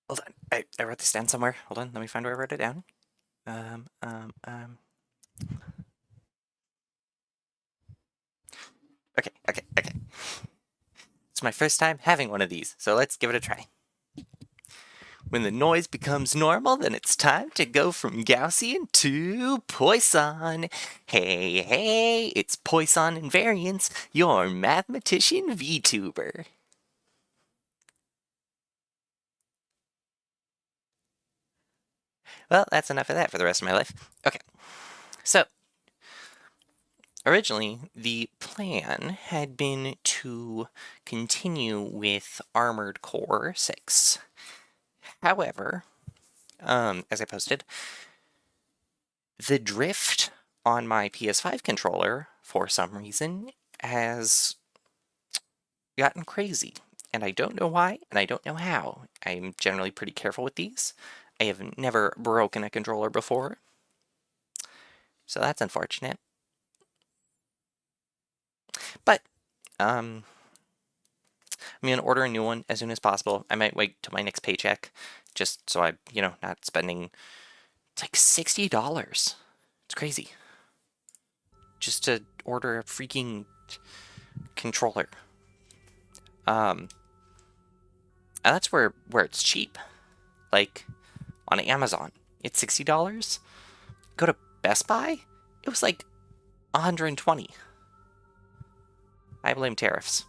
Hold on, I wrote this down somewhere. Hold on, let me find where I wrote it down. Okay. It's my first time having one of these, so let's give it a try. When the noise becomes normal, then it's time to go from Gaussian to Poisson. Hey, it's Poisson invariance, your mathematician vtuber. Well, that's enough of that for the rest of my life. Okay, so originally the plan had been to continue with Armored Core 6. However, as I posted, the drift on my PS5 controller, for some reason, has gotten crazy. And I don't know why, and I don't know how. I'm generally pretty careful with these. I have never broken a controller before. So that's unfortunate. But, I'm going to order a new one as soon as possible. I might wait till my next paycheck, just so I, not spending... It's like $60. It's crazy. Just to order a freaking controller. And that's where it's cheap. Like, on Amazon, it's $60. Go to Best Buy, it was like $120. I blame tariffs.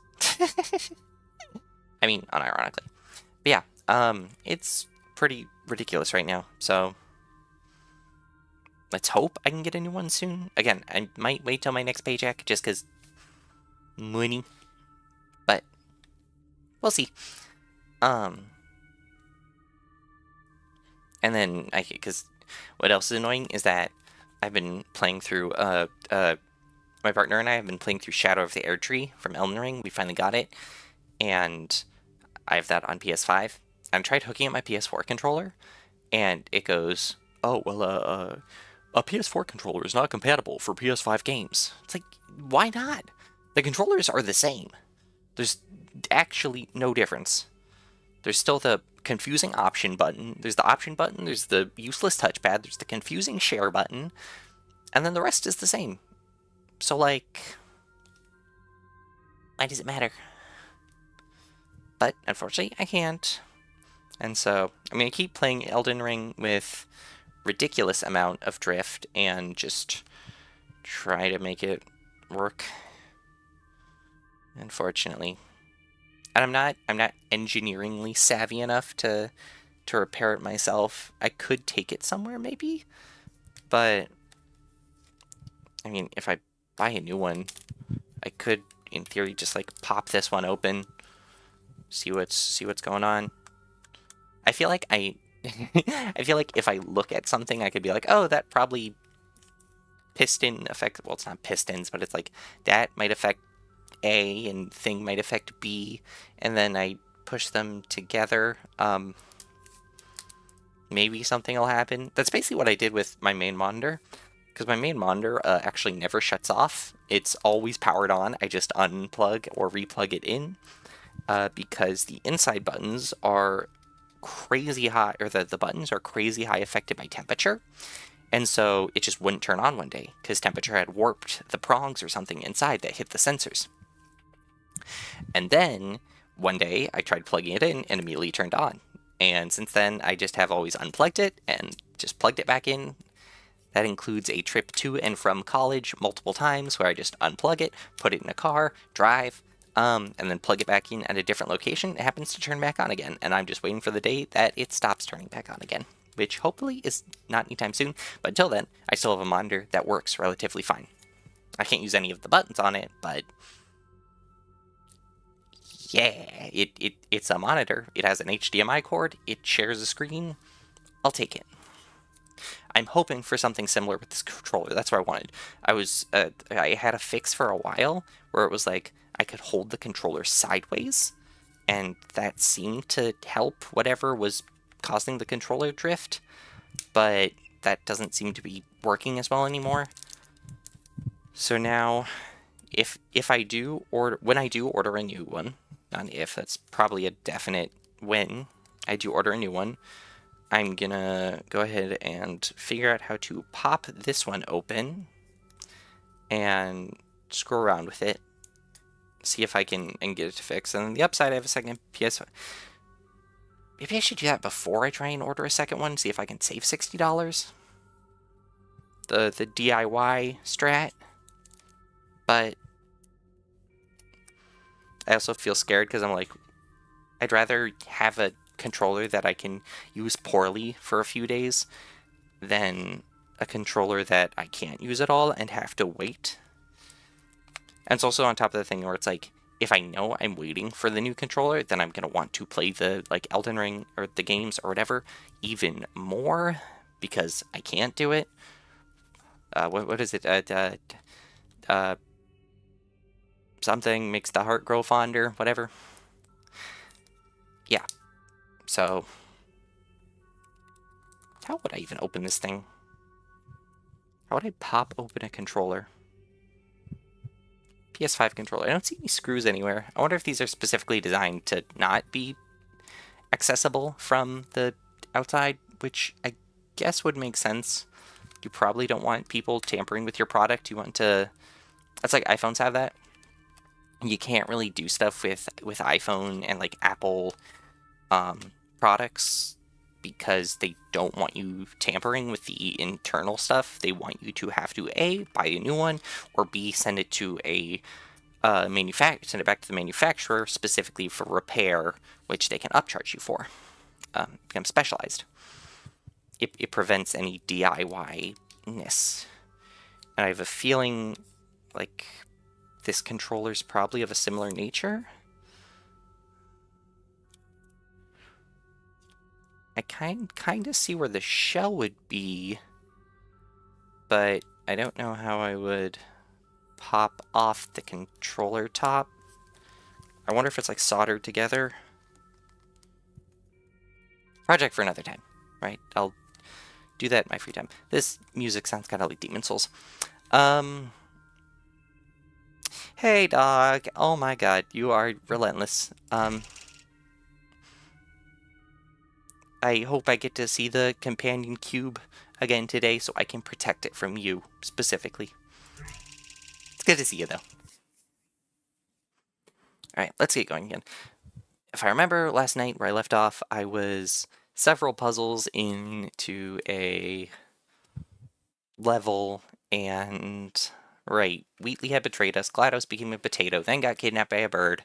I mean, unironically. But yeah, it's pretty ridiculous right now, so let's hope I can get a new one soon. Again, I might wait till my next paycheck just because money, but we'll see. And then because what else is annoying is that I've been playing through my partner and I have been playing through Shadow of the Erdtree from Elden Ring. We finally got it, and I have that on PS5. I tried hooking up my PS4 controller, and it goes, "Oh well, a PS4 controller is not compatible for PS5 games." It's like, why not? The controllers are the same. There's actually no difference. There's still the confusing option button. There's the option button. There's the useless touchpad. There's the confusing share button. And then the rest is the same. So, like, why does it matter? But, unfortunately, I can't. And so, I'm going to keep playing Elden Ring with ridiculous amount of drift and just try to make it work. Unfortunately. And I'm not engineeringly savvy enough to repair it myself. I could take it somewhere maybe, but I mean, if I buy a new one, I could in theory just like pop this one open, see what's going on. I feel like I feel like if I look at something, I could be like, "Oh, that probably piston affect." Well, it's not pistons, but it's like that might affect A and thing might affect B, and then I push them together. Maybe something will happen. That's basically what I did with my main monitor, because my main monitor actually never shuts off. It's always powered on. I just unplug or replug it in, because the inside buttons are crazy high, or the buttons are crazy high affected by temperature. And so it just wouldn't turn on one day because temperature had warped the prongs or something inside that hit the sensors. And then one day I tried plugging it in and immediately turned on. And since then I just have always unplugged it and just plugged it back in. That includes a trip to and from college multiple times where I just unplug it, put it in a car, drive, and then plug it back in at a different location. It happens to turn back on again, and I'm just waiting for the day that it stops turning back on again, which hopefully is not anytime soon. But until then, I still have a monitor that works relatively fine. I can't use any of the buttons on it, but yeah, it's a monitor. It has an HDMI cord. It shares a screen. I'll take it. I'm hoping for something similar with this controller. That's what I wanted. I had a fix for a while where it was like I could hold the controller sideways, and that seemed to help whatever was causing the controller drift, but that doesn't seem to be working as well anymore. So now, if I do order, when I do order a new one, not if, that's probably a definite when I do order a new one. I'm gonna go ahead and figure out how to pop this one open and screw around with it, see if I can get it to fix. And on the upside, I have a second PS5. Maybe I should do that before I try and order a second one, see if I can save $60. The DIY strat. But I also feel scared because I'm like, I'd rather have a controller that I can use poorly for a few days than a controller that I can't use at all and have to wait. And it's also on top of the thing where it's like, if I know I'm waiting for the new controller, then I'm going to want to play the, like, Elden Ring or the games or whatever even more because I can't do it. What is it? Something makes the heart grow fonder, whatever. Yeah. So, how would I even open this thing? How would I pop open a controller? PS5 controller. I don't see any screws anywhere. I wonder if these are specifically designed to not be accessible from the outside, which I guess would make sense. You probably don't want people tampering with your product. You want to... That's like iPhones have that. You can't really do stuff with iPhone and like Apple products because they don't want you tampering with the internal stuff. They want you to have to A, buy a new one, or B, send it to a send it back to the manufacturer specifically for repair, which they can upcharge you for. Become specialized. It prevents any DIY-ness. And I have a feeling like this controller's probably of a similar nature. I kind of see where the shell would be, but I don't know how I would pop off the controller top. I wonder if it's like soldered together. Project for another time, right? I'll do that in my free time. This music sounds kind of like Demon Souls. Hey, dog. Oh my god, you are relentless. I hope I get to see the companion cube again today so I can protect it from you, specifically. It's good to see you, though. Alright, let's get going again. If I remember last night where I left off, I was several puzzles into a level, and... Right, Wheatley had betrayed us, GLaDOS became a potato, then got kidnapped by a bird.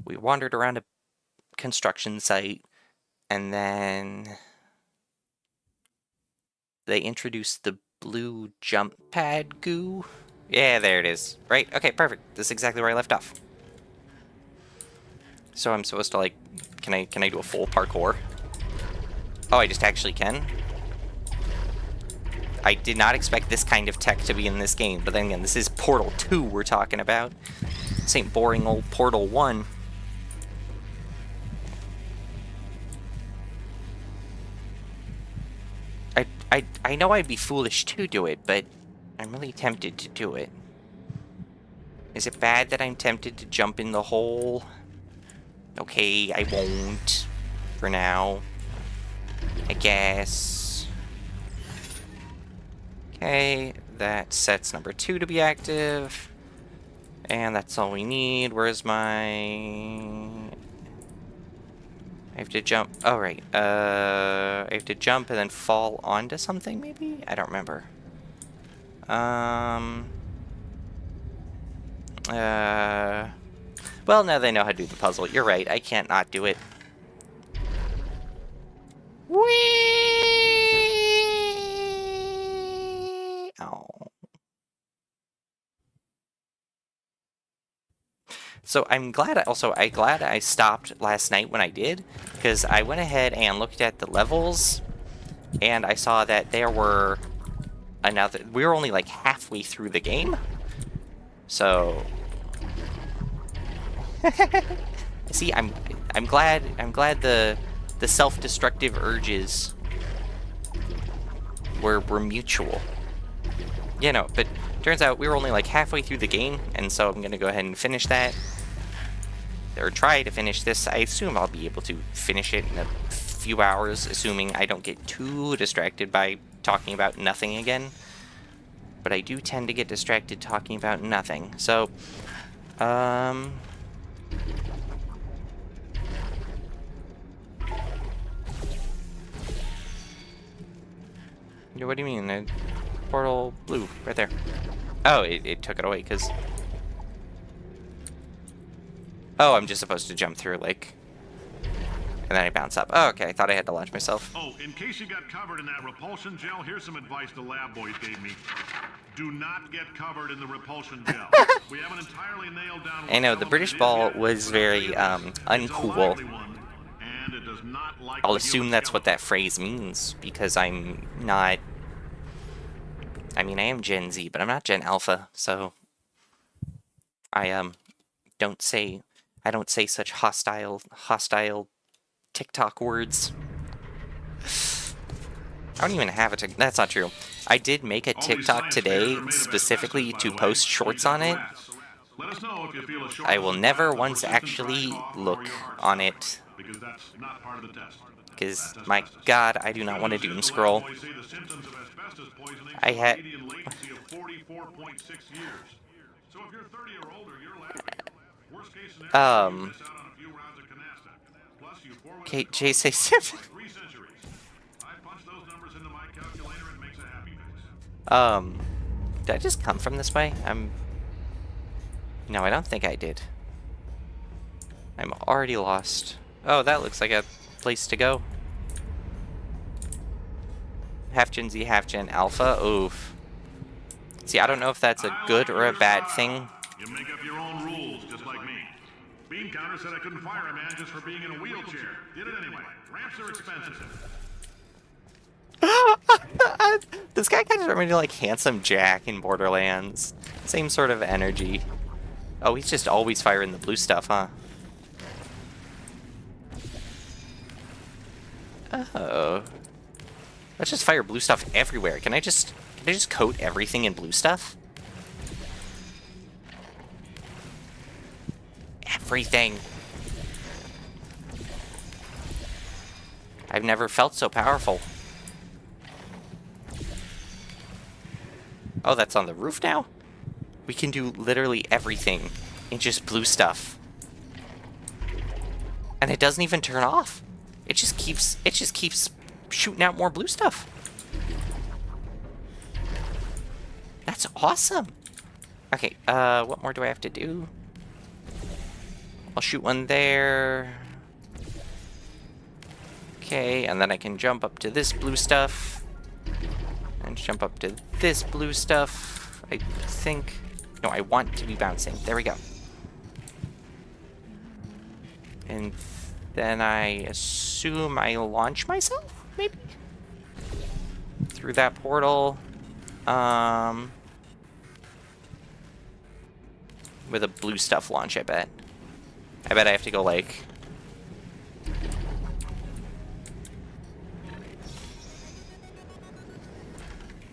We wandered around a construction site, and then they introduced the blue jump pad goo. Yeah, there it is. Right, okay, perfect. This is exactly where I left off. So I'm supposed to, like, can I do a full parkour? Oh, I just actually can? I did not expect this kind of tech to be in this game, but then again, this is Portal 2 we're talking about. This ain't boring old Portal 1. I know I'd be foolish to do it, but I'm really tempted to do it. Is it bad that I'm tempted to jump in the hole? Okay, I won't. For now. I guess. Okay, that sets number 2 to be active. And that's all we need. Where's my... I have to jump. Oh, right. I have to jump and then fall onto something, maybe? I don't remember. Well, now they know how to do the puzzle. You're right. I can't not do it. Whee! Oh. So I'm glad I stopped last night when I did, because I went ahead and looked at the levels, and I saw that there were another. We were only like halfway through the game, so. See, I'm glad the self-destructive urges were mutual. You know, but turns out we were only like halfway through the game, and so I'm gonna go ahead and finish that. or try to finish this. I assume I'll be able to finish it in a few hours, assuming I don't get too distracted by talking about nothing again. But I do tend to get distracted talking about nothing. So, what do you mean? The portal blue, right there. Oh, it took it away, because... Oh, I'm just supposed to jump through, like... And then I bounce up. Oh, okay, I thought I had to launch myself. Oh, in case you got covered in that repulsion gel, here's some advice the lab boys gave me. Do not get covered in the repulsion gel. We haven't entirely nailed down... I know, the British ball was very, uncool. I'll assume that's what that phrase means, because I'm not... I mean, I am Gen Z, but I'm not Gen Alpha, so... I don't say such hostile TikTok words. I don't even have a TikTok. That's not true. I did make a TikTok today specifically to post shorts on it. I will never once actually look on it. Because, my god, I do not want to doom scroll. I had... Okay, Jay, say 7. Did I just come from this way? No, I don't think I did. I'm already lost. Oh, that looks like a place to go. Half Gen Z, half Gen Alpha. Oof. See, I don't know if that's a good or a bad thing. You make up your own rules, just like me. Bean counter said I couldn't fire a man just for being in a wheelchair. Did it anyway. Ramps are expensive. This guy kind of reminded me of, like, Handsome Jack in Borderlands. Same sort of energy. Oh, he's just always firing the blue stuff, huh? Oh. Let's just fire blue stuff everywhere. Can I just coat everything in blue stuff? Everything. I've never felt so powerful. Oh, that's on the roof now? We can do literally everything in just blue stuff. And it doesn't even turn off. It just keeps shooting out more blue stuff. That's awesome. Okay, what more do I have to do? I'll shoot one there. Okay, and then I can jump up to this blue stuff. And jump up to this blue stuff, I think. No, I want to be bouncing. There we go. And then I assume I launch myself, maybe? Through that portal. With a blue stuff launch, I bet. I bet I have to go, like...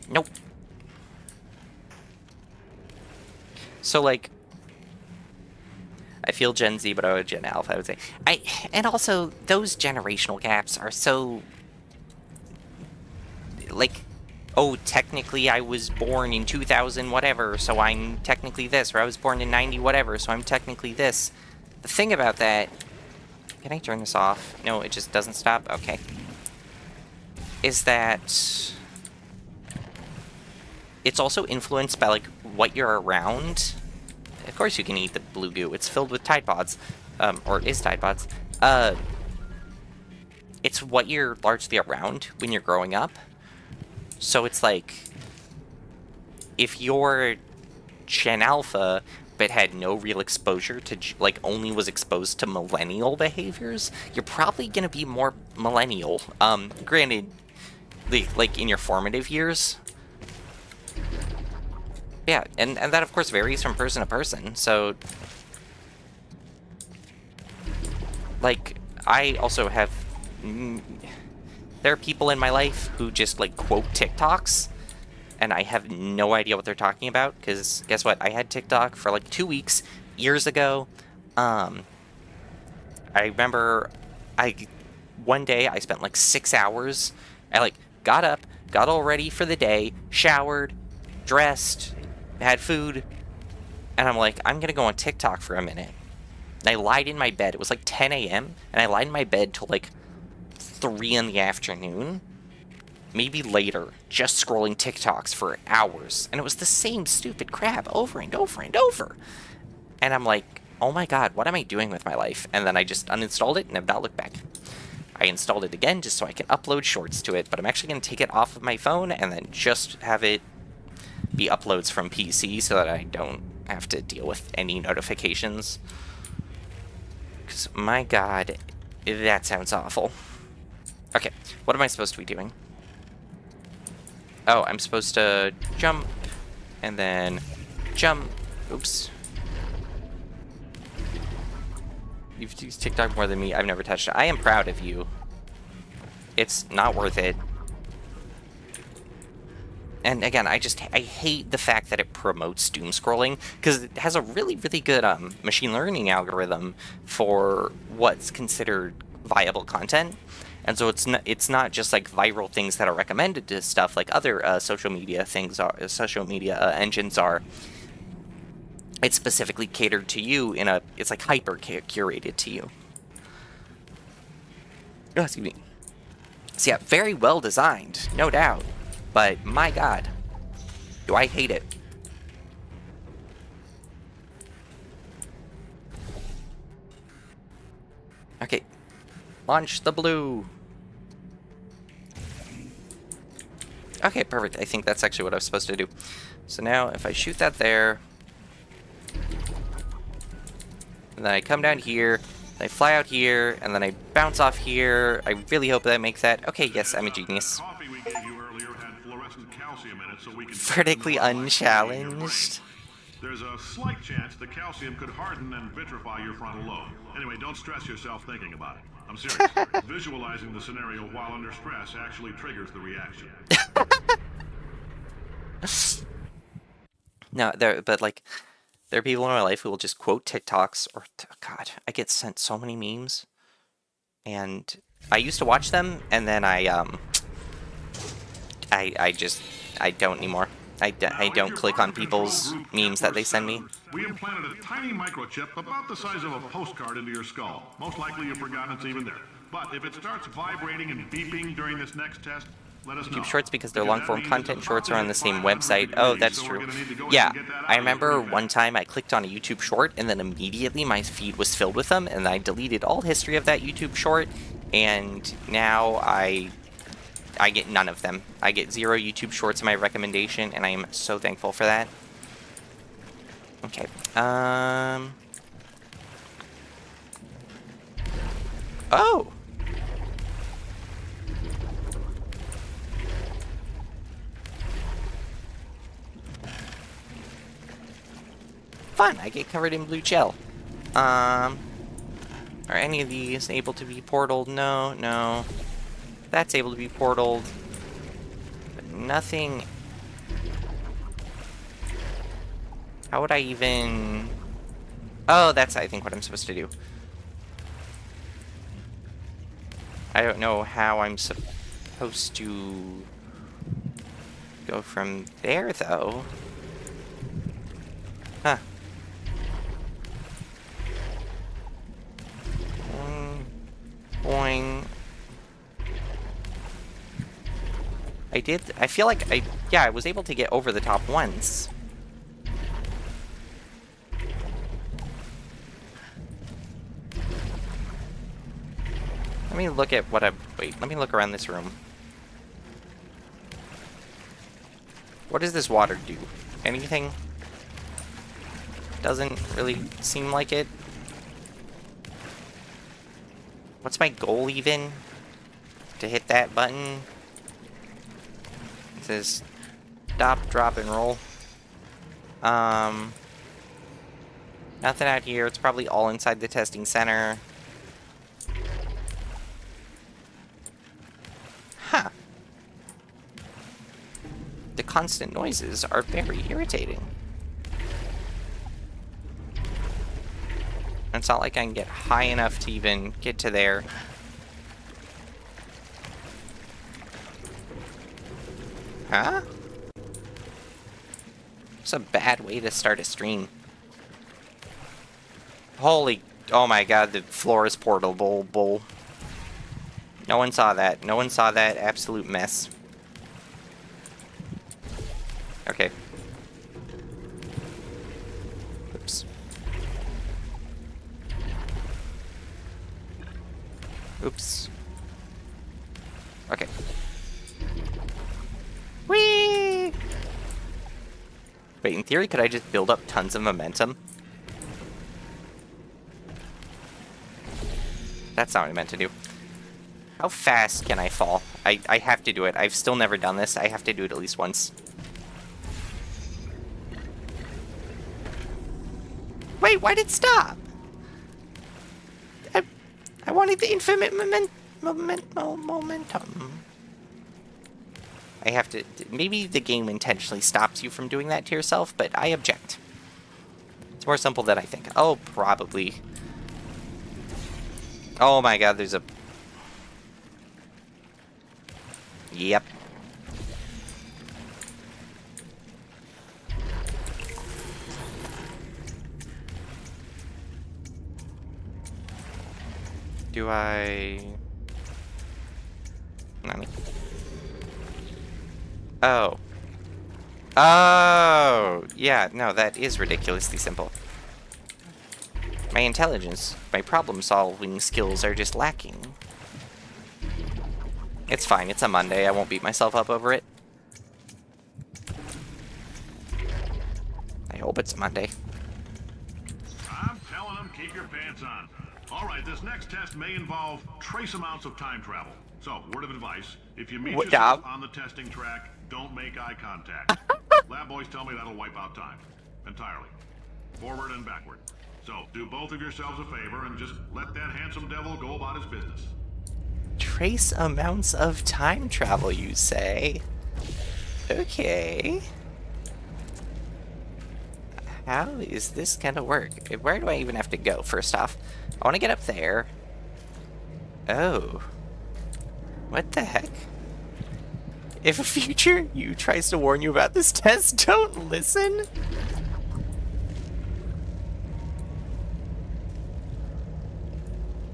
Nope. So, like... I feel Gen Z, but I would Gen Alpha, I would say. And also, those generational gaps are so... Like... Oh, technically I was born in 2000 whatever, so I'm technically this. Or I was born in 90 whatever, so I'm technically this. The thing about that... Can I turn this off? No, it just doesn't stop? Okay. Is that... It's also influenced by, like, what you're around. Of course you can eat the blue goo. It's filled with Tide Pods. Or it is Tide Pods. It's what you're largely around when you're growing up. So it's like... If you're Gen Alpha, but had no real exposure to, like, only was exposed to millennial behaviors, you're probably gonna be more millennial. Granted, like, in your formative years... Yeah, and that, of course, varies from person to person, so... Like, I also have... There are people in my life who just, like, quote TikToks, and I have no idea what they're talking about, because guess what? I had TikTok for, like, 2 weeks, years ago, I remember one day I spent like 6 hours. I like got up, got all ready for the day, showered, dressed, had food, and I'm like, I'm gonna go on TikTok for a minute. And I lied in my bed. It was like 10 a.m. and I lied in my bed till like 3 in the afternoon, maybe later, just scrolling TikToks for hours. And it was the same stupid crap over and over and over. And I'm like, oh my god, what am I doing with my life? And then I just uninstalled it and have not looked back. I installed it again just so I can upload shorts to it, but I'm actually going to take it off of my phone and then just have it be uploads from PC so that I don't have to deal with any notifications. Because, my god, that sounds awful. Okay, what am I supposed to be doing? Oh, I'm supposed to jump, and then jump. Oops. You've used TikTok more than me. I've never touched it. I am proud of you. It's not worth it. And again, I hate the fact that it promotes doom scrolling, because it has a really, really good machine learning algorithm for what's considered viable content. And so it's not just like viral things that are recommended to stuff like other social media things are, social media engines are. It's specifically catered to you it's like hyper curated to you. Oh, excuse me. So yeah, very well designed, no doubt. But my god, do I hate it. Okay, launch the blue. Okay, perfect. I think that's actually what I was supposed to do. So now if I shoot that there, and then I come down here, I fly out here, and then I bounce off here. I really hope that makes that. Okay, yes, I'm a genius. Vertically unchallenged. There's a slight chance the calcium could harden and vitrify your frontal lobe. Anyway, don't stress yourself thinking about it. I'm serious. Visualizing the scenario while under stress actually triggers the reaction. No, there are people in my life who will just quote TikToks, or God, I get sent so many memes, and I used to watch them, and then I don't anymore. I don't click on people's memes that they send me. We implanted a tiny microchip about the size of a postcard into your skull. Most likely you've forgotten it's even there. But if it starts vibrating and beeping during this next test, let us know. YouTube Shorts, because they're long-form content. Shorts are on the same website. Oh, that's true. Yeah, I remember one time I clicked on a YouTube Short, and then immediately my feed was filled with them, and I deleted all history of that YouTube Short, and now I get none of them. I get 0 YouTube Shorts in my recommendation, and I am so thankful for that. Okay. Oh! Fun! I get covered in blue gel. Are any of these able to be portaled? No, no. That's able to be portaled. But nothing... How would I even... Oh, that's, I think, what I'm supposed to do. I don't know how I'm supposed to go from there, though. Huh. Boing. I feel like I was able to get over the top once. Let me look at what wait, let me look around this room. What does this water do? Anything? Doesn't really seem like it. What's my goal even? To hit that button? It says stop, drop, and roll. Nothing out here. It's probably all inside the testing center. Huh. The constant noises are very irritating. It's not like I can get high enough to even get to there. Huh? It's a bad way to start a stream. Holy... Oh my god, the floor is portable. No one saw that. No one saw that absolute mess. Okay. Oops. Oops. Okay. Whee! Wait, in theory, could I just build up tons of momentum? That's not what I meant to do. How fast can I fall? I have to do it. I've still never done this. I have to do it at least once. Wait, why did it stop? I wanted the infinite momentum. I have to... Maybe the game intentionally stops you from doing that to yourself, but I object. It's more simple than I think. Oh, probably. Oh my god, there's a... Yep. Do I... Nani? Oh. Oh! Yeah, no, that is ridiculously simple. My intelligence, my problem-solving skills are just lacking. It's fine, it's a Monday, I won't beat myself up over it. I hope it's a Monday. I'm telling them, keep your pants on. Alright, this next test may involve trace amounts of time travel. So, word of advice, if you meet yourself on the testing track, don't make eye contact. Lab boys tell me that'll wipe out time. Entirely. Forward and backward. So, do both of yourselves a favor and just let that handsome devil go about his business. Trace amounts of time travel, you say? Okay. How is this gonna work? Where do I even have to go, first off? I want to get up there. Oh. What the heck? If a future you tries to warn you about this test, don't listen?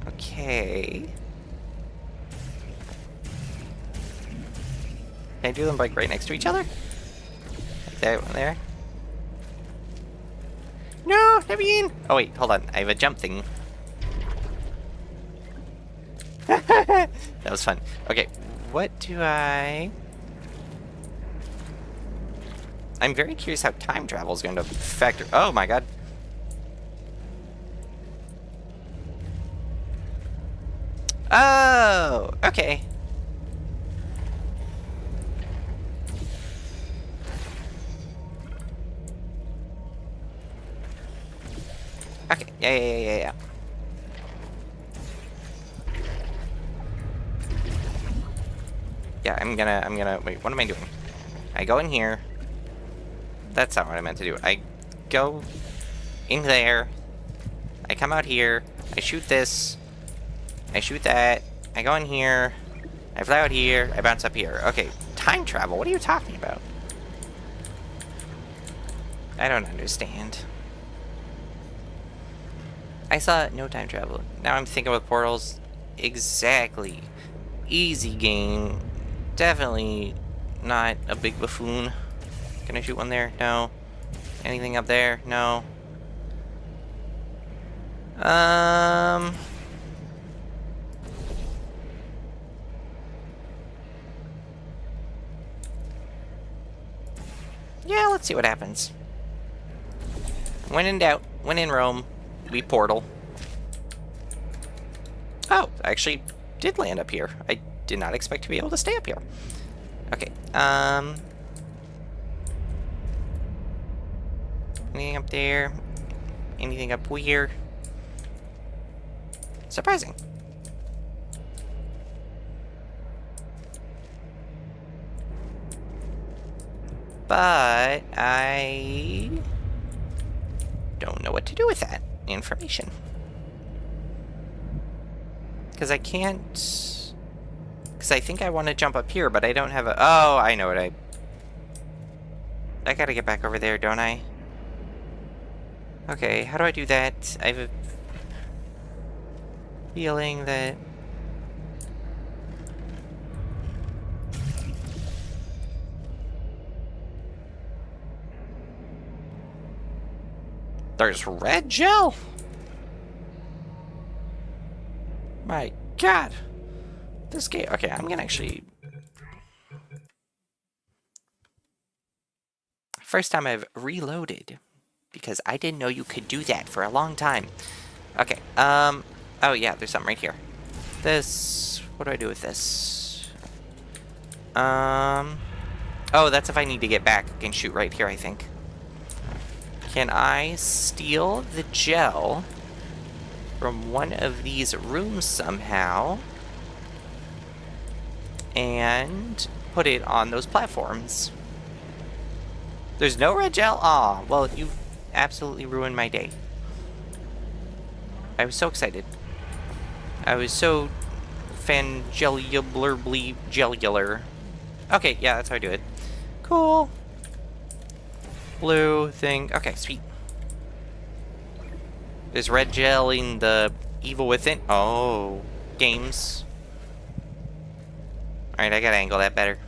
Okay. Can I do them like right next to each other? Like that one there? No, Naveen! Oh wait, hold on. I have a jump thing. That was fun. Okay, what do I... I'm very curious how time travel is going to factor... Oh my god. Oh, okay. Okay, yeah. Yeah, I'm gonna, wait, what am I doing? I go in here. That's not what I meant to do. I go in there. I come out here. I shoot this. I shoot that. I go in here. I fly out here. I bounce up here. Okay, time travel. What are you talking about? I don't understand. I saw no time travel. Now I'm thinking with portals. Exactly. Easy game. Definitely not a big buffoon. Can I shoot one there? No. Anything up there? No. Yeah, let's see what happens. When in doubt, when in Rome, we portal. Oh, I actually did land up here. I did not expect to be able to stay up here. Okay, anything up there? Anything up here? Surprising. But I don't know what to do with that information. because I can't... Because I think I want to jump up here, but I don't have a... Oh, I know what I gotta get back over there, don't I? Okay, how do I do that? I have a feeling that... There's red gel? My god! This game... Okay, I'm gonna actually... First time I've reloaded. Because I didn't know you could do that for a long time. Okay, oh yeah, there's something right here. This... What do I do with this? Oh, that's if I need to get back. I can shoot right here, I think. Can I steal the gel from one of these rooms somehow and put it on those platforms? There's no red gel? Aw, well, you've absolutely ruined my day. I was so excited. I was so fangelubly jellular. Okay, yeah, that's how I do it. Cool. Blue thing. Okay, sweet. There's red gel in the evil within. Oh, games. Alright, I gotta angle that better.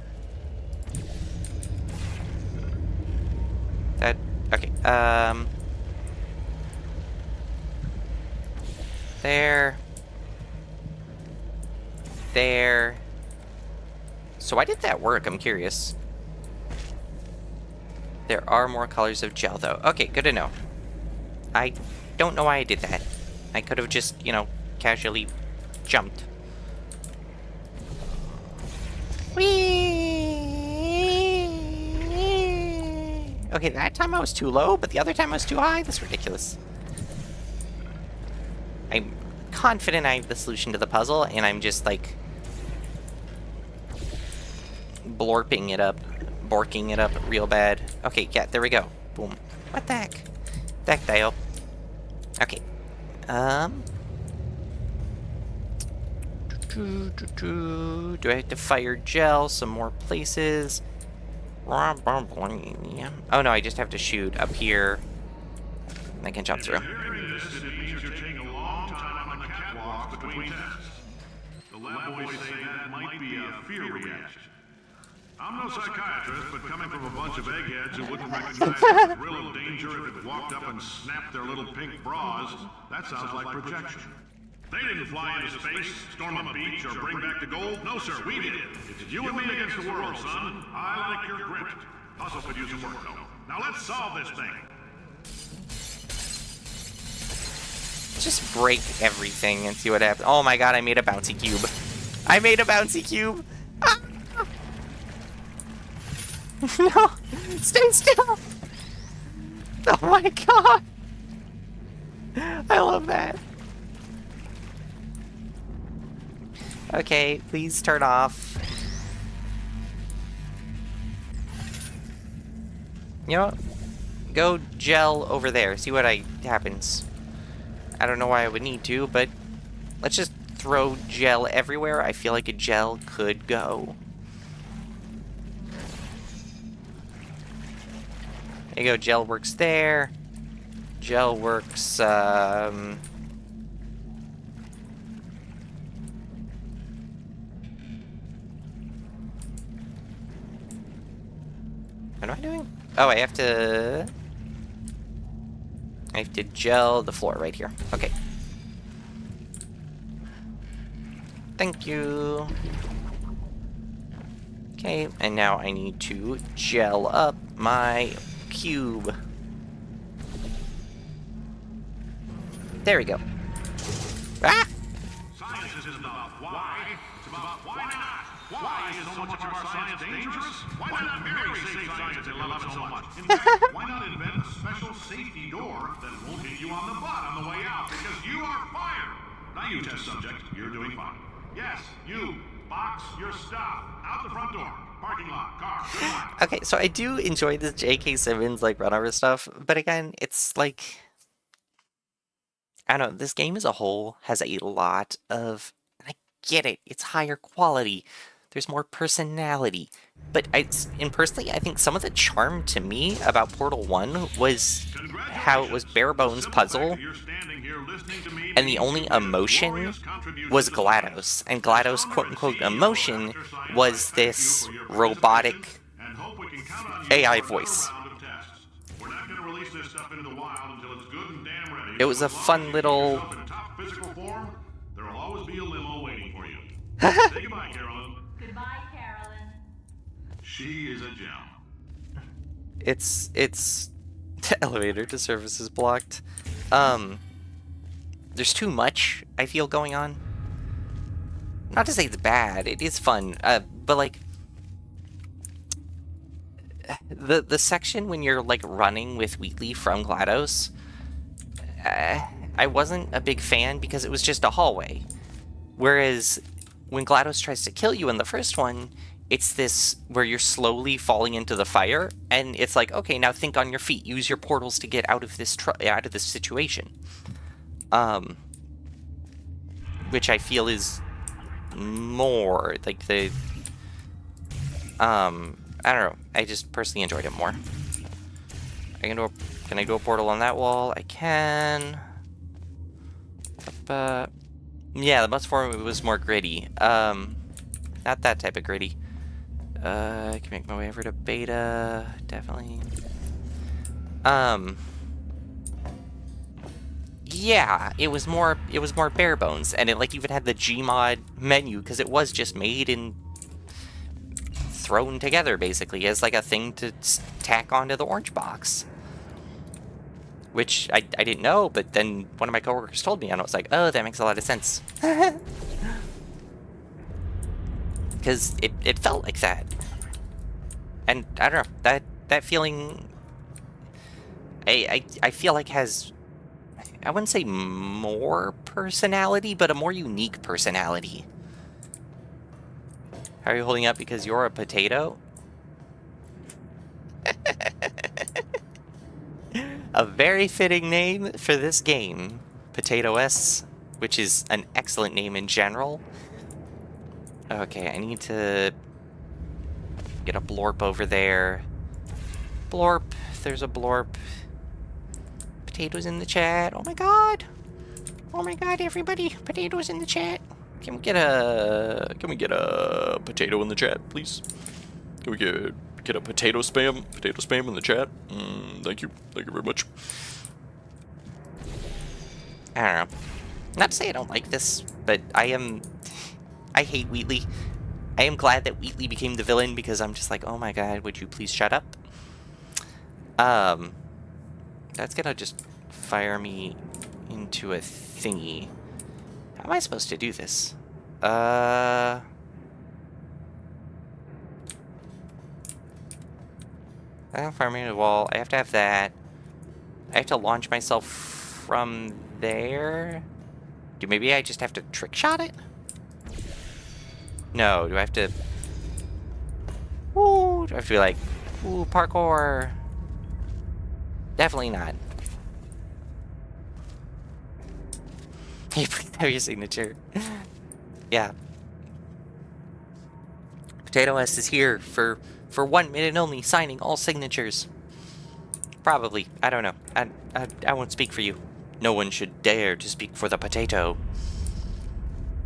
That, okay, there. There. So why did that work? I'm curious. There are more colors of gel, though. Okay, good to know. I don't know why I did that. I could have just, you know, casually jumped. Whee! Okay, that time I was too low, but the other time I was too high? That's ridiculous. I'm confident I have the solution to the puzzle, and I'm just, like, blorping it up. Borking it up real bad. Okay, yeah, there we go. Boom. What the heck? Tactile. Okay. Do I have to fire gel some more places? Oh no, I just have to shoot up here. I can jump through. The lab boys say that might be a fear reaction. I'm no psychiatrist, but coming from a bunch of eggheads who wouldn't recognize the thrill of danger if it walked up and snapped their little pink bras, that sounds like projection. They didn't fly into space, storm a beach, or bring back the gold. No, sir, we did. It's you and me against the world, son. I like your grip. Hustle could use some work, though. Now let's solve this thing. Just break everything and see what happens. Oh my god, I made a bouncy cube. I made a bouncy cube. Ah! No! Stay still! Oh my god! I love that. Okay, please turn off. You know what? Go gel over there. See what happens. I don't know why I would need to, but let's just throw gel everywhere I feel like a gel could go. There you go, gel works there. Gel works, What am I doing? Oh, I have to gel the floor right here. Okay. Thank you. Okay, and now I need to gel up my cube. There we go. Ah! Science isn't about why, it's about why not. Why is so much of our science dangerous? Why not marry safe science and love it so much? In fact, why not invent a special safety door that won't hit you on the butt on the way out because you are fired? Now you test subject, you're doing fine. Yes, you. Box your stuff. Out the front door. Parking lot. Car. Good luck. Okay, so I do enjoy this J.K. Simmons, like, run over stuff, but again, it's like... I don't know, this game as a whole has a lot of... I get it. It's higher quality. There's more personality. But and personally, I think some of the charm to me about Portal 1 was how it was bare bones puzzle, and the only emotion was GLaDOS. And GLaDOS' quote-unquote emotion was this robotic AI voice. It was a fun little... There'll always be a limo waiting for you. Say goodbye, Carolyn. Goodbye, Carolyn. She is a gem. It's the elevator to service is blocked. There's too much, I feel, going on. Not to say it's bad, it is fun, but like the section when you're like running with Wheatley from GLaDOS, I wasn't a big fan because it was just a hallway. Whereas when GLaDOS tries to kill you in the first one, it's this where you're slowly falling into the fire, and it's like, okay, now think on your feet, use your portals to get out of this situation. Which I feel is more like the I don't know. I just personally enjoyed it more. Can I do a portal on that wall? I can. Yeah, the bus form was more gritty. Not that type of gritty. I can make my way over to beta, definitely. Yeah, it was more bare bones, and it like even had the Gmod menu because it was just made and thrown together basically as like a thing to tack onto the orange box. Which I didn't know, but then one of my coworkers told me, and I was like, oh, that makes a lot of sense. Because it felt like that. And I don't know, that feeling, I feel like has, I wouldn't say more personality, but a more unique personality. How are you holding up? Because you're a potato? A very fitting name for this game, Potato S, which is an excellent name in general. Okay, I need to get a blorp over there. Blorp, there's a blorp. Potatoes in the chat. Oh my god! Oh my god, everybody! Potatoes in the chat. Can we get a potato in the chat, please? Can we get a potato spam in the chat? Thank you very much. I don't know. Not to say I don't like this, but I hate Wheatley. I am glad that Wheatley became the villain because I'm just like, oh my god, would you please shut up? That's gonna just fire me into a thingy. How am I supposed to do this? I'm farming the wall. I have to have that. I have to launch myself from there. Maybe I just have to trick shot it? No, do I have to... Ooh, do I have to be like, ooh, parkour? Definitely not. You have your signature. Yeah. Potato S is here for 1 minute only, signing all signatures. Probably. I don't know. I won't speak for you. No one should dare to speak for the potato.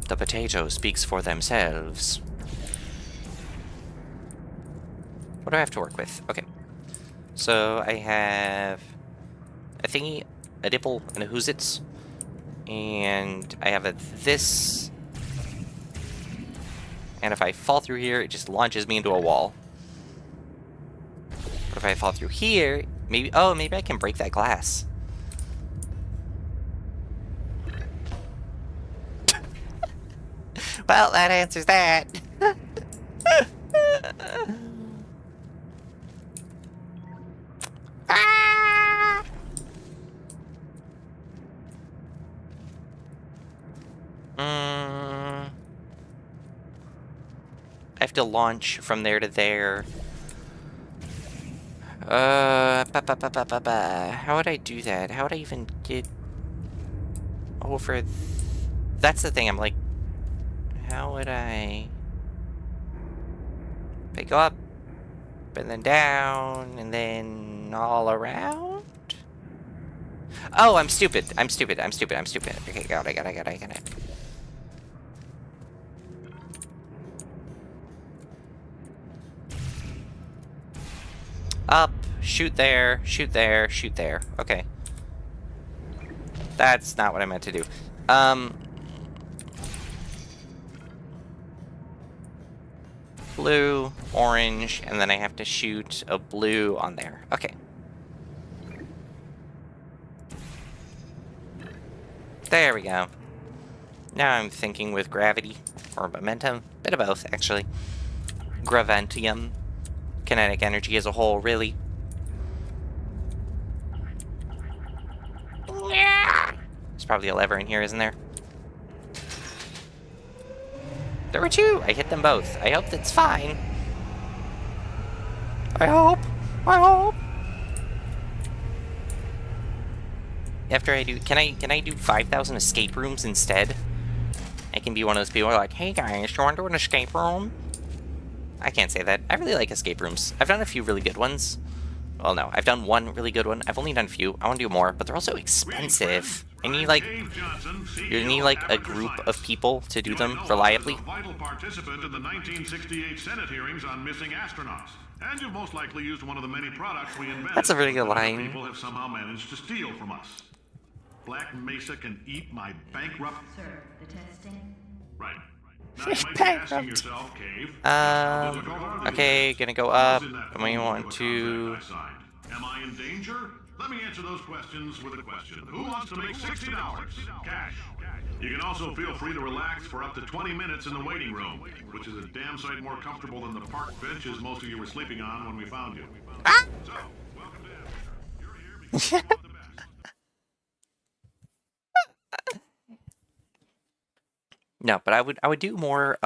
The potato speaks for themselves. What do I have to work with? Okay. So I have a thingy, a dipple, and a whoozits. And I have a this. And if I fall through here, it just launches me into a wall. But if I fall through here, maybe... Oh, maybe I can break that glass. Well, that answers that. Ah! I have to launch from there to there. How would I do that? How would I even get over? That's the thing. I'm like, How would I... Pick up, and then down, and then all around? Oh, I'm stupid. I'm stupid. I'm stupid. I'm stupid. Okay, got it. Up, shoot there, shoot there, shoot there. Okay. That's not what I meant to do. Blue, orange, and then I have to shoot a blue on there. Okay. There we go. Now I'm thinking with gravity, or momentum. Bit of both, actually. Graventium. Kinetic energy as a whole, really. There's probably a lever in here, isn't there? There were two! I hit them both. I hope that's fine. I hope! After I do... Can I do 5,000 escape rooms instead? I can be one of those people who are like, hey guys, you want to do an escape room? I can't say that. I really like escape rooms. I've done a few really good ones. Well, no, I've done one really good one. I've only done a few. I want to do more, but they're also expensive. And you need like a group of people to do them reliably. Vital participant in the 1968 Senate hearings on missing astronauts. And you've most likely used one of the many products we invented. That's a really good line. People have somehow managed to steal from us. Black Mesa can eat my bankrupt... Sir, the testing? Right. Now you might be asking yourself, Cave, okay, gonna go up. And we want to... Am I in danger? Let me answer those questions with a question. Who wants to make $60? Cash. You can also feel free to relax for up to 20 minutes in the waiting room, which is a damn sight more comfortable than the park benches most of you were sleeping on when we found you. So, welcome to Africa. You're here because you want the best. No, but I would do more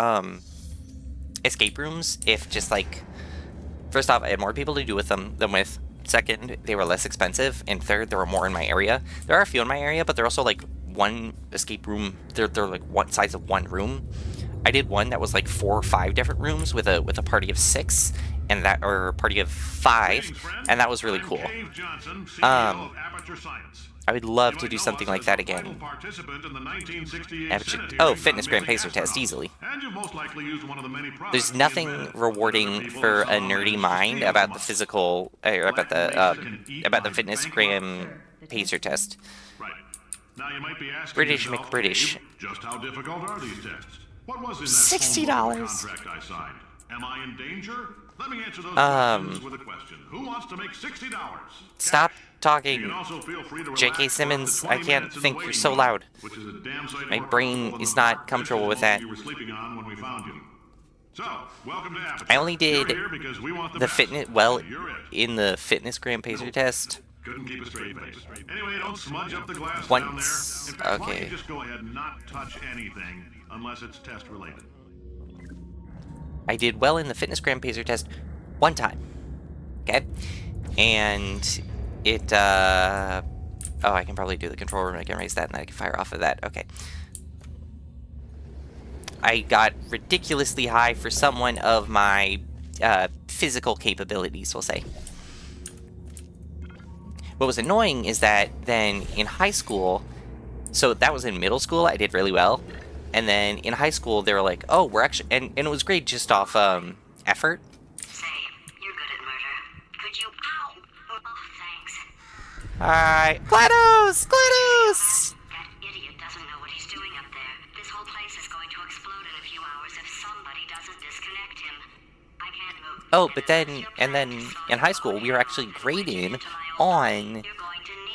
escape rooms if just like, first off, I had more people to do with them than with. Second, they were less expensive, and third, there were more in my area. There are a few in my area, but they're also like one escape room. They're like one size of one room. I did one that was like 4 or 5 different rooms with a party of 6, and that or a party of 5, and that was really cool. I would love to do something like that again. Oh, fitness gram pacer test, easily. There's nothing rewarding for a nerdy mind about the physical, about the fitness gram pacer test. British McBritish. Just how difficult are these tests? What was in that $60. contract I signed? Am I in danger? Let me answer those questions with a question. Who wants to make $60? Stop talking. You can also feel free to J.K. relax for up to Simmons, 20 I can't minutes in think the you're so waiting loud. room, which is a damn sight My more brain comfortable is than not the comfortable with benches that. you were sleeping on when we found you. So, welcome to Africa. I only did You're here because we want the the best. fitness, well, You're it. in the fitness gram pacer test. Couldn't keep a straight face. Anyway, don't smudge up the glass Once. down there. In fact, why don't Okay. you just go ahead and not touch anything unless it's test related. I did well in the fitness gram pacer test one time. Okay? And it, oh, I can probably do the control room. I can raise that and I can fire off of that. Okay. I got ridiculously high for someone of my physical capabilities, we'll say. What was annoying is that then in high school, so that was in middle school, I did really well. And then in high school, they were like, oh, we're actually, and it was great just off effort. Say, you're good at murder. Could you... Ow! Oh, thanks. Alright, GLaDOS! GLaDOS! That idiot doesn't know what he's doing up there. This whole place is going to explode in a few hours if somebody doesn't disconnect him. I can't move. Oh, but then, and then in high school, we were actually graded on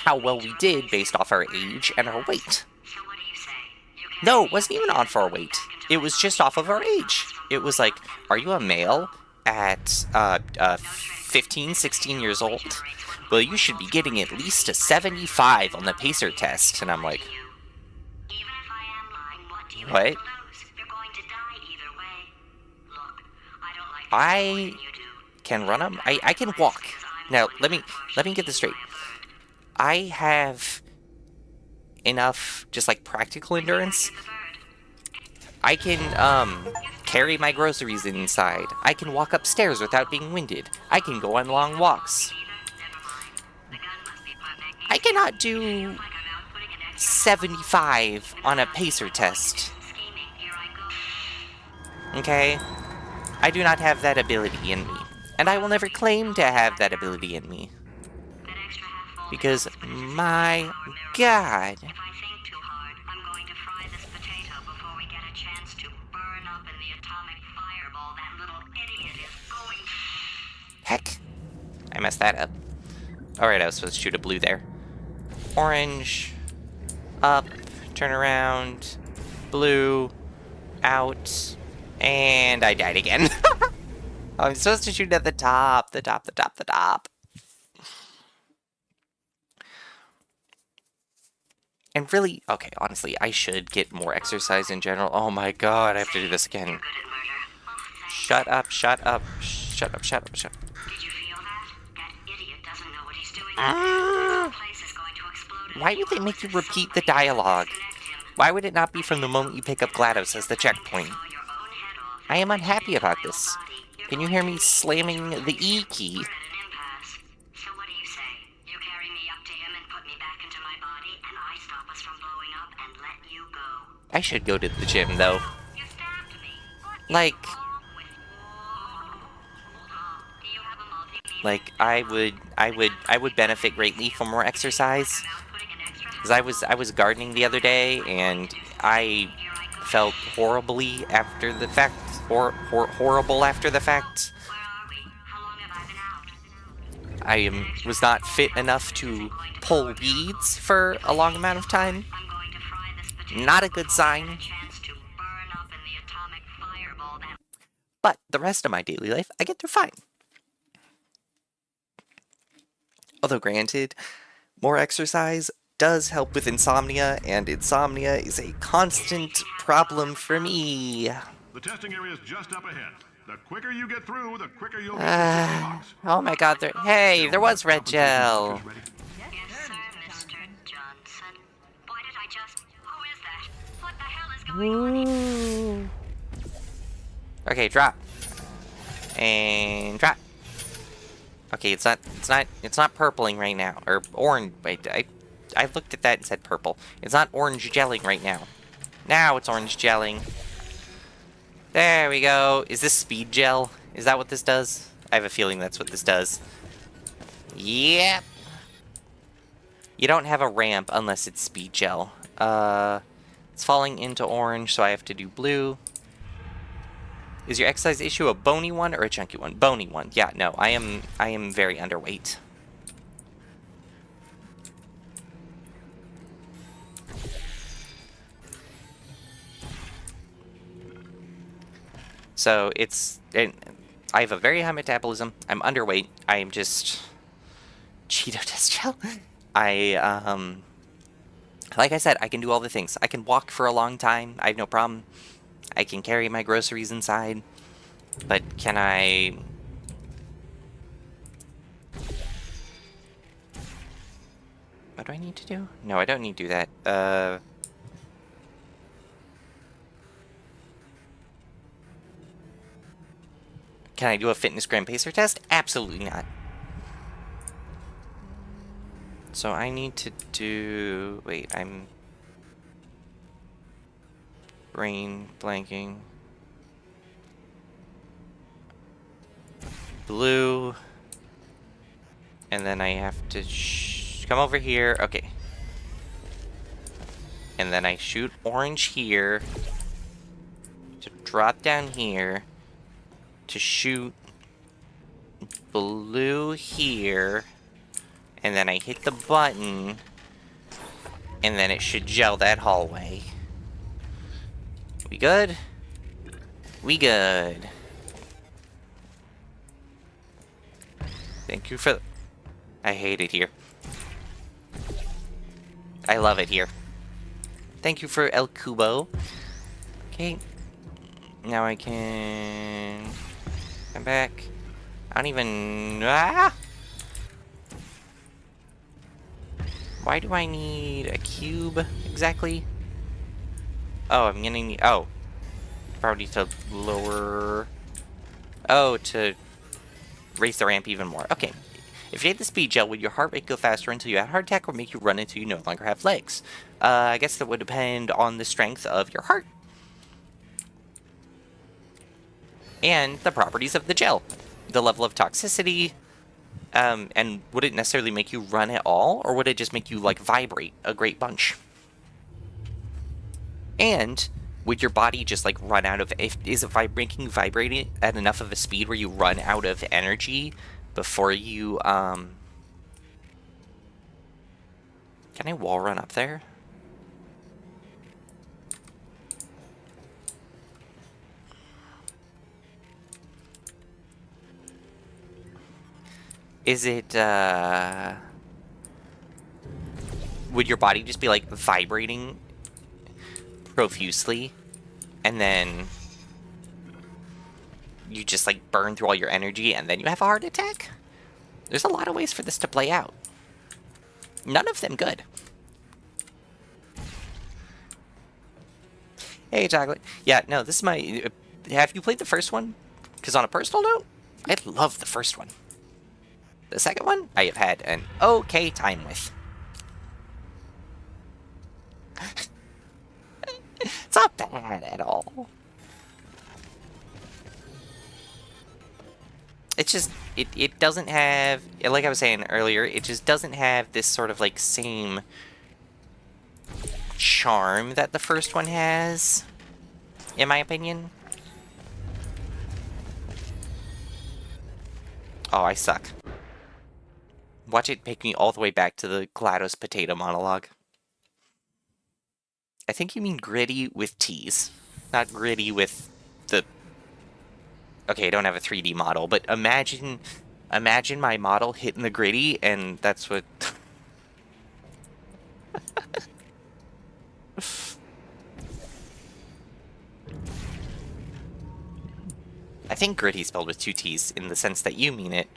how well we did based off our age and our weight. So what do you say? You can't No, it wasn't even off our weight. It was just off of our age. It was like, are you a male at 15, 16 years old? Well, you should be getting at least a 75 on the pacer test. And I'm like, Even if I am lying, what do you what? have to lose? You're going to die either way. Look, I don't like I this more than you do. can run them. I can walk. Now, let me get this straight. I have enough just like practical endurance I can, carry my groceries inside. I can walk upstairs without being winded. I can go on long walks. I cannot do 75 on a pacer test. Okay? I do not have that ability in me. And I will never claim to have that ability in me. Because, my God. If I think too hard, I'm going to fry this potato before we get a chance to burn up in the atomic fireball that little idiot is going to... Heck. I messed that up. Alright, I was supposed to shoot a blue there. Orange. Up. Turn around. Blue. Out. And I died again. I'm supposed to shoot at the top. The top. And really, okay, honestly, I should get more exercise in general. Oh my god, I have to do this again. Good at murder. Oh, Shut up. did you feel that? That idiot doesn't know what he's doing. The place is going to explode in a Why few would they make hours you if repeat the somebody doesn't dialogue? disconnect him. Why would it not be from the moment you pick up GLaDOS as the checkpoint? Saw your own head off. I am unhappy about this. Body. You're Can you going hear to me lose slamming control the of E yourself. key? We're at an impasse. So what do you say? You carry me up to him and put me back into my body, and I stop us from blowing up and let you go. I should go to the gym, though. You stabbed me. What is Like, wrong with you? Do you have a multimeter? like, I would benefit greatly from more exercise. Putting an extra Because I was gardening the other day, and I felt horribly after the fact. Horrible after the fact. Where are we? How long have I been out? Was not fit enough to pull weeds for a long amount of time. I'm going to fry this potato. Not a good sign. Chance to burn up in the atomic fireball that... But the rest of my daily life, I get through fine. Although granted, more exercise does help with insomnia, and insomnia is a constant problem for me. The testing area is just up ahead. The quicker you get through, the quicker you'll get to the box. Oh my god, hey, there was red gel. Yes, sir, Mr. Johnson. Why did I just... Who is that? What the hell is going on? Okay, drop. And drop. Okay, it's not purpling right now. Or orange. Wait, I looked at that and said purple. It's not orange gelling right now. Now it's orange gelling. There we go. Is this speed gel? Is that what this does? I have a feeling that's what this does. Yep. You don't have a ramp unless it's speed gel. It's falling into orange, so I have to do blue. Is your exercise issue a bony one or a chunky one? Bony one. Yeah, no, I am very underweight. So I have a very high metabolism. I'm underweight. I am just Cheeto test gel. Like I said, I can do all the things. I can walk for a long time. I have no problem. I can carry my groceries inside. But can I... What do I need to do? No, I don't need to do that. Can I do a fitness gram pacer test? Absolutely not. So I need to do... Wait, I'm... Brain blanking. Blue. And then I have to come over here. Okay. And then I shoot orange here. To drop down here. To shoot blue here. And then I hit the button. And then it should gel that hallway. We good? We good. Thank you for... I hate it here. I love it here. Thank you for El Cubo. Okay. Now I can... Come back. I don't even... Ah! Why do I need a cube exactly? Oh, I'm gonna need... Oh. Probably to lower... Oh, to raise the ramp even more. Okay. If you hit the speed gel, would your heart rate go faster until you had a heart attack or make you run until you no longer have legs? I guess that would depend on the strength of your heart. And the properties of the gel. The level of toxicity, and would it necessarily make you run at all, or would it just make you, like, vibrate a great bunch? And would your body just, like, run out of... Is it vibrating at enough of a speed where you run out of energy before you, Can I wall run up there? Is it, would your body just be, like, vibrating profusely, and then you just, like, burn through all your energy, and then you have a heart attack? There's a lot of ways for this to play out. None of them good. Hey, Chocolate. Yeah, no, this is my... have you played the first one? Because on a personal note, I love the first one. The second one, I have had an okay time with. It's not bad at all. It's just, it doesn't have, like I was saying earlier, it just doesn't have this sort of, like, same charm that the first one has, in my opinion. Oh, I suck. Watch it take me all the way back to the GLaDOS potato monologue. I think you mean gritty with T's, not gritty with the... Okay, I don't have a 3D model, but imagine my model hitting the gritty, and that's what... I think gritty spelled with 2 T's in the sense that you mean it.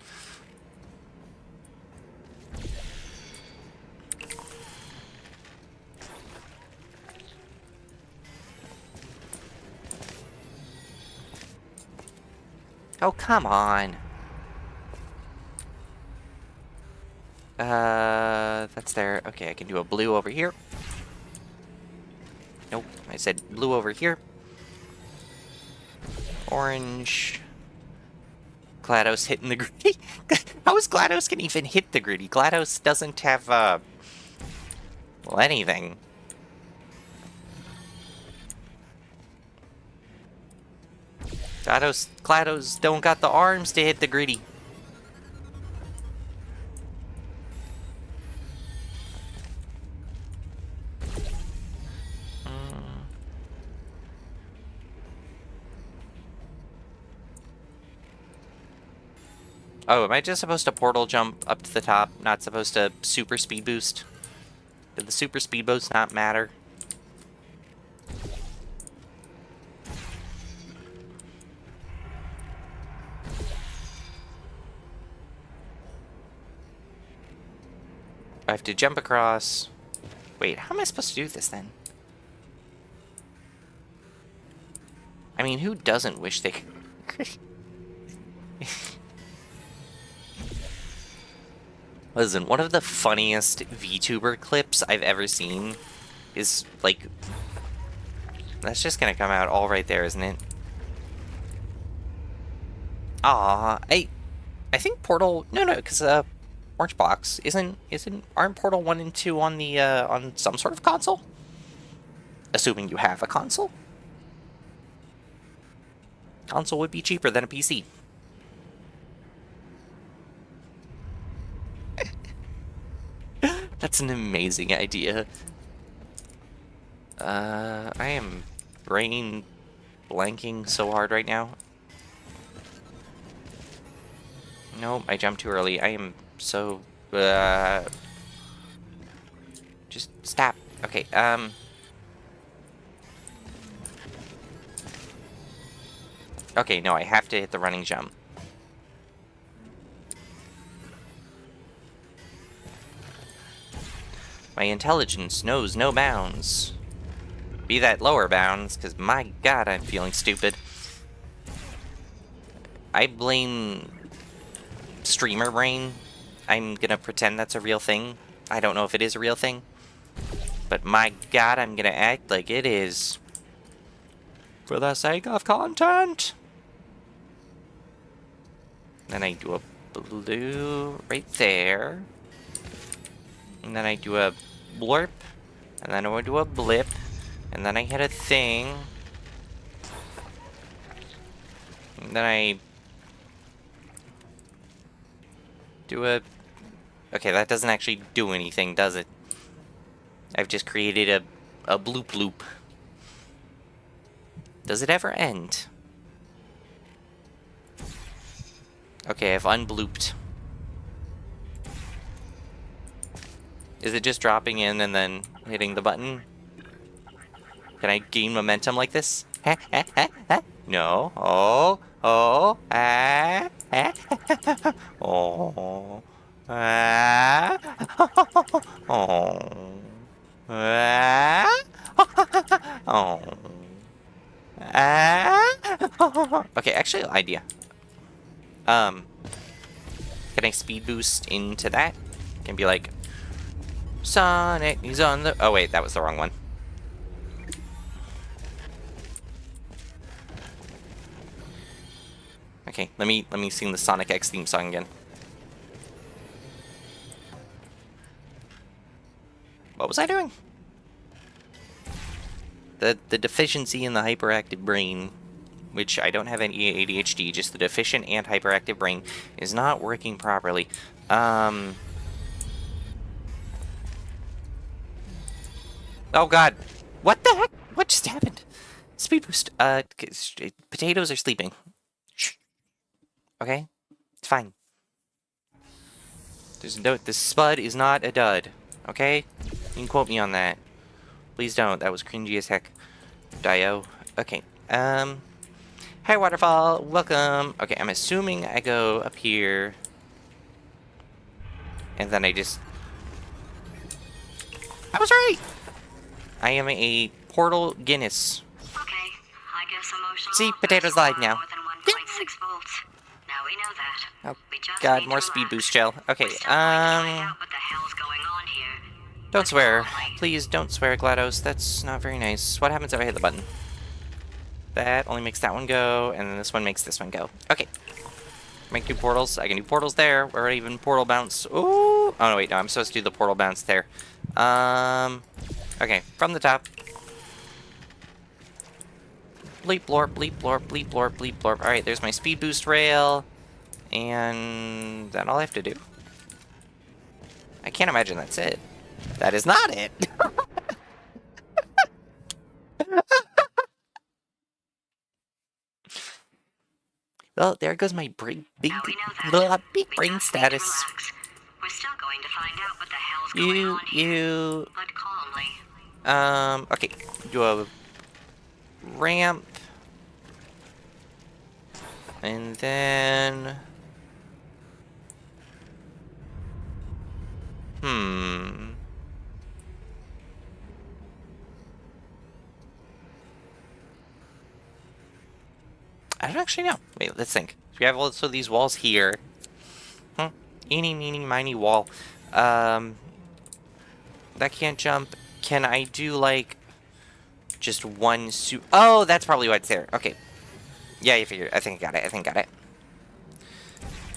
Oh, come on. That's there. Okay, I can do a blue over here. Nope, I said blue over here. Orange. GLaDOS hitting the gritty. How is GLaDOS can even hit the gritty? GLaDOS doesn't have, well, anything. GLaDOS don't got the arms to hit the gritty. Oh, am I just supposed to portal jump up to the top? Not supposed to super speed boost? Did the super speed boost not matter? I have to jump across. Wait, how am I supposed to do this then? I mean, who doesn't wish they could... Listen, one of the funniest VTuber clips I've ever seen is, like... That's just gonna come out all right there, isn't it? Ah, I think Portal... No, because, Orange Box aren't Portal 1 and 2 on the, on some sort of console? Assuming you have a console? Console would be cheaper than a PC. That's an amazing idea. I am brain blanking so hard right now. Nope, I jumped too early. I am so... Just stop. Okay, Okay, no, I have to hit the running jump. My intelligence knows no bounds. be that lower bounds, because my god, I'm feeling stupid. I blame streamer brain. I'm gonna pretend that's a real thing. I don't know if it is a real thing. But my god, I'm gonna act like it is. For the sake of content. Then I do a blue right there. And then I do a blurp. And then I would do a blip. And then I hit a thing. And then I do a... Okay, that doesn't actually do anything, does it? I've just created a bloop loop. Does it ever end? Okay, I've unblooped. Is it just dropping in and then hitting the button? Can I gain momentum like this? No. Oh. Oh. Ah. Oh. Ah. Oh. Ah. Oh. Ah. Okay, actually, idea. Can I speed boost into that? Can be like, Sonic, he's on the... Oh wait, that was the wrong one. Okay, let me sing the Sonic X theme song again. What was I doing? The deficiency in the hyperactive brain, which I don't have any ADHD, just the deficient and hyperactive brain, is not working properly. Oh god. What the heck? What just happened? Speed boost. Potatoes are sleeping. Shh. Okay? It's fine. There's no... This spud is not a dud. Okay? You can quote me on that. Please don't. That was cringy as heck. Dio. Okay. Hi, Waterfall. Welcome. Okay, I'm assuming I go up here. And then I just... I was right! I am a portal Guinness. Okay, I guess emotional. See, potatoes live now. More than 1.6 volts. Now we know that. Oh We just god, need more to speed relax. boost gel. Okay, We're still going to find out what the hell's going on here. don't swear. Calmly. Please don't swear, GLaDOS. That's not very nice. What happens if I hit the button? That only makes that one go, and then this one makes this one go. Okay. Make two portals. I can do portals there, or even portal bounce. Ooh! Oh, no, wait, no, I'm supposed to do the portal bounce there. Okay, from the top. Bleep blorp, bleep blorp, bleep blorp, bleep blorp. Alright, there's my speed boost rail. And is that all I have to do? I can't imagine that's it. That is not it! Well, there goes my big Now we know that. big We brain just need to status. relax. We're still going to find out what the hell's going on here. But calmly. Okay, do a ramp. And then... I don't actually know. Wait, let's think. So we have also these walls here. Eeny, meeny, miny wall. That can't jump. Can I do, like, just one suit? Oh, that's probably why it's there. Okay. Yeah, you figured. I think I got it. I think I got it.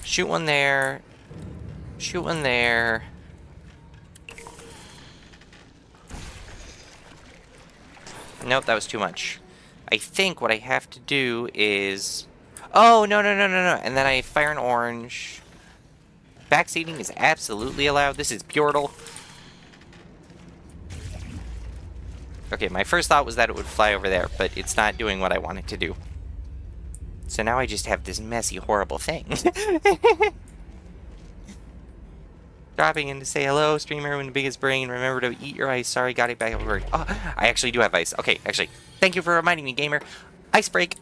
Shoot one there. Shoot one there. Nope, that was too much. I think what I have to do is... Oh, no. And then I fire an orange. Backseating is absolutely allowed. This is Purtle. Okay, my first thought was that it would fly over there, but it's not doing what I want it to do. So now I just have this messy, horrible thing. Dropping in to say hello, streamer with the biggest brain. Remember to eat your ice. Sorry, got it back over. Oh, I actually do have ice. Okay, actually. Thank you for reminding me, gamer. Ice break.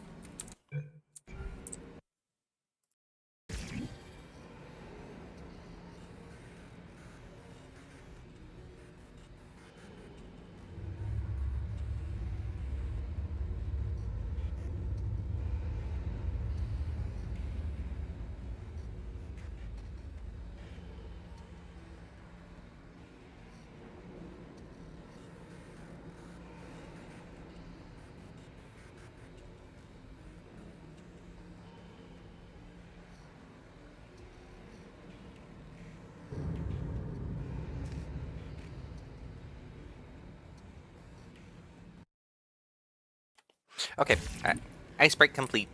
Okay, ice break complete.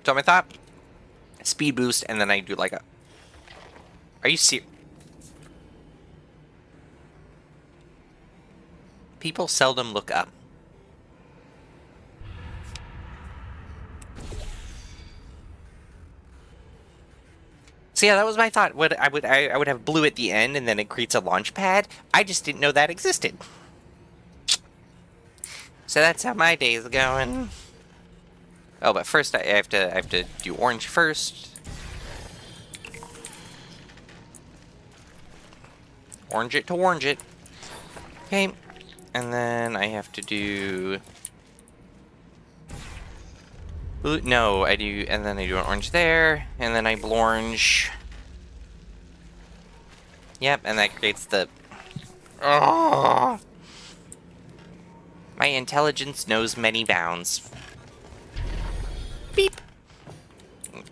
So my thought, speed boost, and then I do like a... Are you serious? People seldom look up. So yeah, that was my thought. I would have blue at the end, and then it creates a launch pad. I just didn't know that existed. So that's how my day is going. Oh, but first I have to do orange first. Orange it to orange it. Okay, and then I have to do. Ooh, no, I do, and then I do an orange there, and then I orange. Yep, and that creates the. Oh! My intelligence knows many bounds. Beep.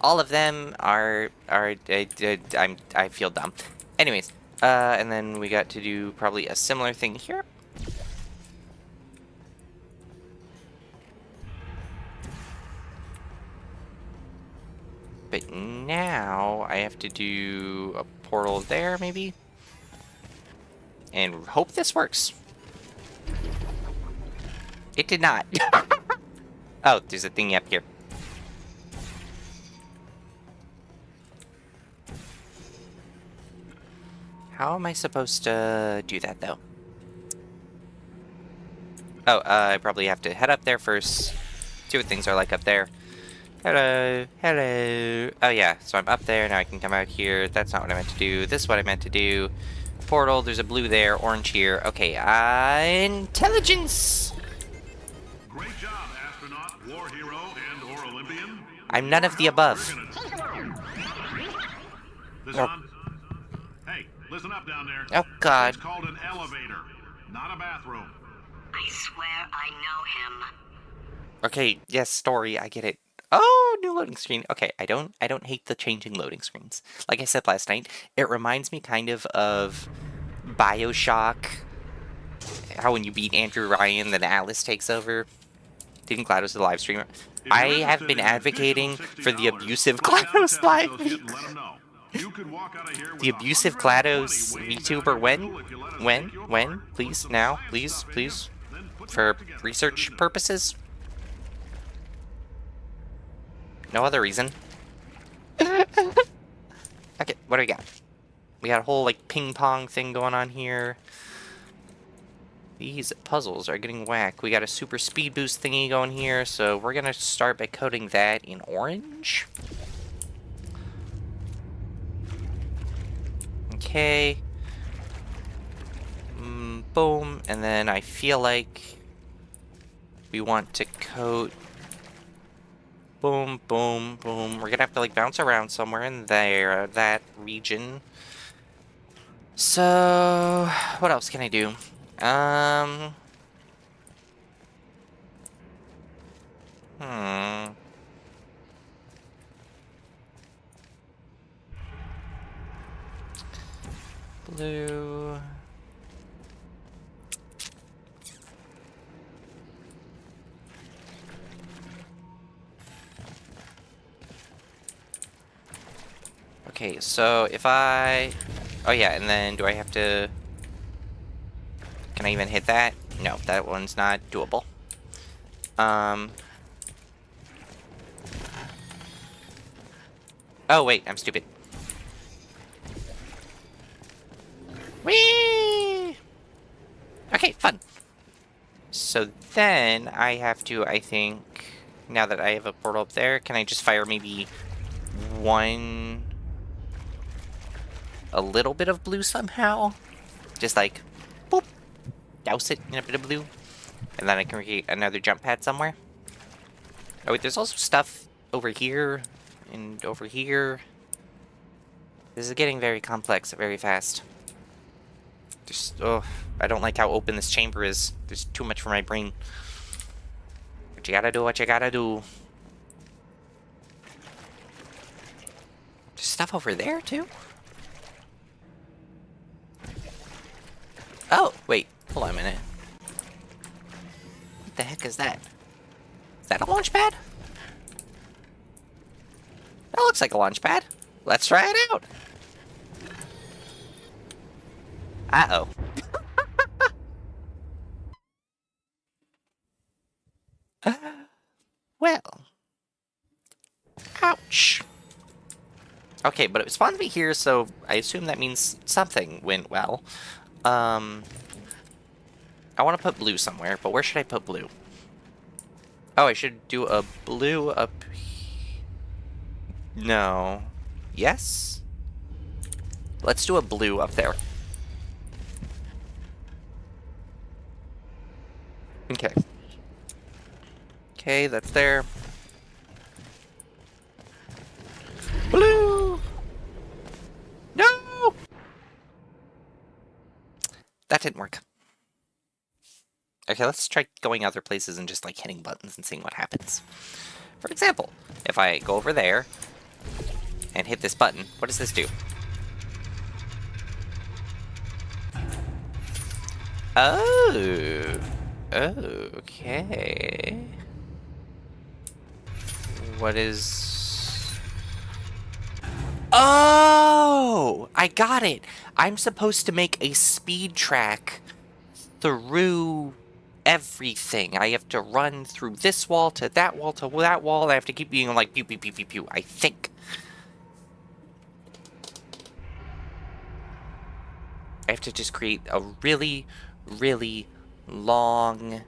All of them are I feel dumb. Anyways, and then we got to do probably a similar thing here. But now I have to do a portal there, maybe? And hope this works. It did not. Oh, there's a thingy up here. How am I supposed to do that, though? Oh, I probably have to head up there first. See what things are like up there. Hello, hello. Oh yeah, so I'm up there, now I can come out here. That's not what I meant to do. This is what I meant to do. Portal, there's a blue there, orange here. Okay, intelligence! Great job, astronaut, war hero, and/or Olympian. I'm none of the above. This on? Hey, listen up down there. Oh god. It's called an elevator, not a bathroom. I swear I know him. Okay, yes, story, I get it. Oh, new loading screen. Okay, I don't hate the changing loading screens. Like I said last night, it reminds me kind of BioShock. How when you beat Andrew Ryan, then Alice takes over. Didn't GLaDOS the live streamer? I have been advocating for the abusive GLaDOS live. The abusive GLaDOS VTuber when? Please, now, please. For research purposes? No other reason. Okay, what do we got? We got a whole, like, ping-pong thing going on here. These puzzles are getting whack. We got a super speed boost thingy going here, so we're gonna start by coding that in orange. Okay. Boom, and then I feel like we want to code... Boom, boom, boom. We're gonna have to, like, bounce around somewhere in there, that region. So, what else can I do? Blue. Okay, so if I... Oh yeah, and then do I have to... Can I even hit that? No, that one's not doable. Oh wait, I'm stupid. Whee! Okay, fun. So then I have to, I think, now that I have a portal up there, can I just fire maybe one... a little bit of blue somehow? Just like, boop, douse it in a bit of blue. And then I can create another jump pad somewhere. Oh wait, there's also stuff over here and over here. This is getting very complex very fast. Just, oh, I don't like how open this chamber is. There's too much for my brain. What you gotta do, what you gotta do. There's stuff over there too? Oh, wait, hold on a minute. the heck is that? Is that a launch pad? That looks like a launch pad. Let's try it out. Uh-oh. Well. Ouch. Okay, but it spawned me here, so I assume that means something went well. I want to put blue somewhere, but where should I put blue? Oh, I should do a blue up here. No. Yes? Let's do a blue up there. Okay. Okay, that's there. Blue! No! That didn't work. Okay, let's try going other places and just like hitting buttons and seeing what happens. For example, if I go over there and hit this button, what does this do? Oh, okay. What is... Oh, I got it. I'm supposed to make a speed track through everything. I have to run through this wall to that wall to that wall. I have to keep being like pew pew pew pew pew. I think. I have to just create a really, really long,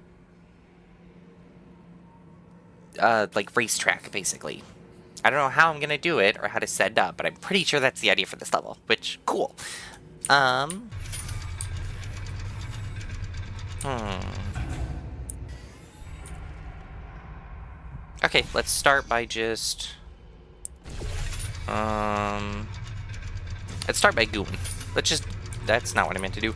like racetrack, basically. I don't know how I'm gonna do it or how to set it up, but I'm pretty sure that's the idea for this level. Which, cool. Okay, let's start by just... Let's start by gooing. Let's just... That's not what I meant to do.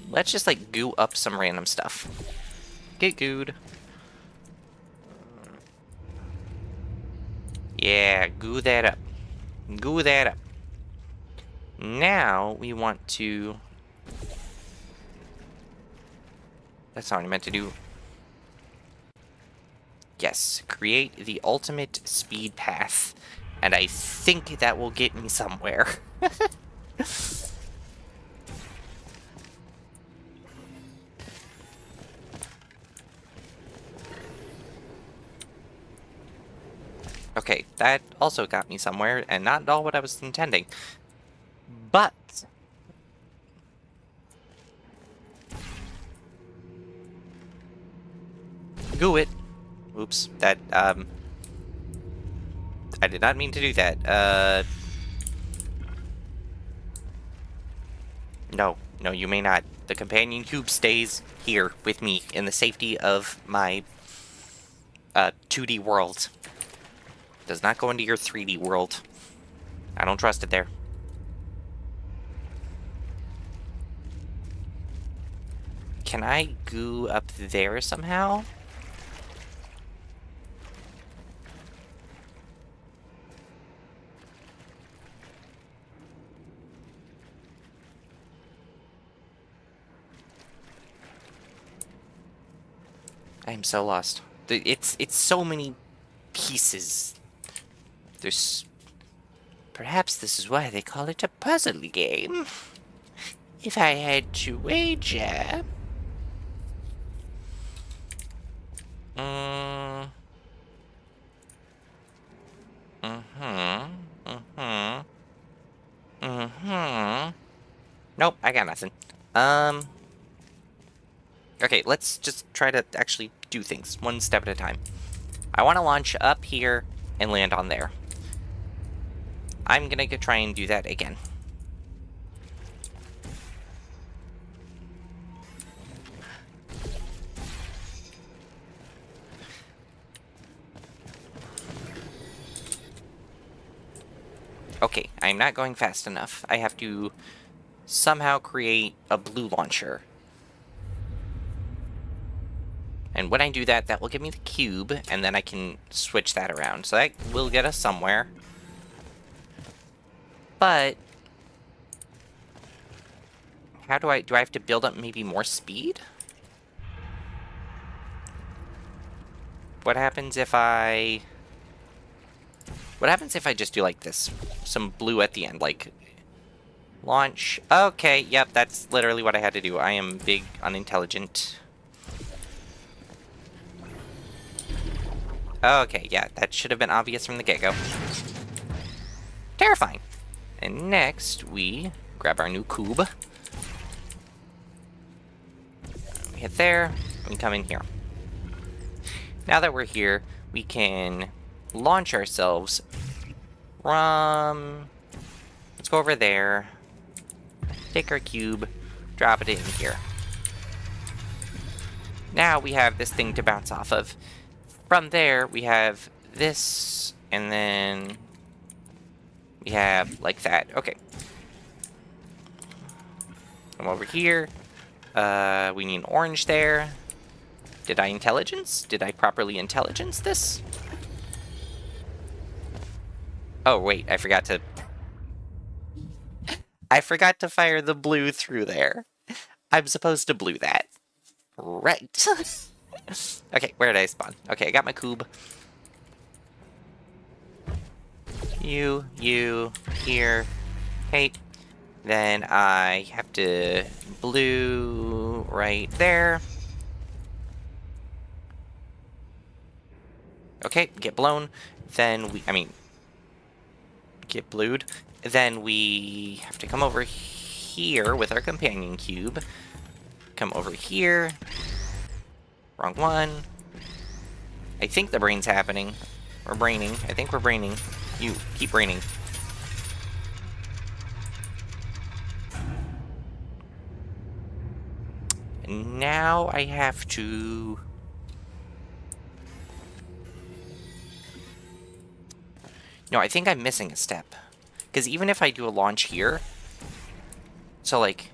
Let's just, like, goo up some random stuff. Get gooed. Yeah, goo that up. Goo that up. Now, we want to... That's not what I meant to do. Yes, create the ultimate speed path. And I think that will get me somewhere. Okay, that also got me somewhere, and not at all what I was intending. But... Goo it. Oops, that, I did not mean to do that. No, no, you may not. The companion cube stays here with me in the safety of my, 2D world. Does not go into your 3D world. I don't trust it there. Can I goo up there somehow? I am so lost. It's so many pieces. There's... Perhaps this is why they call it a puzzle game. If I had to wager... Nope, I got nothing. Okay, let's just try to actually do things one step at a time. I want to launch up here and land on there. I'm gonna try and do that again. Okay, I'm not going fast enough. I have to somehow create a blue launcher. And when I do that, that will give me the cube, and then I can switch that around. So that will get us somewhere. But... How do I have to build up maybe more speed? What happens if I just do like this? Some blue at the end, like launch. Okay, yep, that's literally what I had to do. I am big unintelligent. Okay, yeah, that should have been obvious from the get-go. Terrifying. And next, we grab our new cube. We hit there, and we come in here. Now that we're here, we can launch ourselves from... Let's go over there, take our cube, drop it in here. Now we have this thing to bounce off of. From there, we have this, and then we have like that. Okay. Come over here. We need an orange there. Did I intelligence? Did I properly intelligence this? Oh, wait, I forgot to... I forgot to fire the blue through there. I'm supposed to blue that. Right. Okay, where did I spawn? Okay, I got my cube. You, here. Okay. Then I have to blue right there. Okay, get blown. Then get blued. Then we have to come over here with our companion cube. Come over here. Wrong one. I think the brain's happening. We're braining. I think we're braining. You, keep braining. And now I have to... No, I think I'm missing a step. Because even if I do a launch here... So, like...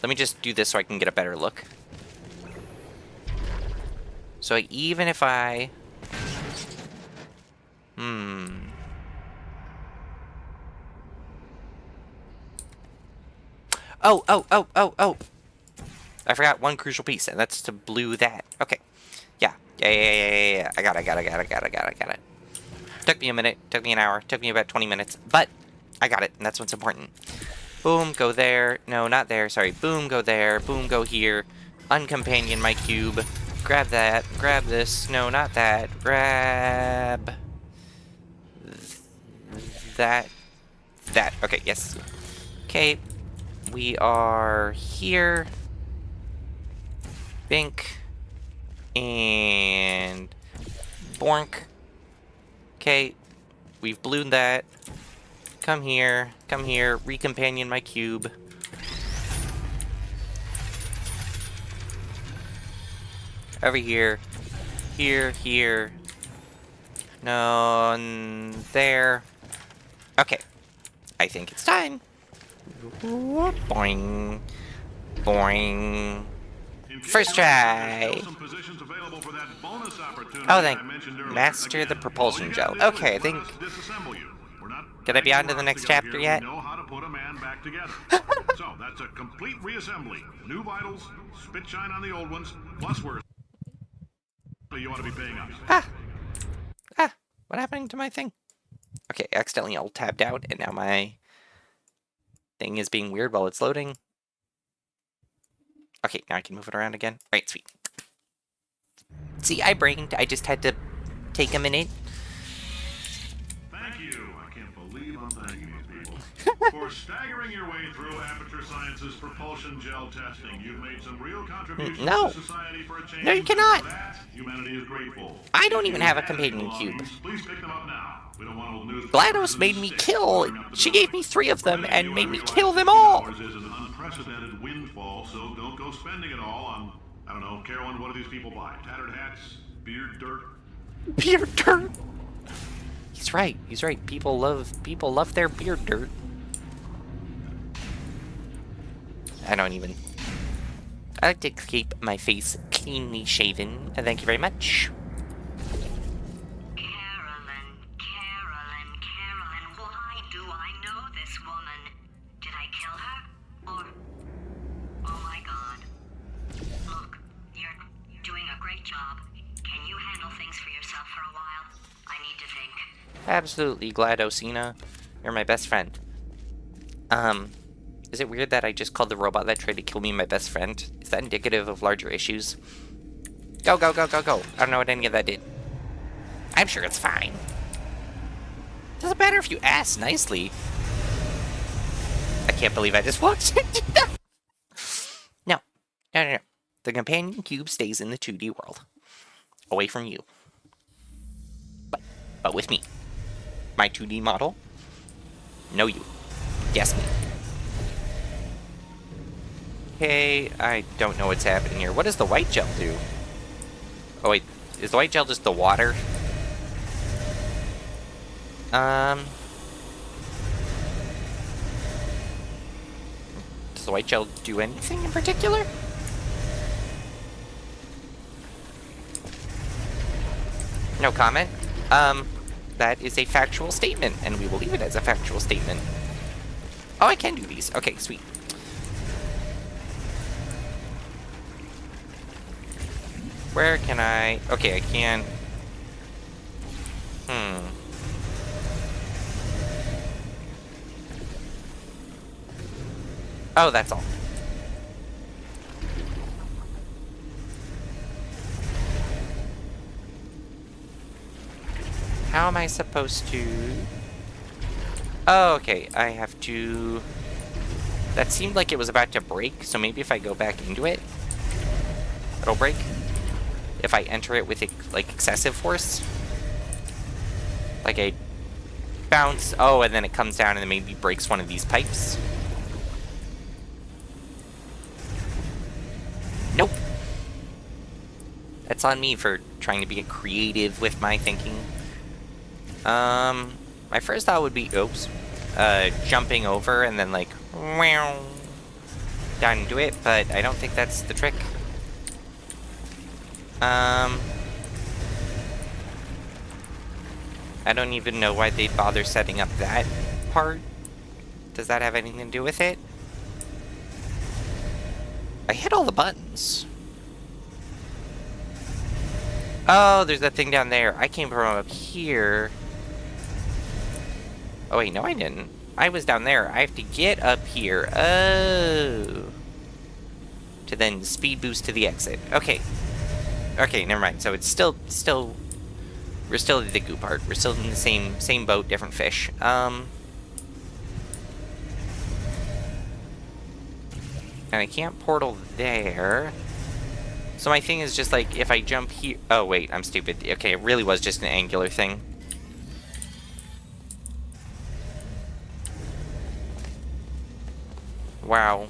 Let me just do this so I can get a better look. So even if I... Oh! I forgot one crucial piece, and that's to blue that. Okay. Yeah. I got it. Took me a minute, took me an hour, took me about 20 minutes, but I got it, and that's what's important. Boom, go there. No, not there, sorry. Boom, go there. Boom, go here. Uncompanion my cube. Grab that. Grab this. No, not that. Grab... that. Okay, yes. Okay. We are here. Bink. And... Bork. Okay. We've ballooned that. Come here. Recompanion my cube. Over here. Here. No, there. Okay. I think it's time. Boing. Boing. First try. Oh, thank Master the propulsion gel. Okay, I think... Did I be on to the next chapter yet? So, that's a complete reassembly. New vitals, spit shine on the old ones, plus we're... You ought to be paying us. What happened to my thing? Okay, accidentally alt-tabbed out, and now my thing is being weird while it's loading. Okay, now I can move it around again. Alright, sweet. See, I brained. I just had to take a minute. Thank you. I can't believe I'm thanking these people. For staggering your way through Aperture Science's propulsion gel testing, you've made some real contributions to society for a change. No, you cannot. For that, humanity is grateful. I don't even have a companion cube. Please pick them up now. We don't want old news. GLaDOS made me kill. She gave me 3 of them and made me kill them all. Ours is an unprecedented windfall, so don't go spending it all on, I don't know, Carolyn, what do these people buy? Tattered hats? Beard dirt? Beard dirt. He's right. People love their beard dirt. I like to keep my face cleanly shaven. Thank you very much. Carolyn, why do I know this woman? Did I kill her? Or job. Can you handle things for yourself for a while? I need to think. Absolutely, GLaDOSina. You're my best friend. Is it weird that I just called the robot that tried to kill me my best friend? Is that indicative of larger issues? Go, go, go, go, go. I don't know what any of that did. I'm sure it's fine. Doesn't matter if you ask nicely. I can't believe I just walked into that. No. No, no, no. The companion cube stays in the 2D world. Away from you. But with me. My 2D model. No you. Yes me. Okay, I don't know what's happening here. What does the white gel do? Oh wait, is the white gel just the water? Does the white gel do anything in particular? No comment. That is a factual statement, and we will leave it as a factual statement. Oh, I can do these. Okay, sweet. Where can I... Okay, I can... Oh, that's all. How am I supposed to... Oh, okay, I have to... That seemed like it was about to break, so maybe if I go back into it, it'll break. If I enter it with, like, excessive force. Like a bounce. Oh, and then it comes down and then maybe breaks one of these pipes. Nope. That's on me for trying to be creative with my thinking. My first thought would be, jumping over and then, like, down into it, but I don't think that's the trick. I don't even know why they'd bother setting up that part. Does that have anything to do with it? I hit all the buttons. Oh, there's that thing down there. I came from up here. Oh, wait, no, I didn't. I was down there. I have to get up here. Oh. To then speed boost to the exit. Okay. Okay, never mind. So it's still... We're still at the goo part. We're still in the same boat, different fish. And I can't portal there. So my thing is just like, if I jump here... Oh, wait, I'm stupid. Okay, it really was just an angular thing. Wow.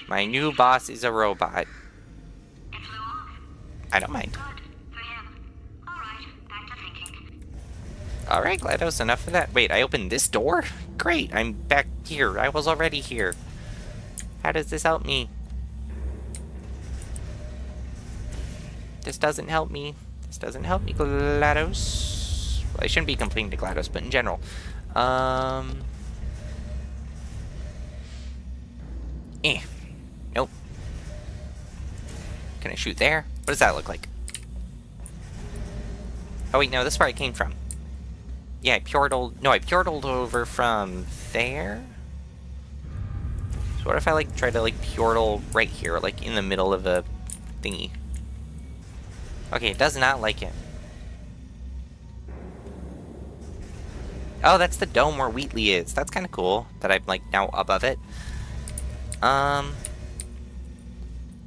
My new boss is a robot. It flew off. I don't mind. Good for him. All right, back to thinking. Alright, GLaDOS, enough of that. Wait, I opened this door? Great, I'm back here. I was already here. How does this help me? This doesn't help me. This doesn't help me, GLaDOS. Well, I shouldn't be complaining to GLaDOS, but in general. Nope. Can I shoot there? What does that look like? Oh wait, no, this is where I came from. Yeah, I purtled over from there? So what if I, like, try to, like, purtle right here, like, in the middle of a thingy? Okay, it does not like it. Oh, that's the dome where Wheatley is. That's kind of cool that I'm, like, now above it.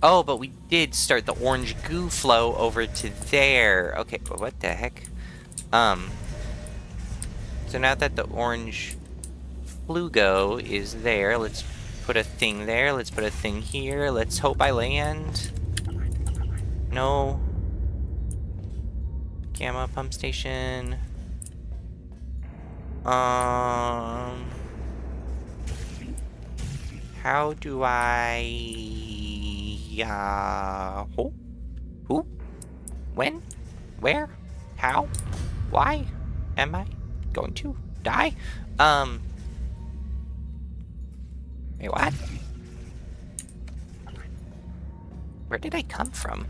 Oh, but we did start the orange goo flow over to there. Okay, well, what the heck? So now that the orange flugo is there, let's put a thing there. Let's put a thing here. Let's hope I land. No. Gamma pump station. How do I... Who? When? Where? How? Why? Am I going to die? Wait, what? Where did I come from?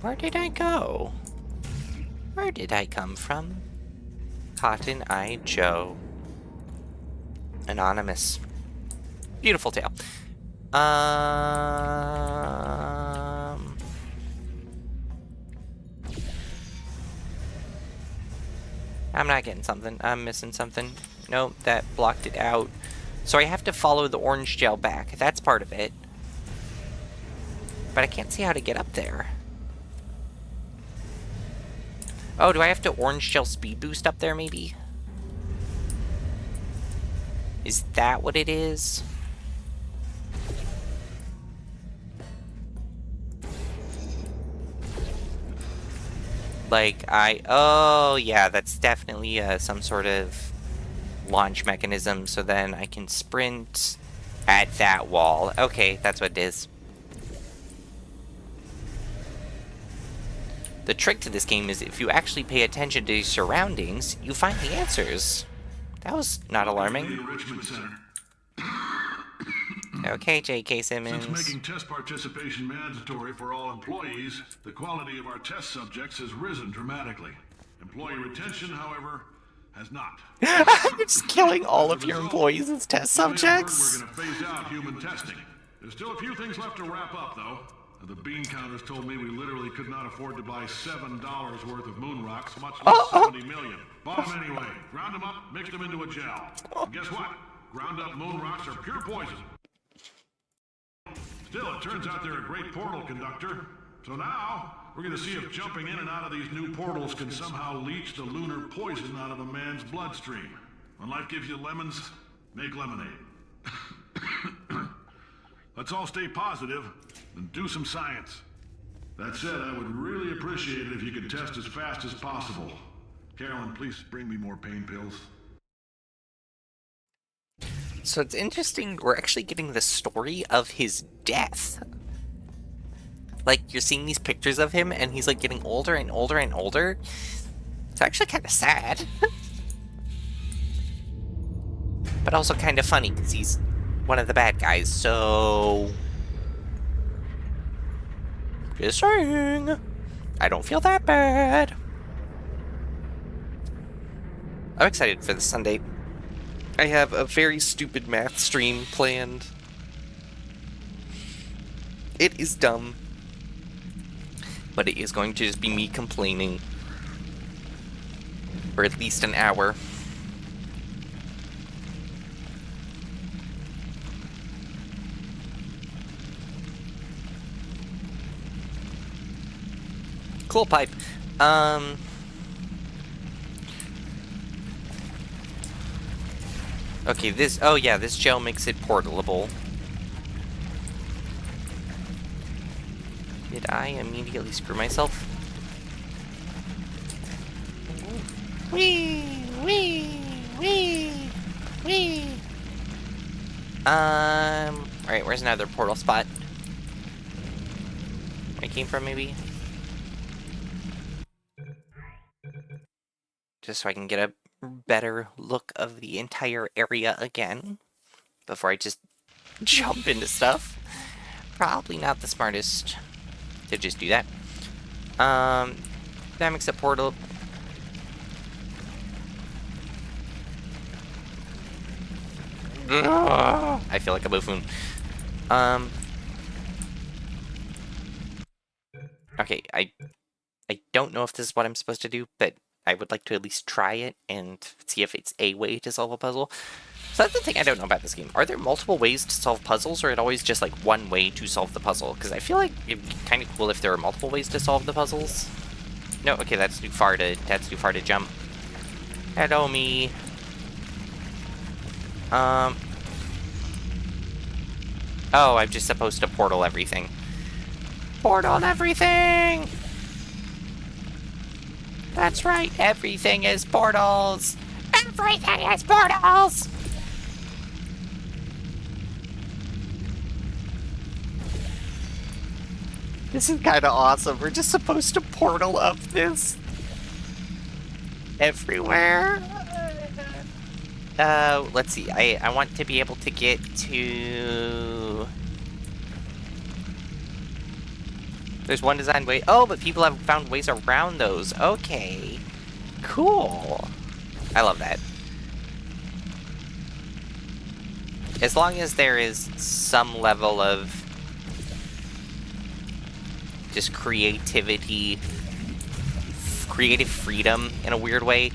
Where did I go? Where did I come from? Cotton Eye Joe. Anonymous. Beautiful tale. I'm not getting something. I'm missing something. Nope, that blocked it out. So I have to follow the orange gel back. That's part of it. But I can't see how to get up there. Oh, do I have to orange gel speed boost up there, maybe? Is that what it is? Like, oh, yeah, that's definitely some sort of launch mechanism, so then I can sprint at that wall. Okay, that's what it is. The trick to this game is if you actually pay attention to your surroundings, you find the answers. That was not alarming. Okay, J.K. Simmons. Since making test participation mandatory for all employees, the quality of our test subjects has risen dramatically. Employee retention, however, has not. You're just killing all of your employees as test subjects. We're going to phase out human testing. There's still a few things left to wrap up, though. The bean counters told me we literally could not afford to buy $7 worth of moon rocks, much less 70 million. Bought them anyway. Ground them up, mixed them into a gel. And guess what? Ground up moon rocks are pure poison. Still, it turns out they're a great portal conductor. So now, we're going to see if jumping in and out of these new portals can somehow leach the lunar poison out of a man's bloodstream. When life gives you lemons, make lemonade. Let's all stay positive and do some science. That said, I would really appreciate it if you could test as fast as possible. Carolyn, please bring me more pain pills. So it's interesting, we're actually getting the story of his death. Like, you're seeing these pictures of him, and he's, like, getting older and older and older. It's actually kind of sad. But also kind of funny, because he's one of the bad guys, so... Just saying. I don't feel that bad. I'm excited for this Sunday. I have a very stupid math stream planned. It is dumb. But it is going to just be me complaining. For at least an hour. Cool pipe. Okay, this... Oh, yeah, this gel makes it portalable. Did I immediately screw myself? Wee! Wee! Wee! Wee! Alright, where's another portal spot? I came from, maybe? Just so I can get a better look of the entire area again before I just jump into stuff. Probably not the smartest to just do that. That makes a portal. I feel like a buffoon. Okay, I don't know if this is what I'm supposed to do, but I would like to at least try it and see if it's a way to solve a puzzle. So that's the thing I don't know about this game. Are there multiple ways to solve puzzles, or is it always just like one way to solve the puzzle? Because I feel like it'd be kind of cool if there were multiple ways to solve the puzzles. No, okay, that's too far to jump. Hello, me. Oh, I'm just supposed to portal everything. Portal everything! That's right, everything is portals! Everything is portals! This is kind of awesome. We're just supposed to portal up this everywhere. let's see. I want to be able to get to... There's one designed way... Oh, but people have found ways around those. Okay. Cool. I love that. As long as there is some level of just creative freedom in a weird way.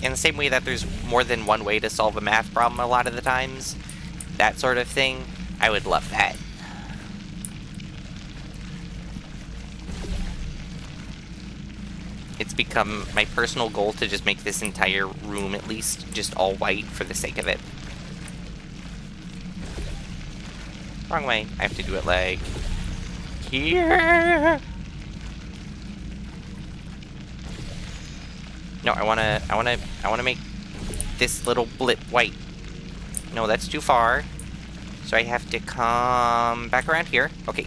In the same way that there's more than one way to solve a math problem a lot of the times. That sort of thing. I would love that. It's become my personal goal to just make this entire room at least just all white for the sake of it. Wrong way. I have to do it like here. No, I wanna make this little blip white. No, that's too far. So I have to come back around here. Okay.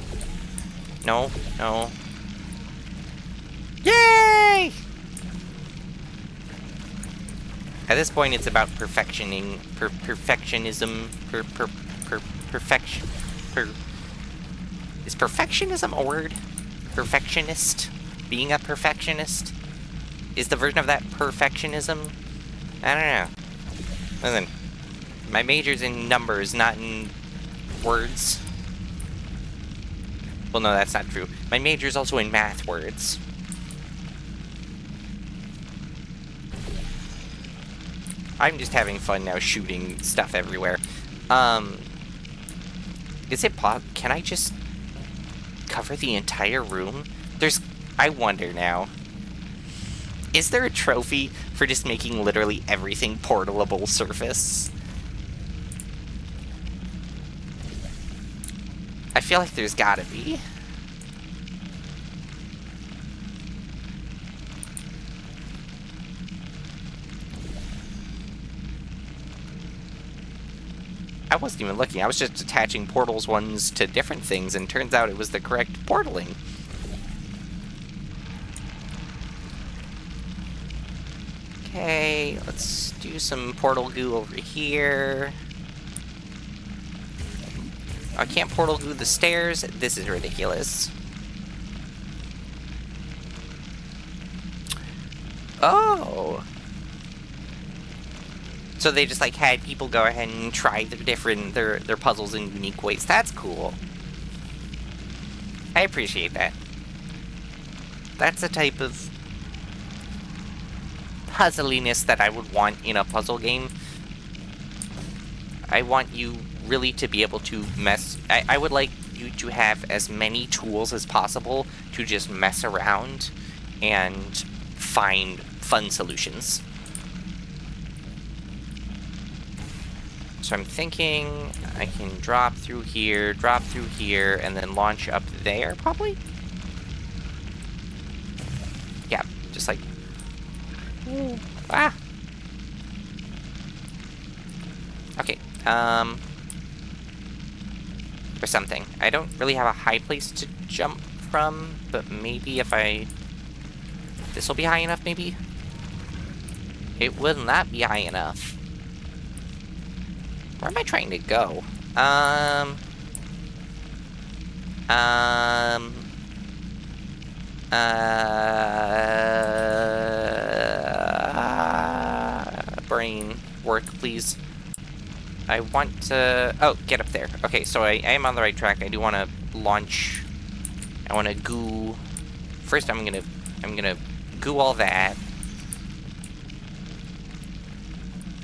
No, no. Yay! At this point, it's about perfectionism. Perfection. Is perfectionism a word? Perfectionist? Being a perfectionist? Is the version of that perfectionism? I don't know. Listen, my major's in numbers, not in words. Well, no, that's not true. My major's also in math words. I'm just having fun now shooting stuff everywhere. Is it can I just cover the entire room? I wonder now. Is there a trophy for just making literally everything portalable surface? I feel like there's gotta be. I wasn't even looking. I was just attaching portals ones to different things, and turns out it was the correct portaling. Okay, let's do some portal goo over here. I can't portal goo the stairs. This is ridiculous. Oh! So they just, like, had people go ahead and try their puzzles in unique ways. That's cool. I appreciate that. That's a type of puzzliness that I would want in a puzzle game. I want you really to be able to I would like you to have as many tools as possible to just mess around and find fun solutions. So I'm thinking I can drop through here, and then launch up there, probably? Yeah, just like... Ooh. Ah! Okay, or something. I don't really have a high place to jump from, but maybe if this'll be high enough, maybe? It will not be high enough. Where am I trying to go? Brain work, please. I want to... Oh, get up there. Okay, so I am on the right track. I do want to launch... I want to goo... First, I'm gonna goo all that.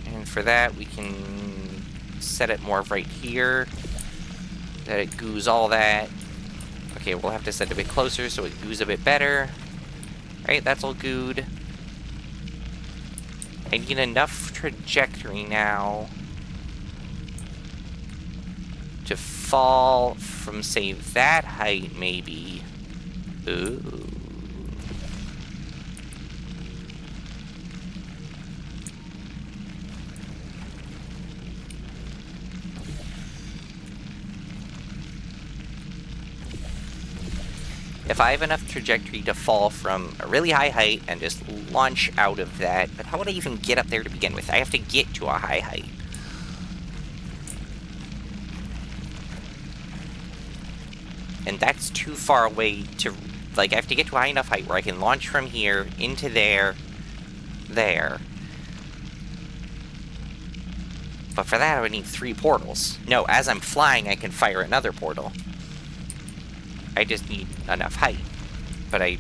And for that, we can set it more right here. That it goos all that. Okay, we'll have to set it a bit closer so it goos a bit better. Alright, that's all gooed. I need enough trajectory now to fall from, say, that height, maybe. Ooh. if I have enough trajectory to fall from a really high height and just launch out of that, but how would I even get up there to begin with? I have to get to a high height. And that's too far away to, like, I have to get to a high enough height where I can launch from here into there. But for that, I would need 3 portals. No, as I'm flying, I can fire another portal. I just need enough height. But I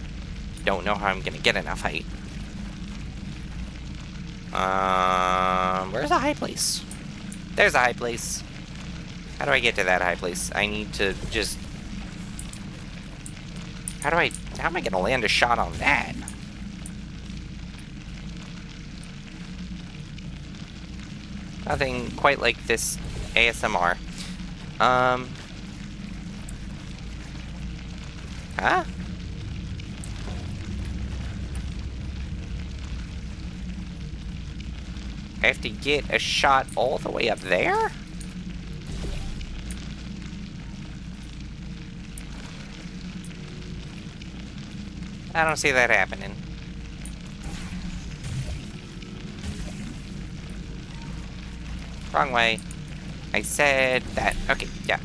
don't know how I'm going to get enough height. Where's a high place? There's a high place. How do I get to that high place? I need to just... How am I going to land a shot on that? Nothing quite like this ASMR. Huh? I have to get a shot all the way up there? I don't see that happening. Wrong way. I said that. Okay, yeah.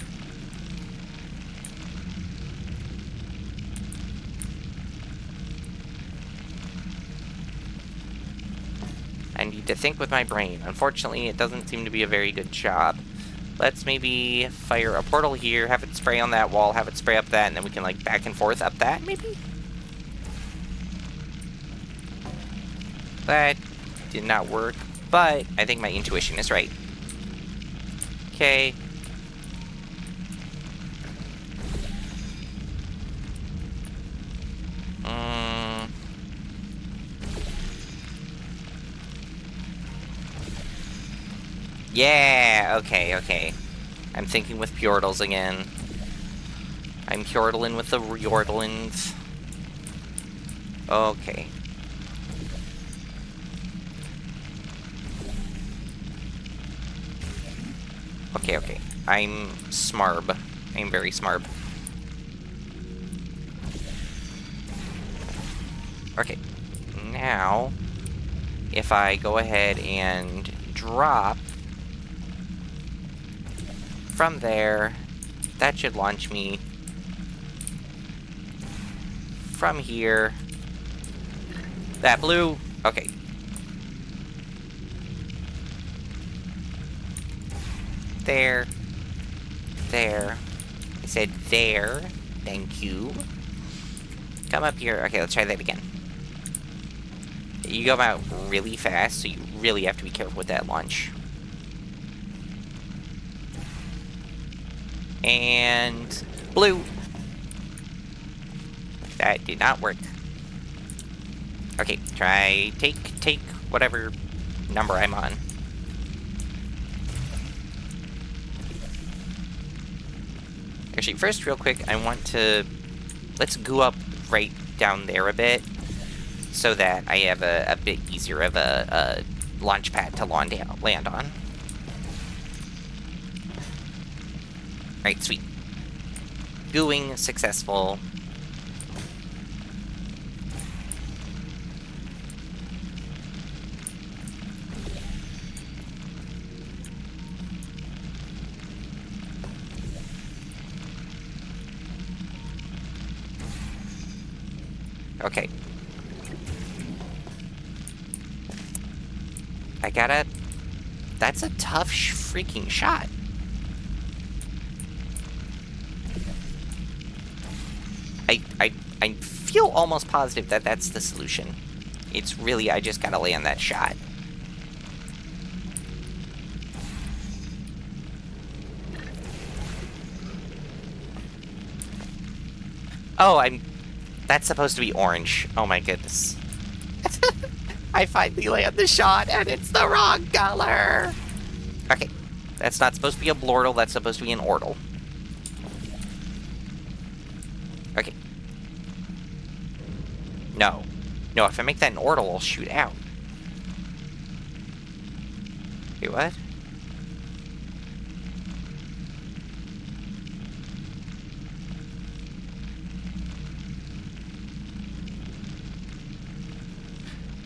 I need to think with my brain. Unfortunately, it doesn't seem to be a very good job. Let's maybe fire a portal here, have it spray on that wall, have it spray up that, and then we can, like, back and forth up that, maybe? That did not work, but I think my intuition is right. Okay. Yeah, okay. I'm thinking with Pjortles again. I'm Pjortling with the Riortlings. Okay. Okay. I'm smarb. I'm very smarb. Okay. Now, if I go ahead and drop from there, that should launch me from here. That blue. Okay. There. I said there. Thank you. Come up here. Okay, let's try that again. You go out really fast, so you really have to be careful with that launch. And blue. That did not work. Okay, try take whatever number I'm on. Actually, first, real quick, I want to... Let's go up right down there a bit, so that I have a bit easier of a launch pad to land on. Alright, sweet. Gooing successful. Okay. I gotta... That's a tough freaking shot. I feel almost positive that that's the solution. It's really, I just gotta land that shot. Oh, that's supposed to be orange. Oh my goodness. I finally land the shot, and it's the wrong color! Okay. That's not supposed to be a blortle, that's supposed to be an ortle. Okay. No. No, if I make that an ortle, I'll shoot out. Wait, what?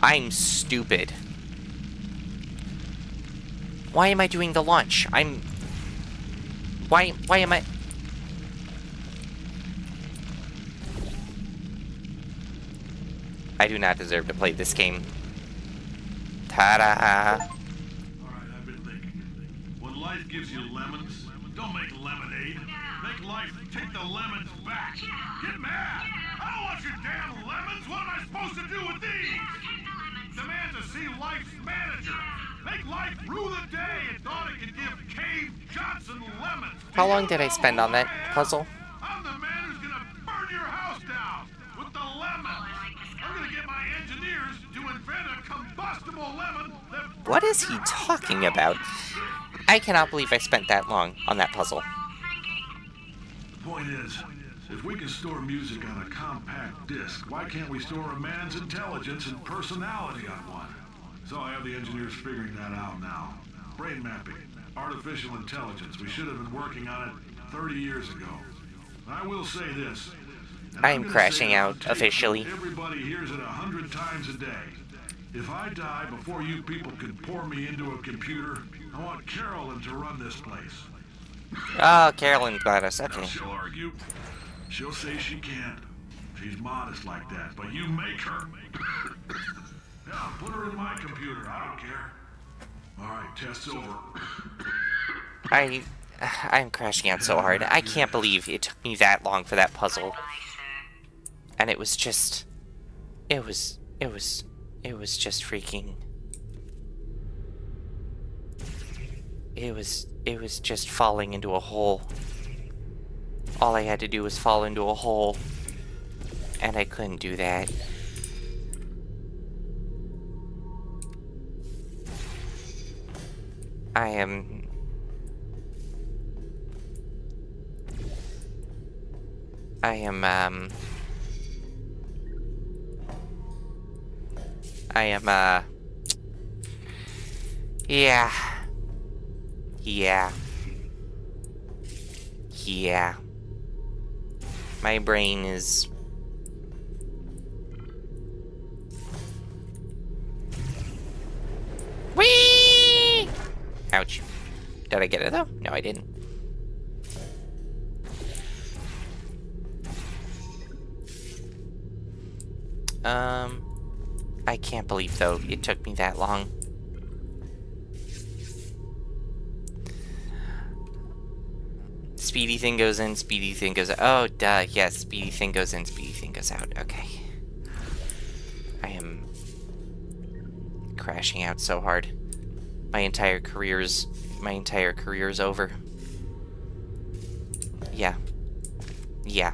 I'm stupid. Why am I doing the launch? Why am I... I do not deserve to play this game. Ta-da! Alright, I've been thinking. When life gives you lemons, don't make lemonade. Make life take the lemons back. Get mad! I don't want your damn lemons! What am I supposed to do with these? Demand to see life's manager. Make life rue the day it thought it could give Cave Johnson lemons. How long did I spend on that puzzle? I'm the man who's gonna burn your house down with the lemons. I'm gonna get my engineers to invent a combustible lemon that... What is he talking about? I cannot believe I spent that long on that puzzle. The point is, if we can store music on a compact disc, why can't we store a man's intelligence and personality on one? So I have the engineers figuring that out now. Brain mapping, artificial intelligence. We should have been working on it 30 years ago. I will say this. I am crashing out officially. Everybody hears it 100 times a day. If I die before you people can pour me into a computer, I want Carolyn to run this place. Oh, Carolyn got us. Okay. Now she'll argue. She'll say she can't. She's modest like that, but you make her. Yeah, put her in my computer. I don't care. All right, test's over. I'm crashing out so hard. I can't believe it took me that long for that puzzle. And it was just... It was just freaking... It was just falling into a hole. All I had to do was fall into a hole. And I couldn't do that. I am... Yeah. Yeah. My brain is... Whee! Ouch. Did I get it though? No, I didn't. I can't believe though it took me that long. Speedy thing goes in, speedy thing goes out. Oh, duh, yes, speedy thing goes in, speedy thing goes out. Okay. I am crashing out so hard. My entire career's over. Yeah. Yeah.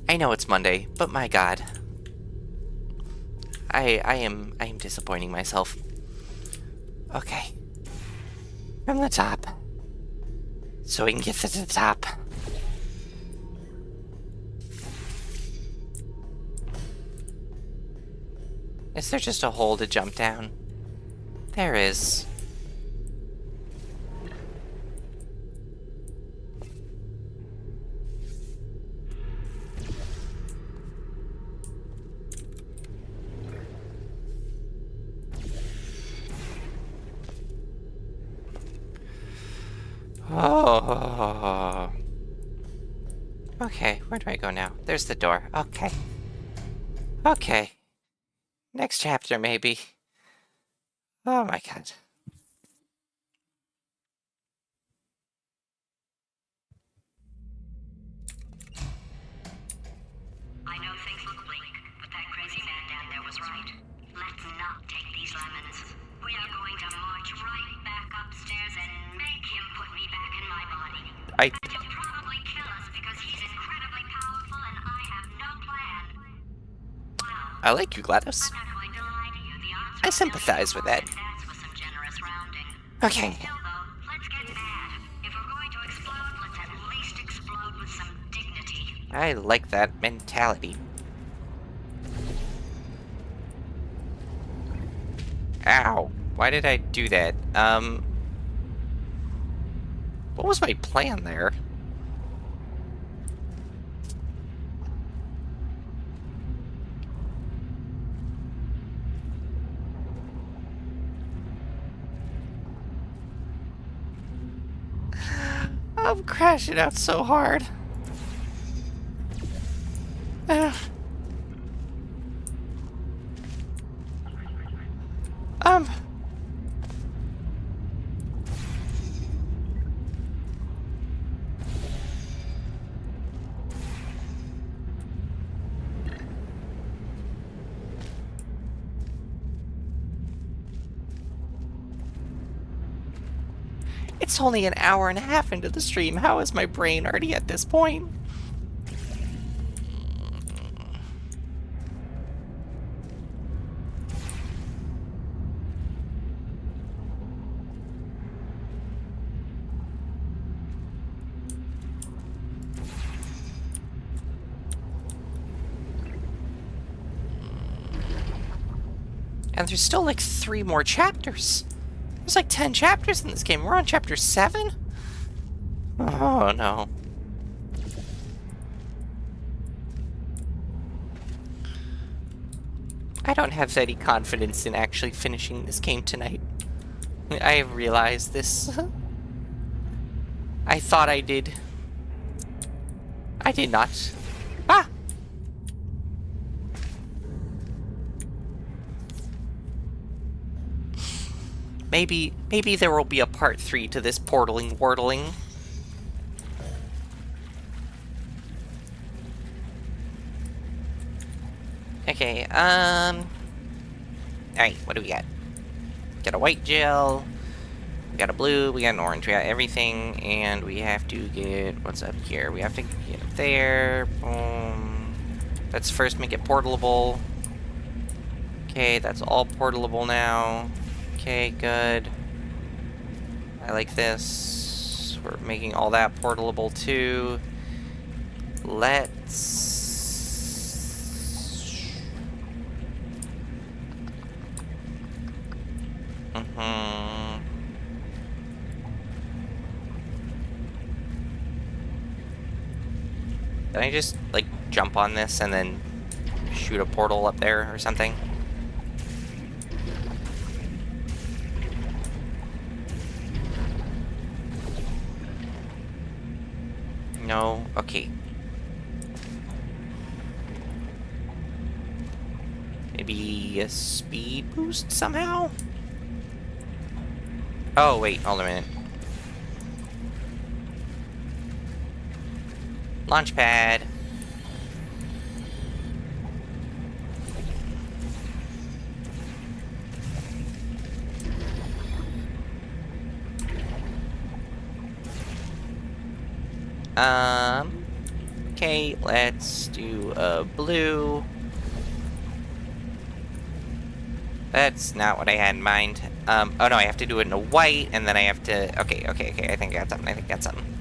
I know it's Monday, but my God. I am disappointing myself. Okay. From the top. So we can get to the top. Is there just a hole to jump down? There is. Oh. Okay, where do I go now? There's the door. Okay. Okay. Next chapter, maybe. Oh my God. I know things look bleak, but that crazy man down there was right. Let's not take these lemons. We are going to march right back upstairs and make him put me back in my body. And he'll probably kill us because he's incredibly powerful and I have no plan. Wow. I like you, GLaDOS. I'm not going to lie to you. The odds I sympathize with that. that's with some generous rounding. Okay. Still though, let's get mad. If we're going to explode, let's at least explode with some dignity. I like that mentality. Ow. Why did I do that? What was my plan there? I'm crashing out so hard. Uh, um. It's only an hour and a half into the stream. How is my brain already at this point? And there's still like 3 more chapters. There's like 10 chapters in this game. We're on chapter 7? Oh no. I don't have any confidence in actually finishing this game tonight. I realized this. I thought I did. I did not. Ah! Maybe there will be a part 3 to this portaling wordling. Okay, alright, what do we got? Got a white gel, we got a blue, we got an orange, we got everything, and we have to get, what's up here? We have to get up there, boom. Let's first make it portable. Okay, that's all portable now. Okay, good. I like this. We're making all that portable too. Let's... Can I just, like, jump on this and then shoot a portal up there or something? No? Okay. Maybe a speed boost somehow? Oh, wait, hold a minute. Launch pad. Okay, let's do a blue. That's not what I had in mind. Oh no, I have to do it in a white, and then I have to... Okay, I think I got something,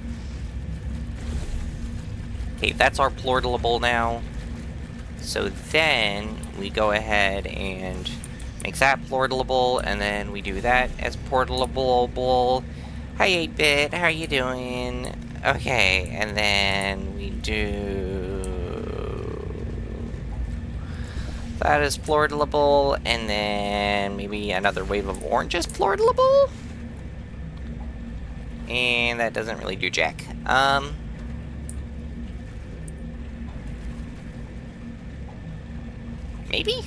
Okay, that's our portable now. So then, we go ahead and make that portable, and then we do that as portable. Hi 8-bit, how are you doing? Okay, and then we do... That is portable, and then maybe another wave of orange is portable? And that doesn't really do jack. Maybe?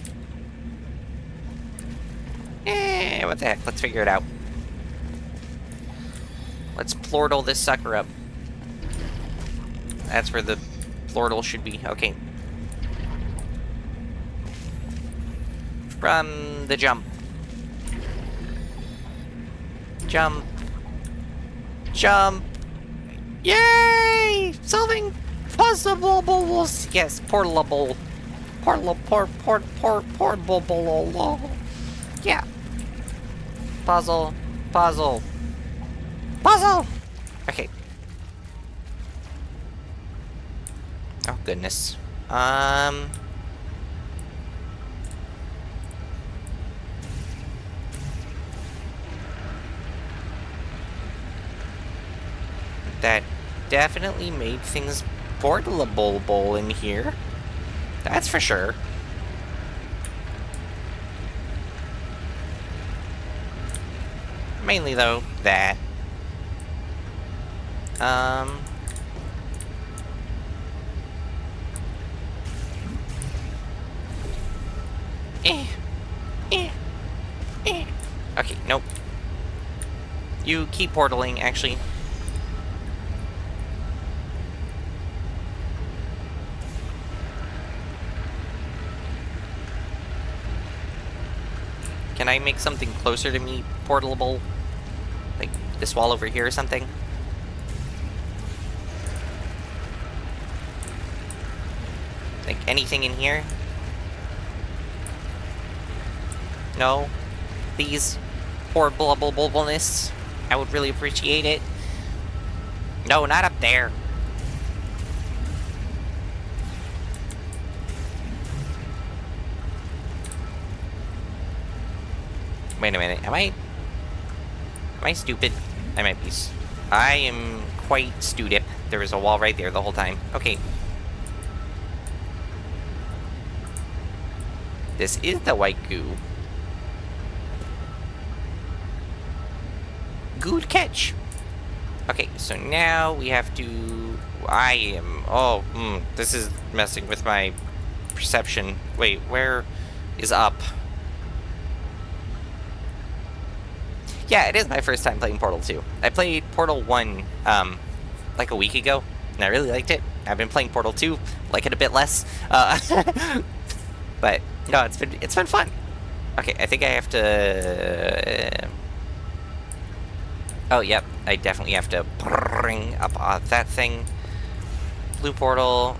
What the heck, let's figure it out. Let's portal this sucker up. That's where the portal should be. Okay. From the jump. Jump. Jump. Yay! Solving puzzles. Yes, portable. Portable. Yeah. Puzzle. Puzzle! Puzzle! Okay. Oh, goodness. That definitely made things portable in here. That's for sure. Mainly, though, that. Okay, nope. You keep portaling, actually. Can I make something closer to me portable? Like this wall over here or something? Like anything in here? No? Please? Portableness? I would really appreciate it. No, not up there. Wait a minute, am I stupid? I might be. I am quite stupid. There was a wall right there the whole time. Okay. This is the white goo. Good catch. Okay, so now we have to... this is messing with my perception. Wait, where is up? Yeah, it is my first time playing Portal 2. I played Portal 1, like a week ago, and I really liked it. I've been playing Portal 2, like it a bit less. But, no, it's been fun. Okay, I think I have to... Oh, yep, I definitely have to bring up that thing. Blue portal.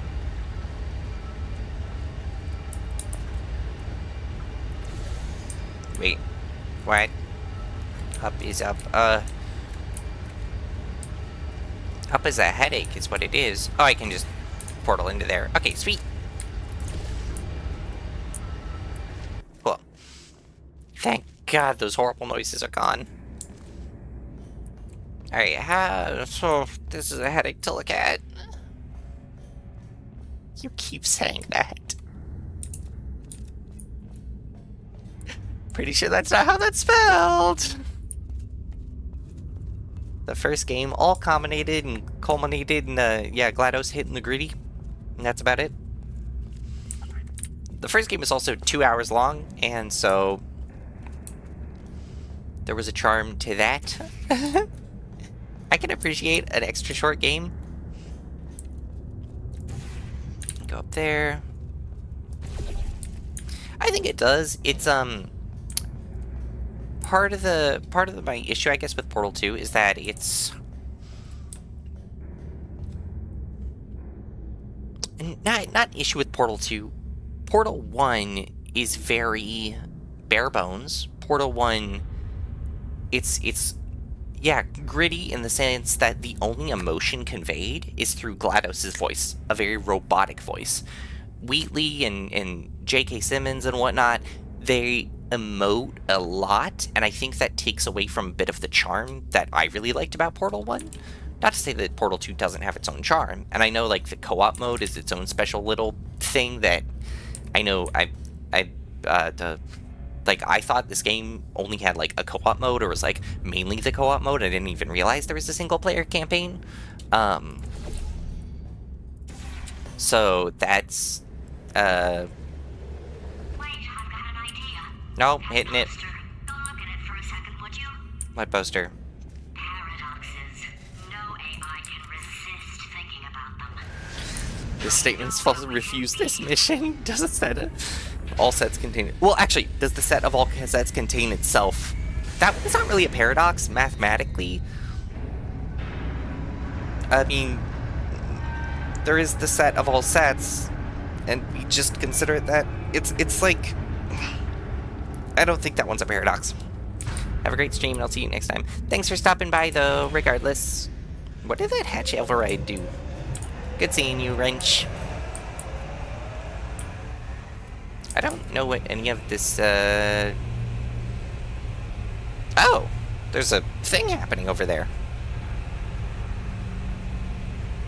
Wait, what? Up is up, Up is a headache, is what it is. Oh, I can just portal into there. Okay, sweet. Cool. Thank God those horrible noises are gone. Alright, so this is a headache to look at. You keep saying that. Pretty sure that's not how that's spelled. The first game all culminated in GLaDOS hitting the gritty. And that's about it. The first game is also 2 hours long, and so there was a charm to that. I can appreciate an extra short game. Go up there. I think it does. It's part of my issue, I guess, with Portal 2 is that it's not an issue with Portal 2. Portal 1 is very bare bones. Portal 1, it's gritty in the sense that the only emotion conveyed is through GLaDOS' voice, a very robotic voice. Wheatley and J.K. Simmons and whatnot, they emote a lot, and I think that takes away from a bit of the charm that I really liked about Portal 1. Not to say that Portal 2 doesn't have its own charm, and I know, like, the co-op mode is its own special little thing that I know I thought this game only had, like, a co-op mode, or was, like, mainly the co-op mode. I didn't even realize there was a single-player campaign. So that's, Wait, I've got an idea. No, hitting it. Go look at it for a second, would you? What poster? Paradoxes. No AI can resist thinking about them. This statement's false. Refuse this mission. Does a set of all sets contain... Well, actually, does the set of all sets contain itself? That's not really a paradox, mathematically. I mean, there is the set of all sets, and we just consider it that. It's like... I don't think that one's a paradox. Have a great stream, and I'll see you next time. Thanks for stopping by, though, regardless. What did that hatch override do? Good seeing you, Wrench. I don't know what any of this, Oh! There's a thing happening over there.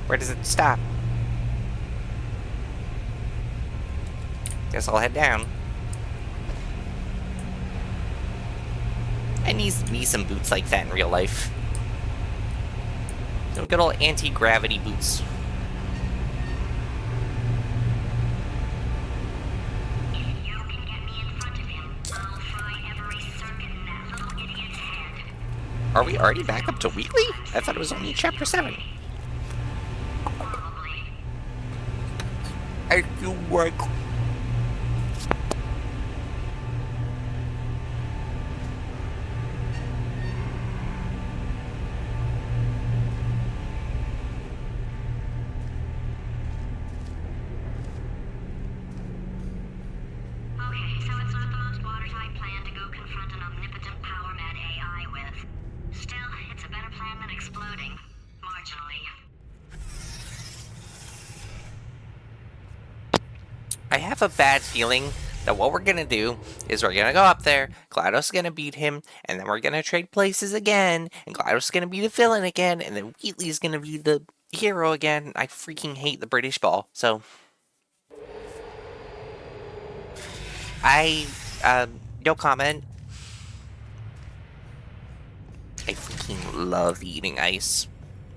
Where does it stop? Guess I'll head down. I need me some boots like that in real life. Some good old anti-gravity boots. Are we already back up to weekly? I thought it was only chapter 7. I do work. I have a bad feeling that what we're gonna do is we're gonna go up there, GLaDOS is gonna beat him, and then we're gonna trade places again, and GLaDOS is gonna be the villain again, and then Wheatley is gonna be the hero again. I freaking hate the British ball, so... no comment. I freaking love eating ice.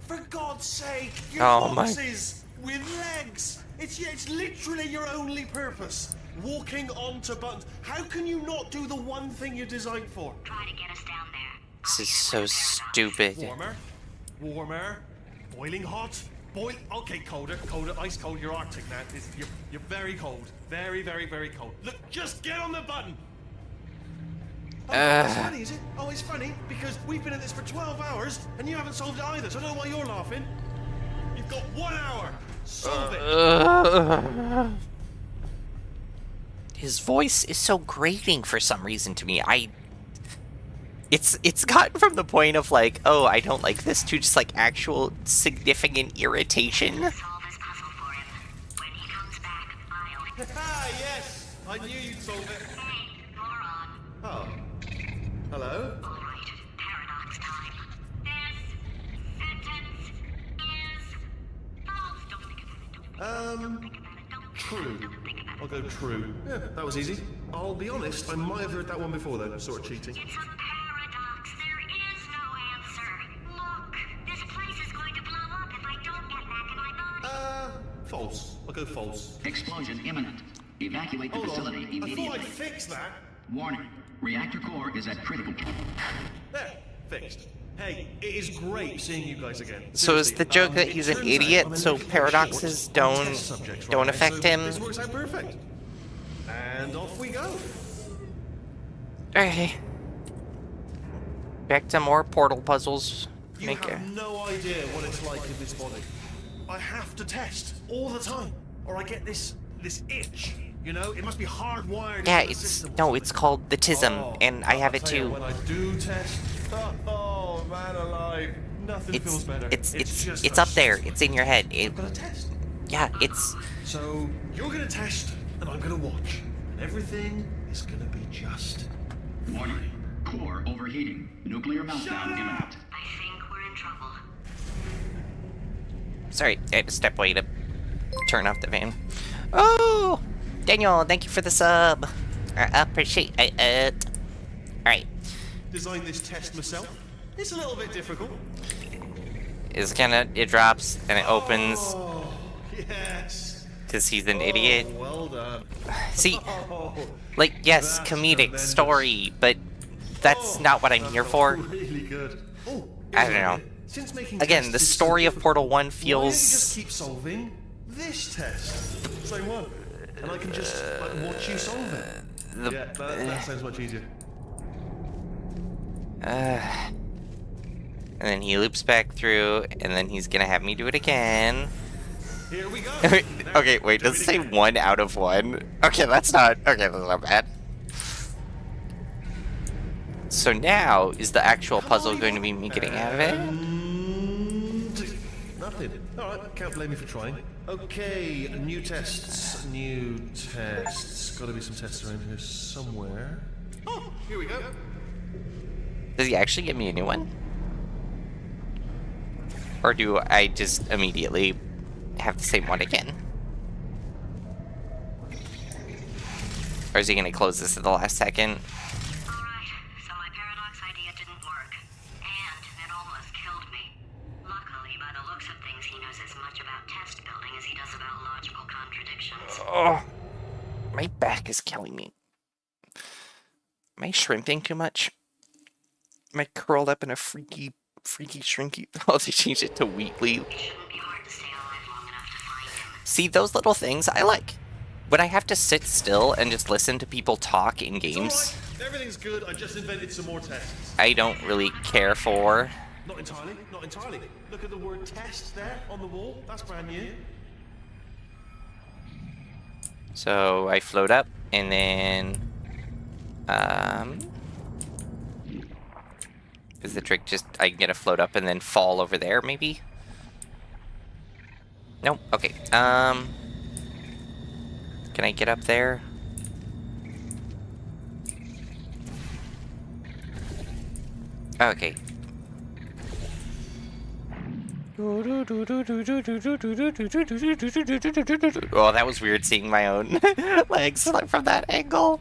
For God's sake, your boxes with legs! It's literally your only purpose. Walking onto buttons. How can you not do the one thing you're designed for? Try to get us down there. This is so stupid. Warmer. Boiling hot. Okay, colder. Ice cold. You're Arctic now. You're very cold. Very, very, very cold. Look, just get on the button. Oh, it's funny, is it? Oh, it's funny because we've been at this for 12 hours and you haven't solved it either. So I don't know why you're laughing. You've got 1 hour. Solve it. His voice is so grating for some reason to me. It's gotten from the point of like, oh, I don't like this, to just like actual significant irritation. Solve his puzzle for him. When he comes back, I'll... Yes! I knew you'd solve it. Hey, moron. Oh. Hello? All right, paradox time. This sentence is false. Don't think about it. Don't think about it. True. Don't think about it. I'll go true. Yeah, that was easy. I'll be honest, I might have heard that one before though, sort of cheating. It's a paradox. There is no answer. Look, this place is going to blow up if I don't get back in my body. False. I'll go false. Explosion imminent. Evacuate the Hold facility on. I thought immediately. I'd fix that. Warning. Reactor core is at critical. There. Fixed. Hey, it is great seeing you guys again. So is the joke that he's an idiot, so paradoxes don't affect him? This works out perfect. And off we go. Okay. Back to more portal puzzles. You have no idea what it's like in this body. I have to test all the time, or I get this itch. You know, it must be hardwired. Yeah, into the it's system no, or it's something. called the tism, Oh, and I have I'll it tell you, too. when I do test, oh man alive, nothing feels better. It's up there. It's in your head. I've got to test. Yeah, it's. So you're gonna test, and I'm gonna watch, and everything is gonna be just. Warning. Core overheating. Nuclear meltdown imminent. I think we're in trouble. Sorry, I had to step away to turn off the fan. Oh, Daniel, thank you for the sub. I appreciate it. All right. Designed this test myself. It's a little bit difficult. It drops and it opens Oh, yes. because he's an idiot. Well done. See, Oh, like, yes, that's comedic tremendous. story, but that's not what I'm here for. Really good. Oh, I don't know. Since making Again, tests the is story so of Portal 1 why don't you just feels... keep solving this test? Same one. And I can just like, watch you solve it. Yeah, that sounds much easier. And then he loops back through, and then he's gonna have me do it again. Here we go. Okay, wait, does it say 1 out of 1? Okay, that's not bad. So now, is the actual puzzle going to be me getting out of it? Nothing. Alright, can't blame me for trying. Okay, new tests. New tests. Gotta be some tests around here somewhere. Oh, here we go. Does he actually give me a new one? Or do I just immediately have the same one again? Or is he going to close this at the last second? Alright, so my paradox idea didn't work. And it almost killed me. Luckily, by the looks of things, he knows as much about test building as he does about logical contradictions. Oh, my back is killing me. Am I shrimping too much? Am I curled up in a freaky shrinky? Oh, they changed it to weekly. It shouldn't be hard to stay alive long enough to find him. See, those little things I like. When I have to sit still and just listen to people talk in games, Right. Everything's good. I just invented some more tests. I don't really care for. Not entirely. Not entirely. Look at the word test there on the wall. That's brand new. So I float up and then is the trick just I get to float up and then fall over there maybe? Nope. Okay. Can I get up there? Okay. Oh, that was weird seeing my own legs from that angle.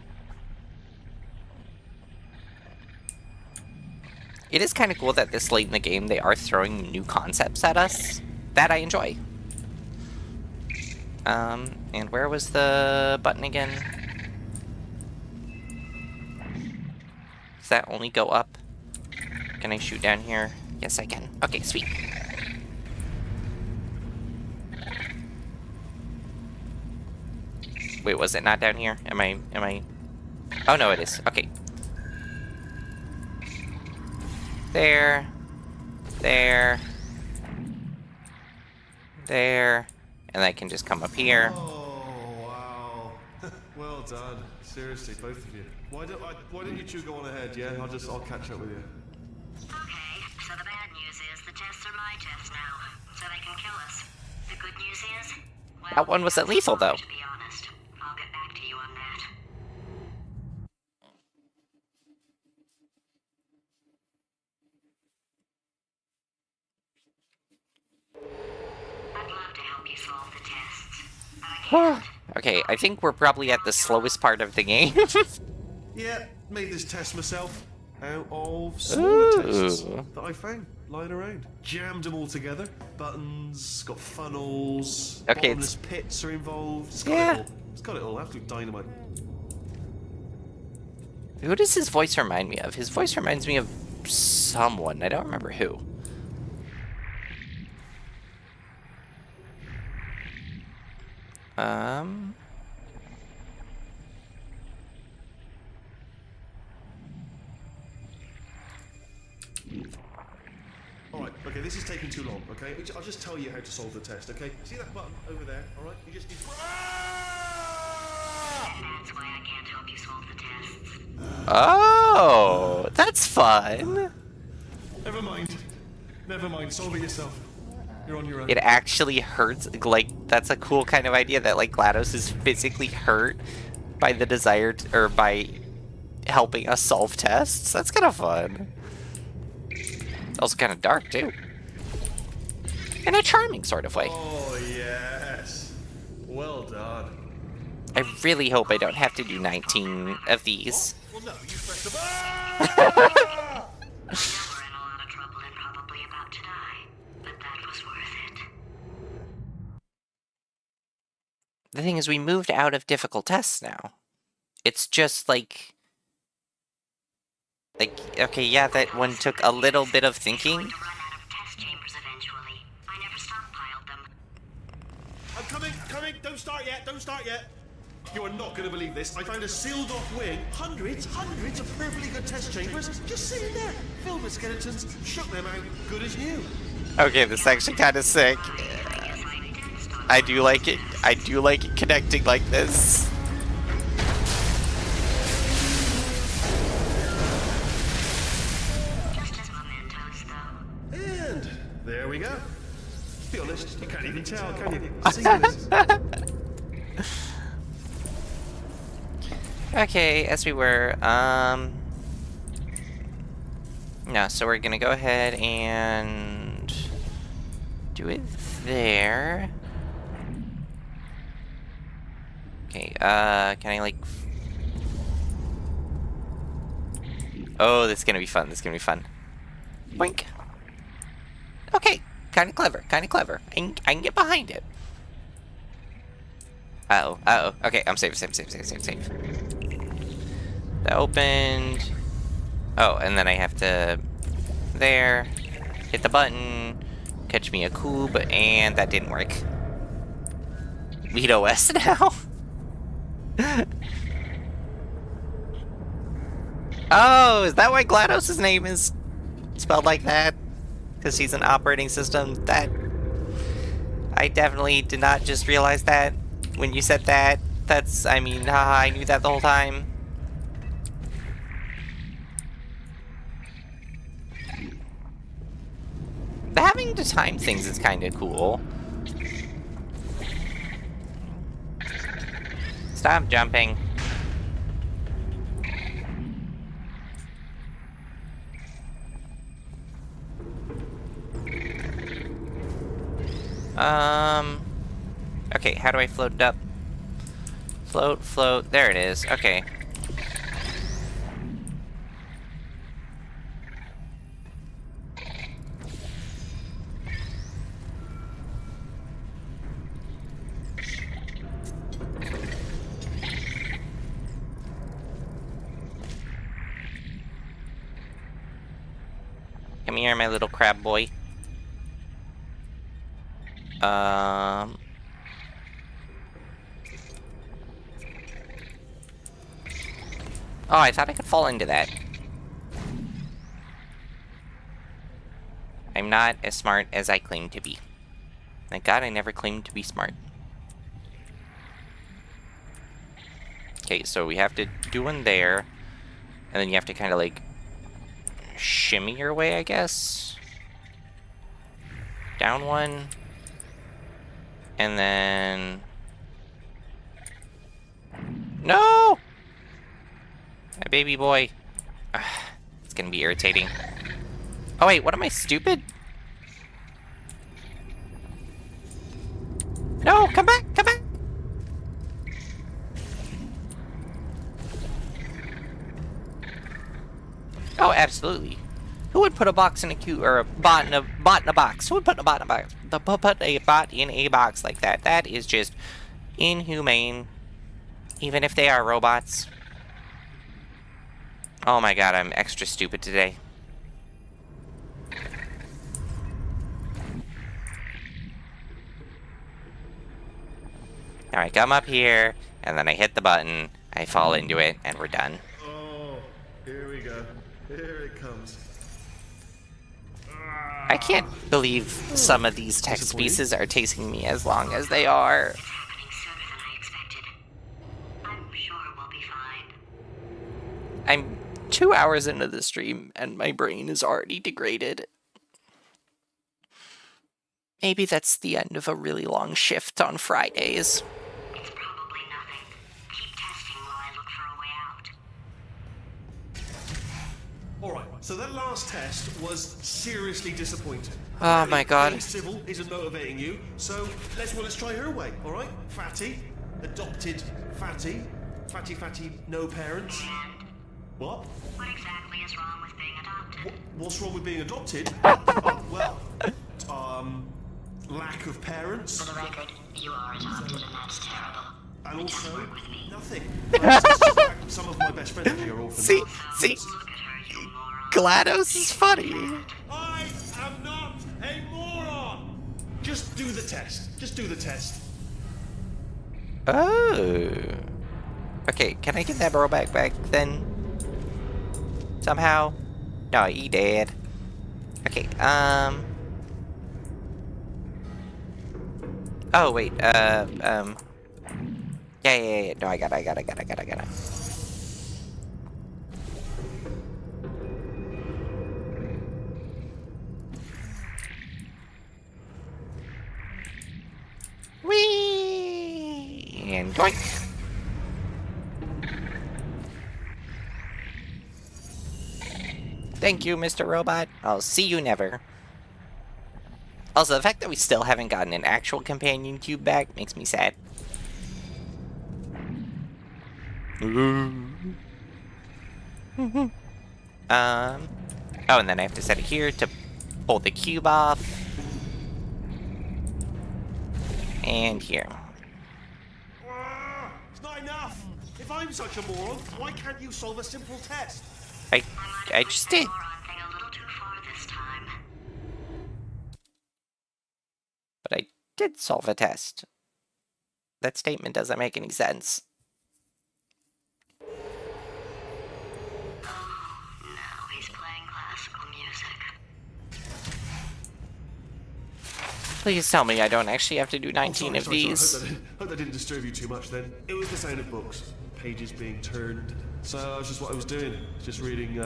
It is kind of cool that this late in the game they are throwing new concepts at us. That I enjoy. And where was the button again? Does that only go up? Can I shoot down here? Yes, I can. Okay, sweet. Wait, was it not down here? Am I? Oh no, it is. Okay. There. And I can just come up here. Oh, wow. Well done. Seriously, both of you. Why don't you two go on ahead, yeah? I'll catch up with you. Okay, so the bad news is the tests are my tests now, so they can kill us. The good news is, well, That one wasn't lethal, though. to be honest. I'll get back to you on that. I'd love to help you solve the tests, but I can't. Okay, I think we're probably at the slowest part of the game. Yeah, made this test myself. Out of smaller tests Ooh. that I found lying around. Jammed them all together. Buttons, got funnels, Okay, bottomless pits are involved. It's got Yeah. it all. It's got it all. Absolute dynamite. Who does his voice remind me of? His voice reminds me of someone. I don't remember who. Alright, okay, this is taking too long, okay? I'll just tell you how to solve the test, okay? See that button over there, alright? You just need... That's why I can't help you solve the tests. Oh, that's fun. Never mind. Never mind, solve it yourself. You're on your own. It actually hurts. Like, that's a cool kind of idea that, like, GLaDOS is physically hurt by the desire or by helping us solve tests. That's kind of fun. It's also kind of dark, too. In a charming sort of way. Oh, yes. Well done. I really hope I don't have to do 19 of these. Well, no, you pressed the I know we're in a lot of trouble and probably about to die, but that was worth it. The thing is, we moved out of difficult tests now. It's just like, okay, yeah, that one took a little bit of thinking. To run out of test chambers eventually. I never stockpiled them. I'm coming! Don't start yet! You are not going to believe this. I found a sealed off wing. Hundreds of perfectly good test chambers just sitting there, filled with skeletons, shook them out, good as new. Okay, this is actually kind of sick. I do like it. I do like it connecting like this. even tell, can you? Seamless. Okay, as we were, no, so we're gonna go ahead and do it there. Okay, can I, like... Oh, this is gonna be fun, this is gonna be fun. Boink! Okay, kinda clever, kinda clever. I can get behind it. Uh-oh, uh-oh. Okay, I'm safe. That opened. Oh, and then I have to... There. Hit the button. Catch me a cube, and that didn't work. Lead OS now? Oh, is that why GLaDOS' name is spelled like that? Because he's an operating system? That... I definitely did not just realize that when you said that. That's... I mean, haha, I knew that the whole time. Having to time things is kind of cool. Stop jumping. Okay, how do I float it up? Float, float, there it is, okay. Come here, my little crab boy. Oh, I thought I could fall into that. I'm not as smart as I claim to be. Thank God I never claimed to be smart. Okay, so we have to do one there. And then you have to kind of like shimmy your way, I guess. Down one. And then... No! My baby boy. Ugh, it's gonna be irritating. Oh wait, what am I, stupid? No, come back, come back! Oh, absolutely. Who would put a box in a queue, or a bot in a box? Who would put a bot in a box? Put a bot in a box like that. That is just inhumane. Even if they are robots. Oh my God, I'm extra stupid today. Now I come up here, and then I hit the button, I fall into it, and we're done. Oh, here we go. Here it comes. I can't believe some of these text pieces are taking me as long as they are. It's happening sooner than I expected. I'm sure we'll be fine. I'm 2 hours into the stream, and my brain is already degraded. Maybe that's the end of a really long shift on Fridays. It's probably nothing. Keep testing while I look for a way out. Alright, so that last test was seriously disappointing. Oh my God. Being civil isn't motivating you, so let's try her way, alright? Fatty, adopted fatty, no parents. And What? what exactly is wrong with being adopted? What's wrong with being adopted? Oh, well, lack of parents. For the record, you are adopted and that's terrible. And also, Work with me. nothing. Some of my best friends actually are orphans. See? Look at her, you moron. GLaDOS is funny. I am not a moron! Just do the test. Just do the test. Oh. Okay, can I get that robot back then? Somehow? No, he dead. Okay, Oh, wait, Yeah. No, I got it. And doink. Thank you, Mr. Robot. I'll see you never. Also, the fact that we still haven't gotten an actual companion cube back makes me sad. Oh, and then I have to set it here to pull the cube off. And here. It's not enough! If I'm such a moron, why can't you solve a simple test? I just did. A little too far this time. But I did solve a test. That statement doesn't make any sense. Now he's playing classical music. Please tell me I don't actually have to do 19 of these. Hope that didn't disturb you too much then. It was the sound of books. Pages being turned. So that's just what I was doing. Just reading,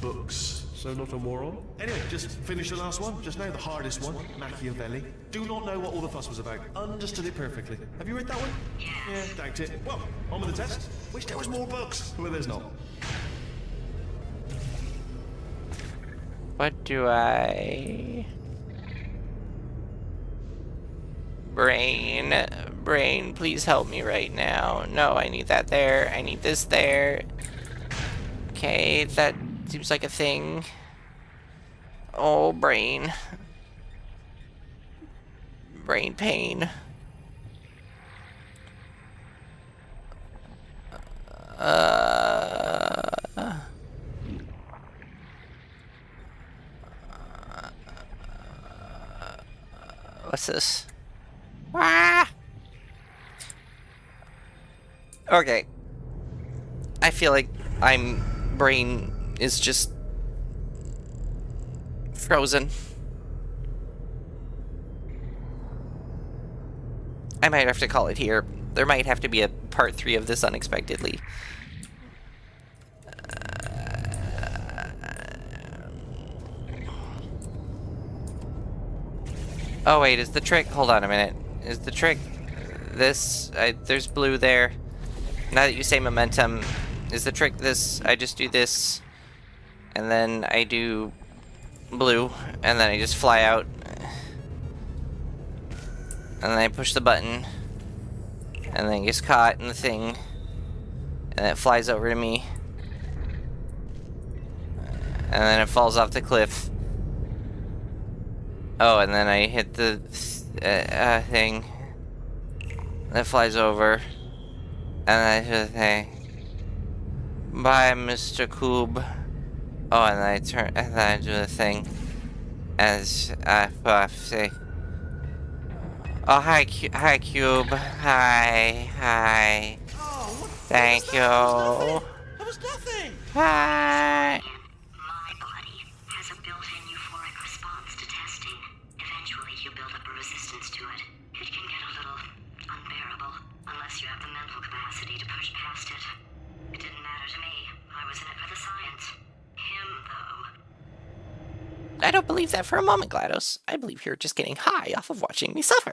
books. So not a moron. Anyway, just finished the last one. Just now, the hardest one. Machiavelli. Do not know what all the fuss was about. Understood it perfectly. Have you read that one? Yes. Yeah, doubt it. Well, on with the test. Wish there was more books. Well, there's not. What do I... Brain, please help me right now. No, I need that there. I need this there. Okay, that seems like a thing. Oh, brain. Brain pain. What's this? Ah! Okay. I feel like brain is just frozen. I might have to call it here. There might have to be a part 3 of this unexpectedly. Oh wait, is the trick... Hold on a minute. Is the trick this? There's blue there. Now that you say momentum, is the trick this? I just do this, and then I do blue, and then I just fly out. And then I push the button, and then it gets caught in the thing, and it flies over to me. And then it falls off the cliff. Oh, and then I hit the thing that flies over, and I hit the thing. Bye, Mr. Cube. Oh, and then I turn, and then I do the thing. As I say. Oh, hi, hi, Cube. Hi. Oh, what? Thank you. That was nothing. Hi. My body has a built-in euphoric response to testing. Eventually, you build up a resistance to it. It can get a little unbearable, unless you have the mental capacity to push past it. It didn't matter to me. I was in it for the science. Him, though. I don't believe that for a moment, GLaDOS. I believe you're just getting high off of watching me suffer.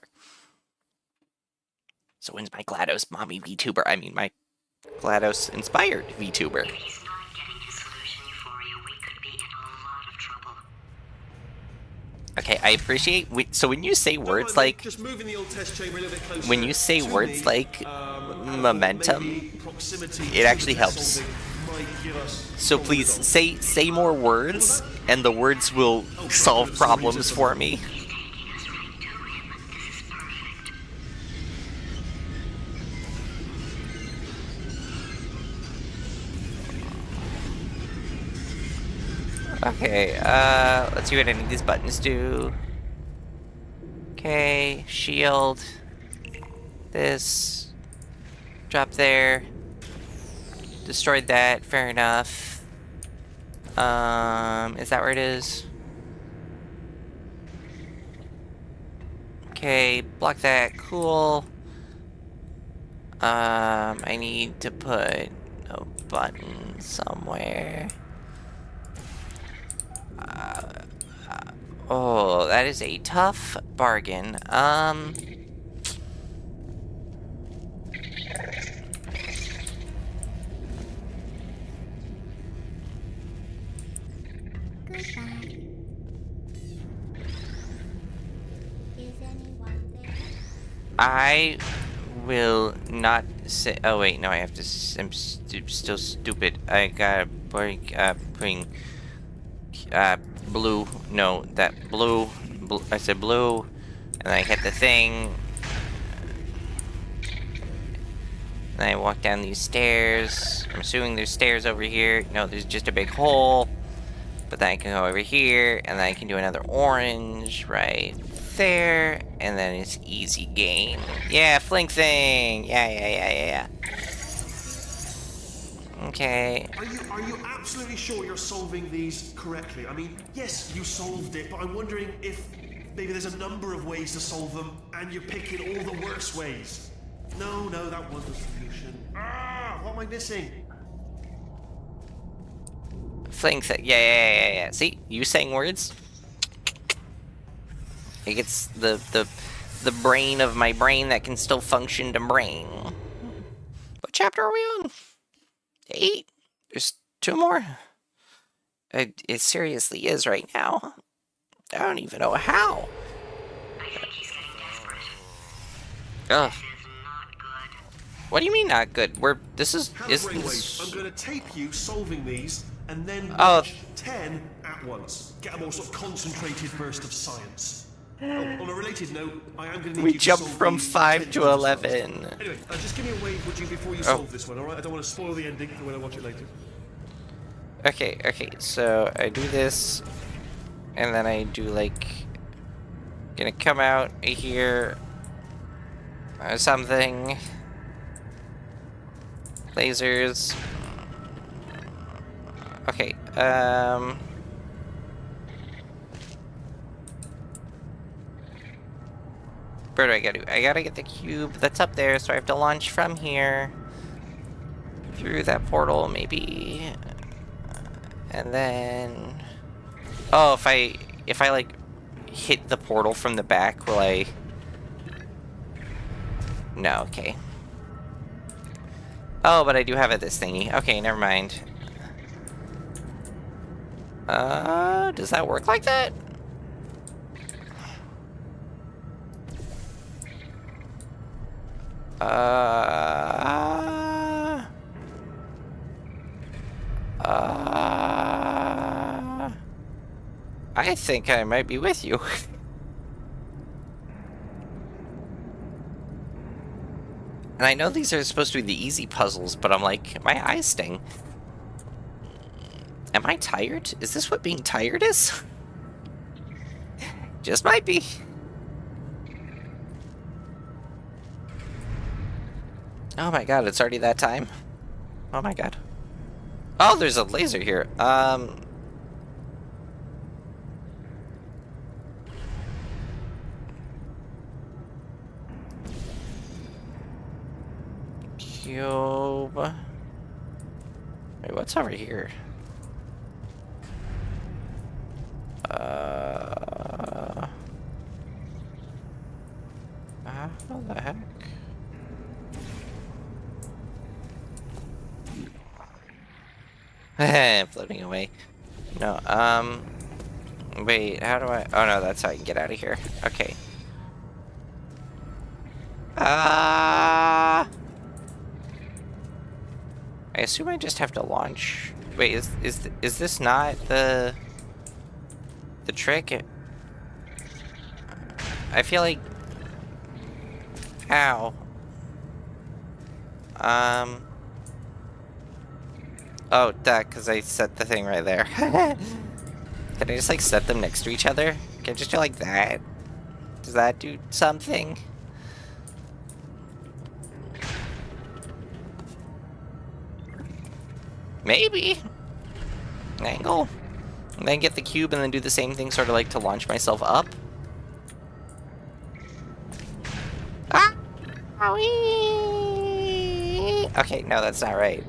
So when's my GLaDOS mommy VTuber? I mean, my GLaDOS-inspired VTuber. If he's not getting his solution euphoria, we could be in a lot of trouble. Okay, I appreciate... So when you say words like... Just moving the old test chamber a little bit closer. When you say to words me, like momentum, it actually helps. So please, say more words, and the words will solve problems for me. He's taking us right to him. This is perfect. Okay, let's see what any of these buttons do. Okay, shield. This. Drop there. Destroyed that, fair enough. Is that where it is? Okay, block that, cool. I need to put a button somewhere. Oh, that is a tough bargain. I will not say. Oh wait, no, I have to. I'm still stupid. I gotta bring blue. No, that blue. I said blue, and I hit the thing. And I walk down these stairs. I'm assuming there's stairs over here. No, there's just a big hole. But then I can go over here, and then I can do another orange right there, and then it's easy game. Yeah, flank thing. Yeah. Okay. Are you absolutely sure you're solving these correctly? I mean, yes, you solved it, but I'm wondering if maybe there's a number of ways to solve them, and you're picking all the worst ways. No, that was the solution. What am I missing? Flank thing. Yeah. See, you saying words. It gets the brain of my brain that can still function to brain. What chapter are we on? 8? There's 2 more? It seriously is right now. I don't even know how. I think he's getting desperate. Ugh. This is not good. What do you mean not good? Brainwave, I'm going to tape you solving these, and then Oh. watch 10 at once. Get a more sort of concentrated burst of science. Oh, on a related note, I am going to need We you to jumped solve from these 5 10 to times 11. fast. Anyway, just give me a wave, would you, before you solve this one, alright? I don't want to spoil the ending for when I watch it later. Okay, so I do this, and then I do like, gonna come out here, or something, lasers, okay, where do I gotta do? I gotta get the cube that's up there, so I have to launch from here, through that portal, maybe. And then, oh, if I like hit the portal from the back, will I? No, okay. Oh, but I do have this thingy. Okay, never mind. Does that work like that? I think I might be with you. And I know these are supposed to be the easy puzzles, but I'm like, my eyes sting. Am I tired? Is this what being tired is? Just might be. Oh my god, it's already that time? Oh my god. Oh, there's a laser here. Cube. Wait, what's over here? How the heck? Floating away. No, wait, how do I? Oh no, that's how I can get out of here. Okay. I assume I just have to launch. Wait, is this not the trick? I feel like. Ow. Oh, that, because I set the thing right there. Can I just, like, set them next to each other? Can I just do, like, that? Does that do something? Maybe. Angle. And then get the cube and then do the same thing, sort of like to launch myself up. Ah! Owie! Okay, no, that's not right.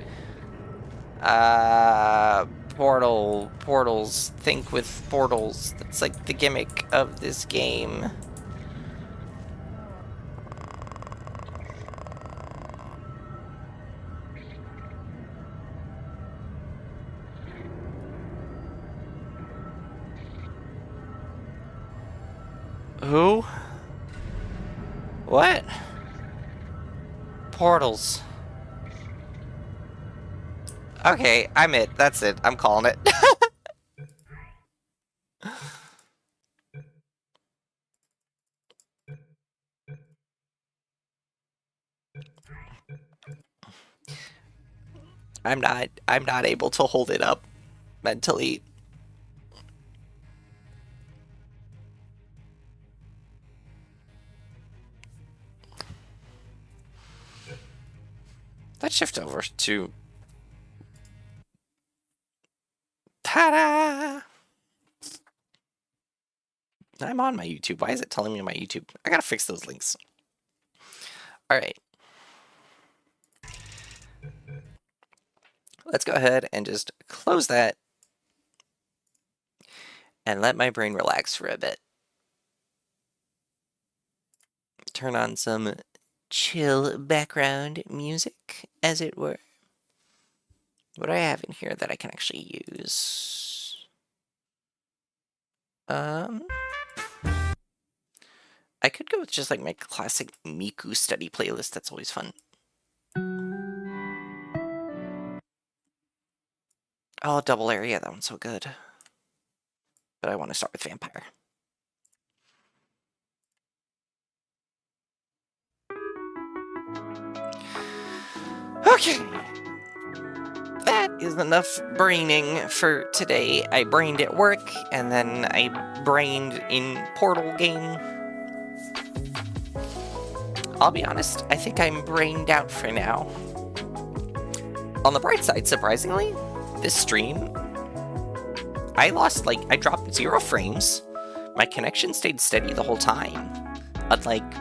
Portals. Think with portals. That's like the gimmick of this game. Who? What? Portals. Okay, I'm it. That's it. I'm calling it. I'm not able to hold it up mentally. Let's shift over to... Ta-da! I'm on my YouTube. Why is it telling me on my YouTube? I gotta fix those links. Alright. Let's go ahead and just close that and let my brain relax for a bit. Turn on some chill background music, as it were. What do I have in here that I can actually use? I could go with just like my classic Miku study playlist. That's always fun. Oh, double area. That one's so good. But I want to start with vampire. Okay. That is enough braining for today. I brained at work, and then I brained in Portal game. I'll be honest, I think I'm brained out for now. On the bright side, surprisingly, this stream, I dropped 0 frames. My connection stayed steady the whole time. Unlike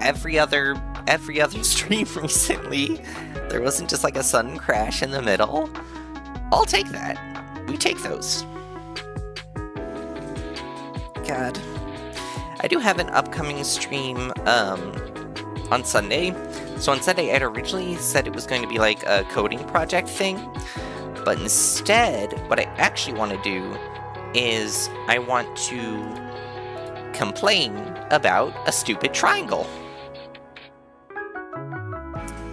every other stream recently, there wasn't just like a sudden crash in the middle. I'll take that. We take those. God. I do have an upcoming stream on Sunday. So on Sunday, I'd originally said it was going to be like a coding project thing. But instead, what I actually want to do is I want to complain about a stupid triangle.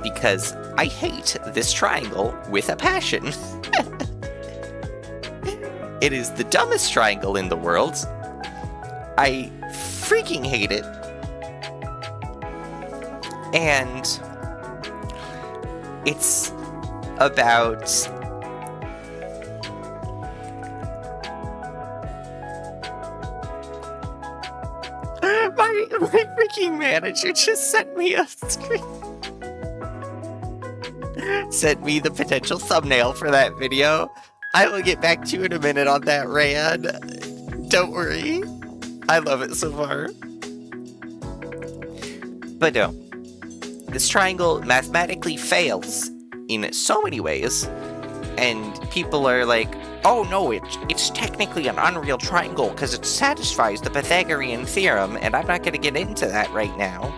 Because I hate this triangle with a passion. It is the dumbest triangle in the world. I freaking hate it. And it's about... My freaking manager just sent me a screen. Sent me the potential thumbnail for that video. I will get back to you in a minute on that, Rand. Don't worry. I love it so far. But no. This triangle mathematically fails in so many ways. And people are like, oh no, it's technically an unreal triangle because it satisfies the Pythagorean theorem, and I'm not going to get into that right now.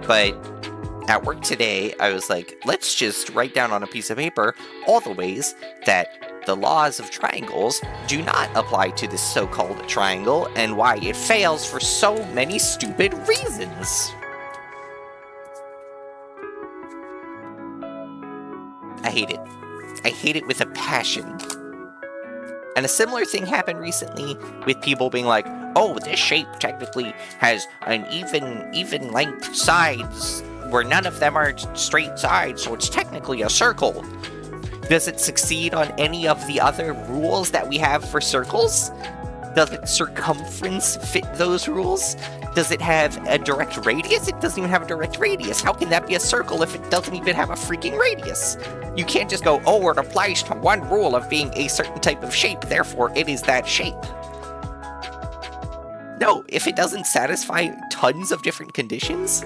But at work today, I was like, let's just write down on a piece of paper all the ways that the laws of triangles do not apply to this so-called triangle and why it fails for so many stupid reasons. I hate it. I hate it with a passion. And a similar thing happened recently with people being like, oh, this shape technically has an even length sides where none of them are straight sides, so it's technically a circle. Does it succeed on any of the other rules that we have for circles? Does its circumference fit those rules? Does it have a direct radius? It doesn't even have a direct radius. How can that be a circle if it doesn't even have a freaking radius? You can't just go, oh, it applies to one rule of being a certain type of shape, therefore it is that shape. No, if it doesn't satisfy tons of different conditions,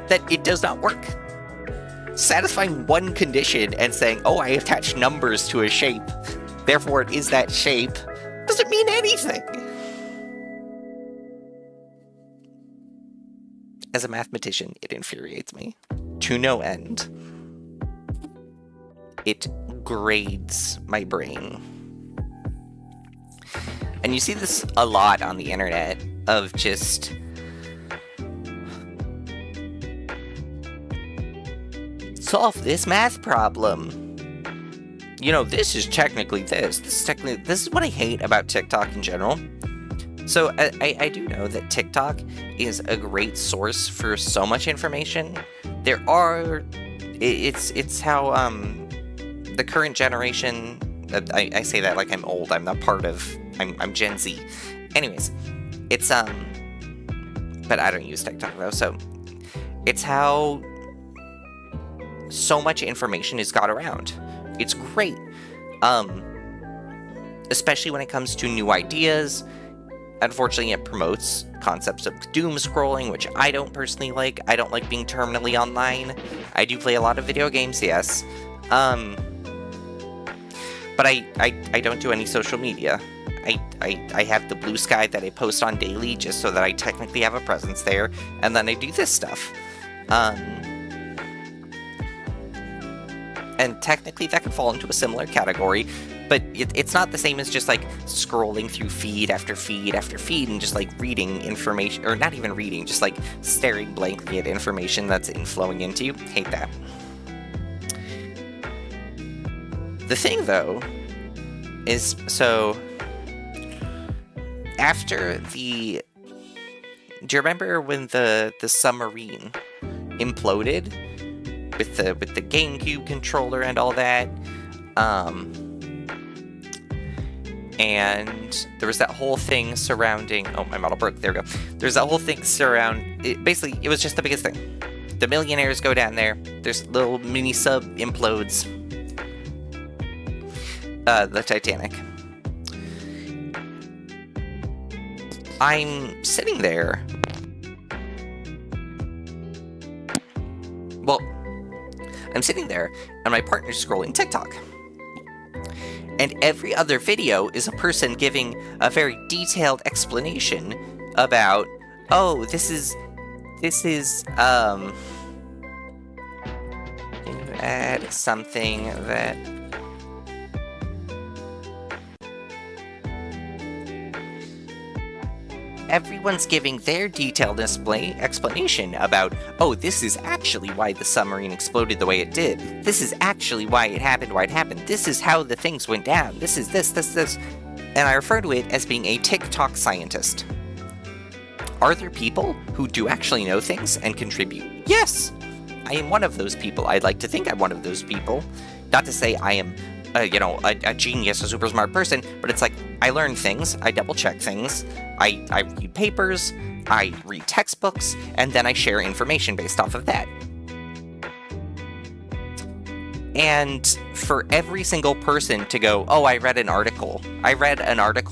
then it does not work. Satisfying one condition and saying, oh, I attach numbers to a shape, therefore it is that shape, doesn't mean anything. As a mathematician, it infuriates me to no end. It grades my brain. And you see this a lot on the internet of just solve this math problem. You know, this is technically this. This is what I hate about TikTok in general. So I do know that TikTok is a great source for so much information. It's how the current generation. I say that like I'm old. I'm not part of. I'm Gen Z. Anyways, it's but I don't use TikTok though. So it's how so much information is got around. It's great, especially when it comes to new ideas. Unfortunately, it promotes concepts of doom scrolling, which I don't personally like. I don't like being terminally online. I do play a lot of video games, yes, but I don't do any social media. I have the Blue Sky that I post on daily just so that I technically have a presence there, and then I do this stuff. And technically that could fall into a similar category, but it's not the same as just like scrolling through feed after feed after feed and just like reading information, or not even reading, just like staring blankly at information that's inflowing into you. Hate that. The thing though is, so after the, do you remember when the submarine imploded with the GameCube controller and all that, and there was that whole thing surrounding, oh, my model broke, there we go. There's that whole thing basically, it was just the biggest thing. The millionaires go down there, there's little mini sub implodes, the Titanic. I'm sitting there, I'm sitting there, and my partner's scrolling TikTok. And every other video is a person giving a very detailed explanation about, oh, this is, add something that... Everyone's giving their detailed explanation about, oh, this is actually why the submarine exploded the way it did. This is actually why it happened. This is how the things went down. This is this. And I refer to it as being a TikTok scientist. Are there people who do actually know things and contribute? Yes! I am one of those people. I'd like to think I'm one of those people. Not to say I am a genius, a super smart person, but it's like, I learn things, I double check things, I read papers, I read textbooks, and then I share information based off of that. And for every single person to go, oh, I read an article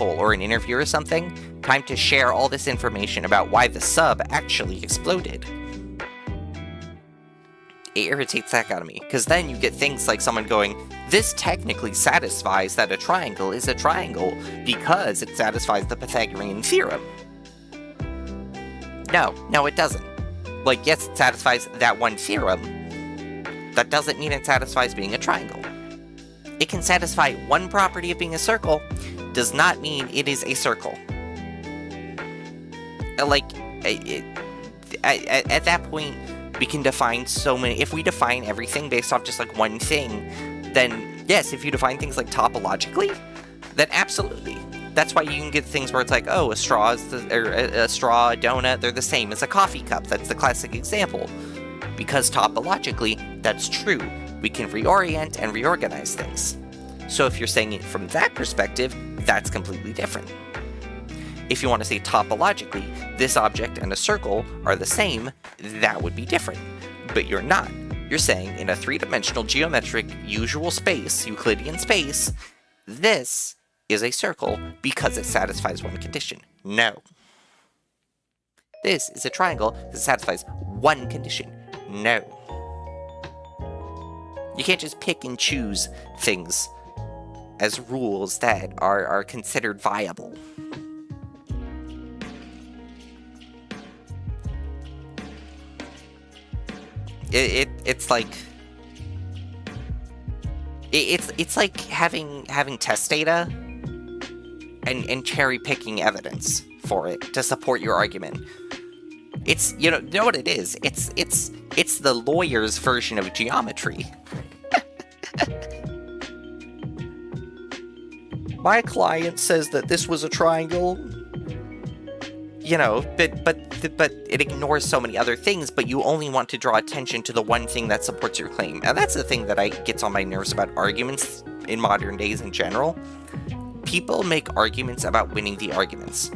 or an interview or something, time to share all this information about why the sub actually exploded. It irritates the heck out of me, because then you get things like someone going, this technically satisfies that a triangle is a triangle because it satisfies the Pythagorean theorem. No, it doesn't. Like, yes, it satisfies that one theorem. That doesn't mean it satisfies being a triangle. It can satisfy one property of being a circle, does not mean it is a circle. Like, at that point, we can define so many. If we define everything based off just like one thing, then yes, if you define things like topologically, then absolutely. That's why you can get things where it's like, oh, a straw, a donut, they're the same as a coffee cup. That's the classic example. Because topologically, that's true. We can reorient and reorganize things. So if you're saying it from that perspective, that's completely different. If you want to say topologically, this object and a circle are the same, that would be different. But you're not. You're saying in a three-dimensional geometric usual space, Euclidean space, this is a circle because it satisfies one condition. No. This is a triangle that satisfies one condition. No. You can't just pick and choose things as rules that are considered viable. It's like it's like having test data and cherry picking evidence for it to support your argument. It's, you know what it is? It's It's the lawyer's version of geometry. My client says that this was a triangle. You know, but it ignores so many other things, but you only want to draw attention to the one thing that supports your claim. And that's the thing that gets on my nerves about arguments in modern days in general. People make arguments about winning the arguments.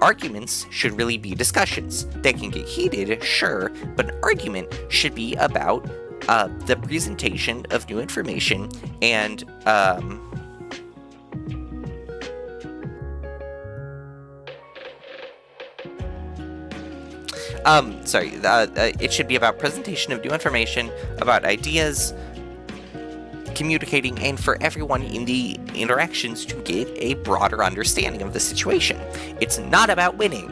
Arguments should really be discussions. They can get heated, sure, but an argument should be about the presentation of new information and it should be about presentation of new information, about ideas, communicating, and for everyone in the interactions to get a broader understanding of the situation. It's not about winning.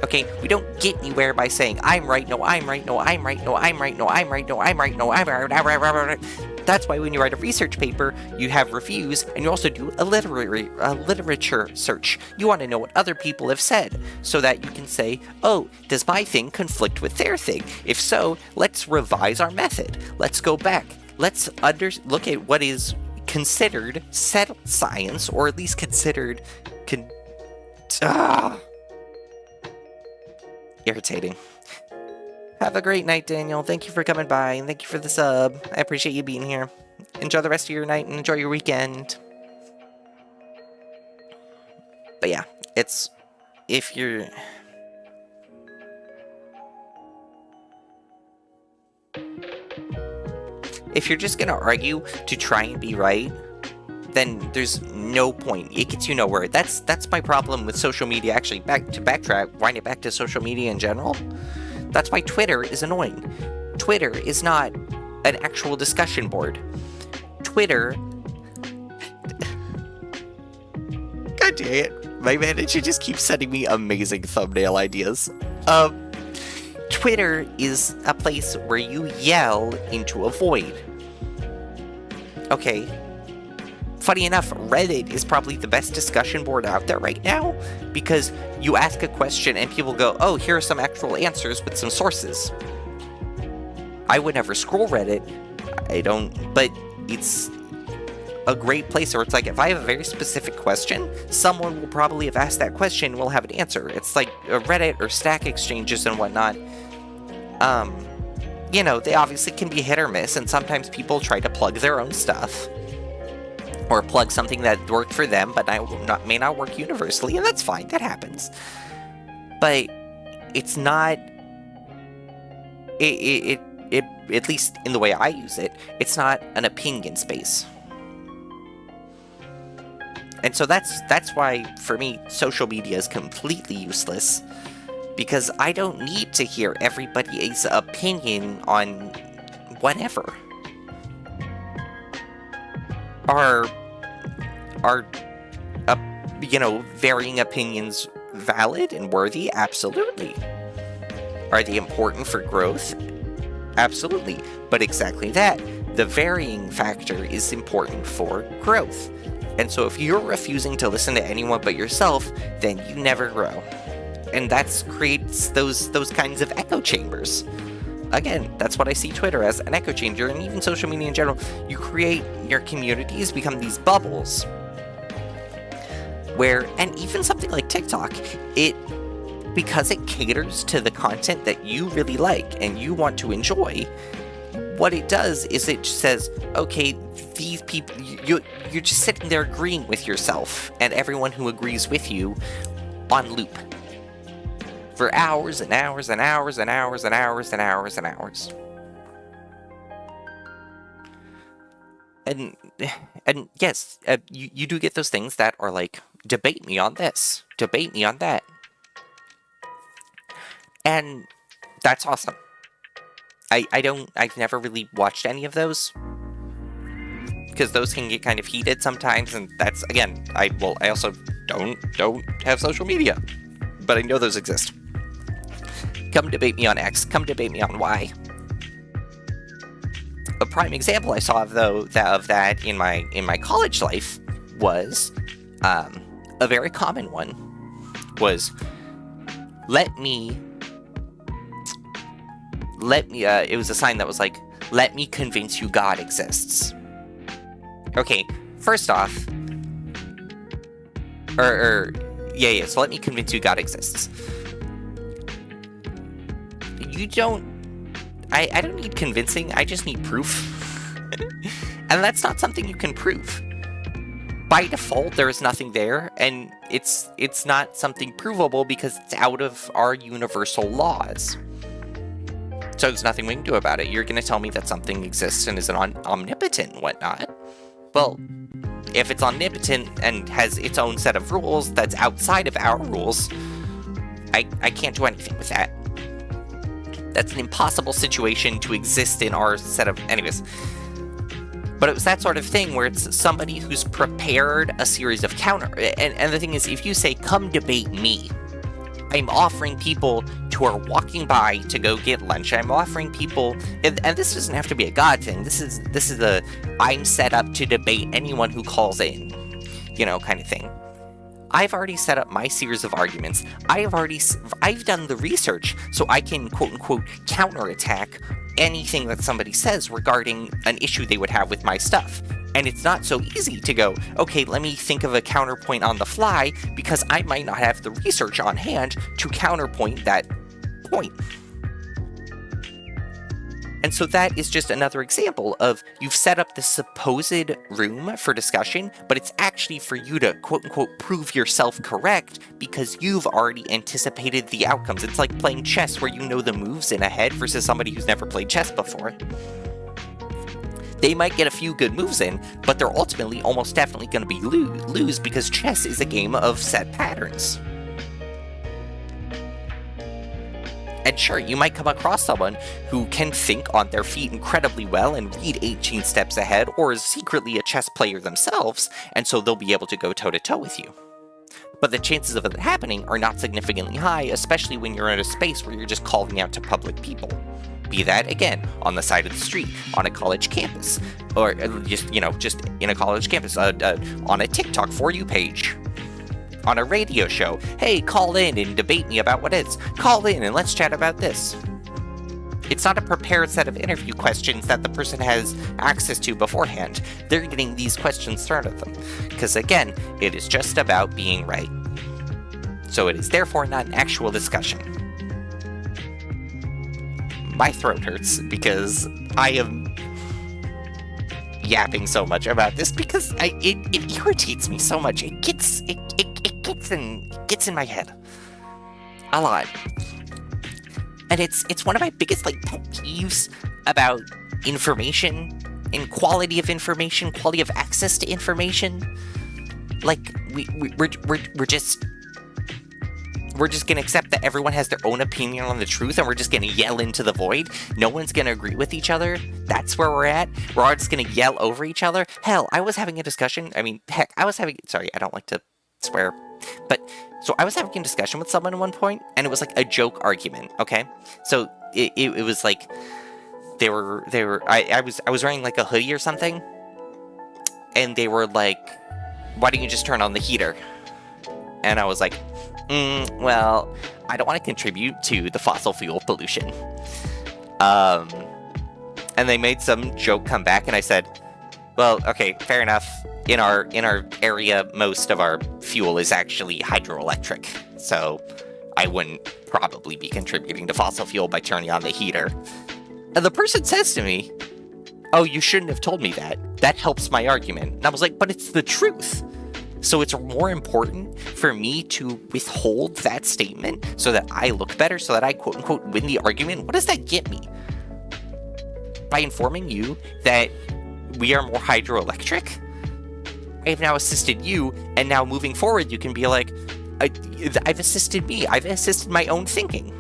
Okay, we don't get anywhere by saying, I'm right, no, I'm right, no, I'm right, no, I'm right, no, I'm right, no, I'm right, no, I'm right. That's why when you write a research paper, you have reviews, and you also do a literature search. You want to know what other people have said, so that you can say, oh, does my thing conflict with their thing? If so, let's revise our method. Let's go back. Let's look at what is considered settled science, or at least considered irritating. Have a great night, Daniel. Thank you for coming by, and thank you for the sub. I appreciate you being here. Enjoy the rest of your night, and enjoy your weekend. But yeah, it's... If you're... If you're just gonna argue to try and be right, then there's no point. It gets you nowhere. That's my problem with social media. Actually, wind it back to social media in general. That's why Twitter is annoying. Twitter is not an actual discussion board. Twitter... God dang it. My manager just keeps sending me amazing thumbnail ideas. Twitter is a place where you yell into a void. Okay. Funny enough, Reddit is probably the best discussion board out there right now, because you ask a question and people go, oh, here are some actual answers with some sources. I would never scroll Reddit. I don't, but it's a great place where it's like, if I have a very specific question, someone will probably have asked that question and will have an answer. It's like Reddit or Stack Exchanges and whatnot. You know, they obviously can be hit or miss, and sometimes people try to plug their own stuff. Or plug something that worked for them, but may not work universally, and that's fine, that happens. But it's not... at least in the way I use it, it's not an opinion space. And so that's why, for me, social media is completely useless. Because I don't need to hear everybody's opinion on whatever. Are varying opinions valid and worthy? Absolutely. Are they important for growth? Absolutely. But exactly that. The varying factor is important for growth. And so if you're refusing to listen to anyone but yourself, then you never grow. And that creates those kinds of echo chambers. Again, that's what I see Twitter as, an echo chamber, and even social media in general. You create your communities, become these bubbles, where, and even something like TikTok, because it caters to the content that you really like and you want to enjoy, what it does is it says, okay, these people, you're just sitting there agreeing with yourself and everyone who agrees with you on loop. For hours and hours and hours and hours and hours and hours and hours. And yes, you do get those things that are like, debate me on this, debate me on that. And that's awesome. I've never really watched any of those, because those can get kind of heated sometimes, and that's, again, I also don't have social media, but I know those exist. Come debate me on X, come debate me on Y. A prime example I saw of that in my college life was a very common one was, let me it was a sign that was like, let me convince you God exists. Okay, first off, yeah, so let me convince you God exists. You don't, I don't need convincing, I just need proof. And that's not something you can prove. By default, there is nothing there, and it's not something provable because it's out of our universal laws. So there's nothing we can do about it. You're going to tell me that something exists and is omnipotent and whatnot. Well, if it's omnipotent and has its own set of rules that's outside of our rules, I can't do anything with that. That's an impossible situation to exist in our set of... Anyways. But it was that sort of thing where it's somebody who's prepared a series of counter... And the thing is, if you say, come debate me, I'm offering people who are walking by to go get lunch. I'm offering people... And this doesn't have to be a God thing. This is a I'm set up to debate anyone who calls in, kind of thing. I've already set up my series of arguments. I've done the research so I can quote-unquote counterattack anything that somebody says regarding an issue they would have with my stuff. And it's not so easy to go, okay, let me think of a counterpoint on the fly, because I might not have the research on hand to counterpoint that point. And so that is just another example of you've set up the supposed room for discussion, but it's actually for you to quote-unquote prove yourself correct because you've already anticipated the outcomes. It's like playing chess where you know the moves in a head versus somebody who's never played chess before. They might get a few good moves in, but they're ultimately almost definitely going to be lose because chess is a game of set patterns. And sure, you might come across someone who can think on their feet incredibly well and read 18 steps ahead, or is secretly a chess player themselves, and so they'll be able to go toe-to-toe with you. But the chances of it happening are not significantly high, especially when you're in a space where you're just calling out to public people. Be that, again, on the side of the street, on a college campus, or just in a college campus, on a TikTok For You page. On a radio show, hey, call in and debate me about what is. Call in and let's chat about this. It's not a prepared set of interview questions that the person has access to beforehand. They're getting these questions thrown at them. Because again, it is just about being right. So it is therefore not an actual discussion. My throat hurts because I am yapping so much about this because it irritates me so much. It gets in my head a lot, and it's one of my biggest pet peeves about information and quality of information, quality of access to information. We're just gonna accept that everyone has their own opinion on the truth, and we're just gonna yell into the void. No one's gonna agree with each other. That's where we're at. We're all just gonna yell over each other. Hell, I was having a discussion. Sorry, I don't like to swear. But, so I was having a discussion with someone at one point, and it was like a joke argument, okay? So, it was like, I was wearing like a hoodie or something, and they were like, why don't you just turn on the heater? And I was like, well, I don't want to contribute to the fossil fuel pollution. And they made some joke come back, and I said, well, okay, fair enough. In our area, most of our fuel is actually hydroelectric, so I wouldn't probably be contributing to fossil fuel by turning on the heater. And the person says to me, oh, you shouldn't have told me that. That helps my argument. And I was like, but it's the truth. So it's more important for me to withhold that statement so that I look better, so that I quote-unquote win the argument. What does that get me? By informing you that we are more hydroelectric? I have now assisted you, and now moving forward, you can be like, I've assisted me. I've assisted my own thinking.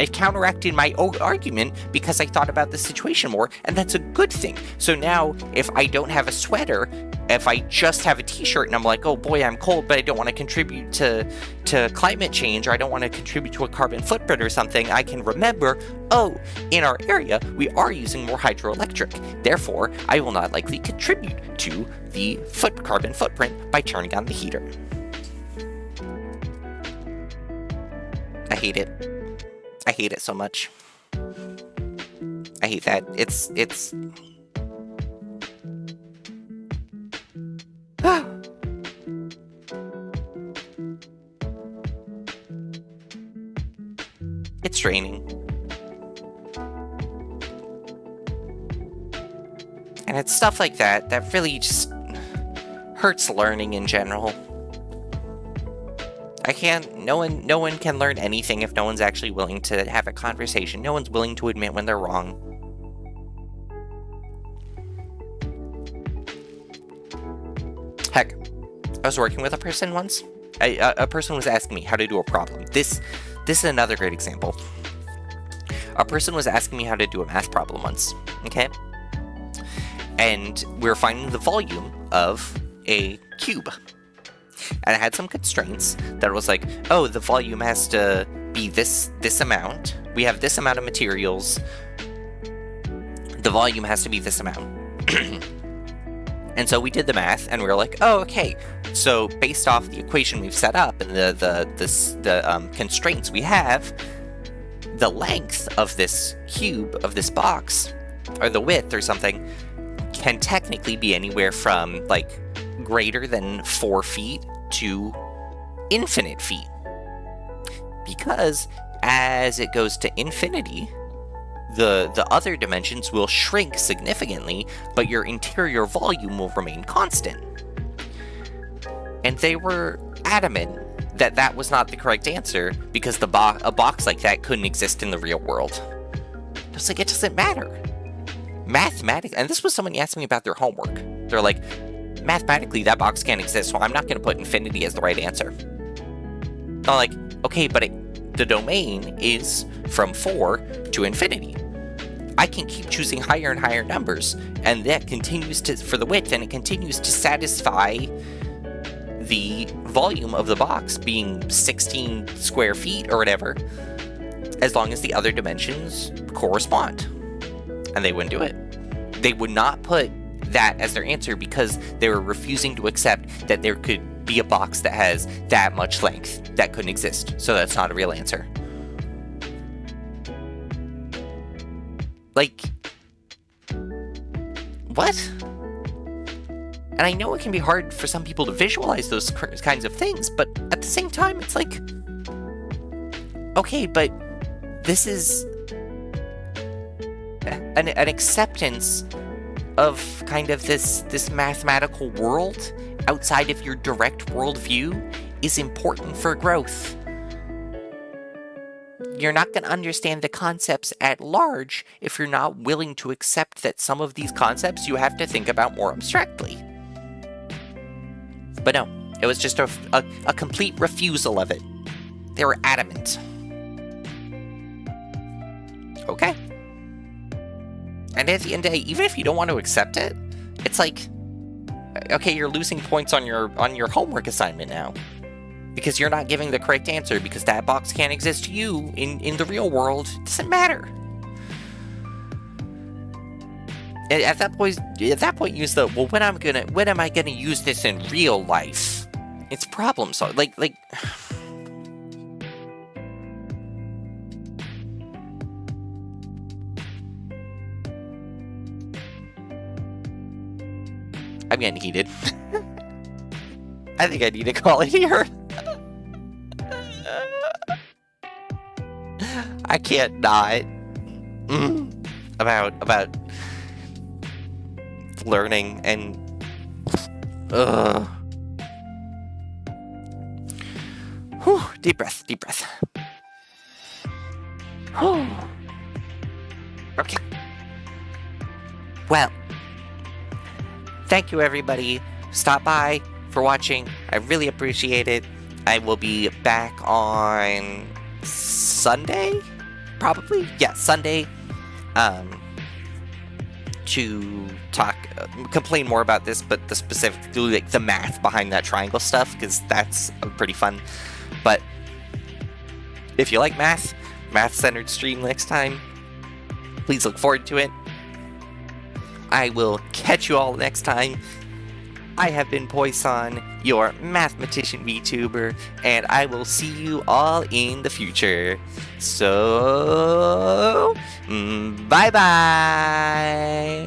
I've counteracted my own argument because I thought about the situation more, and that's a good thing. So now, if I don't have a sweater, if I just have a t-shirt and I'm like, oh boy, I'm cold, but I don't want to contribute to climate change, or I don't want to contribute to a carbon footprint or something, I can remember, oh, in our area, we are using more hydroelectric. Therefore, I will not likely contribute to the carbon footprint by turning on the heater. I hate it. I hate it so much. I hate that. It's... It's draining. And it's stuff like that that really just hurts learning in general. No one can learn anything if no one's actually willing to have a conversation. No one's willing to admit when they're wrong. Heck, I was working with a person once. A person was asking me how to do a problem. This is another great example. A person was asking me how to do a math problem once, okay? And we were finding the volume of a cube. And I had some constraints that was like, oh, the volume has to be this amount. We have this amount of materials. The volume has to be this amount. And so we did the math, and we were like, oh, okay. So based off the equation we've set up and the constraints we have, the length of this cube, of this box, or the width or something, can technically be anywhere from, like, greater than 4 feet to infinite feet. Because as it goes to infinity, the other dimensions will shrink significantly, but your interior volume will remain constant. And they were adamant that that was not the correct answer, because a box like that couldn't exist in the real world. I was like, it doesn't matter. Mathematically, and this was someone asking me about their homework. They're like, mathematically, that box can't exist, so I'm not going to put infinity as the right answer. I'm like, okay, but the domain is from 4 to infinity. I can keep choosing higher and higher numbers, and that continues to, for the width, and it continues to satisfy the volume of the box being 16 square feet or whatever, as long as the other dimensions correspond. And they wouldn't do it. They would not put that as their answer because they were refusing to accept that there could be a box that has that much length that couldn't exist. So that's not a real answer. Like, what? And I know it can be hard for some people to visualize those kinds of things, but at the same time, it's like, okay, but this is an acceptance of kind of this mathematical world outside of your direct worldview is important for growth. You're not going to understand the concepts at large if you're not willing to accept that some of these concepts you have to think about more abstractly. But no, it was just a complete refusal of it. They were adamant. Okay. And at the end of the day, even if you don't want to accept it, it's like, okay, you're losing points on your homework assignment now. Because you're not giving the correct answer, because that box can't exist to you in the real world. It doesn't matter. And at that point, use the, well, when am I gonna use this in real life? It's problem solving. Like. I'm getting heated. I think I need to call it here. I can't not. About learning and Whew, deep breath. Whew. Okay. Well, thank you everybody. Stop by for watching. I really appreciate it. I will be back on Sunday, probably. Yeah, Sunday. To talk, complain more about this, but the specific, like the math behind that triangle stuff, because that's pretty fun. But if you like math-centered stream next time, please look forward to it. I will catch you all next time. I have been Poisson, your mathematician VTuber, and I will see you all in the future. So, Bye bye.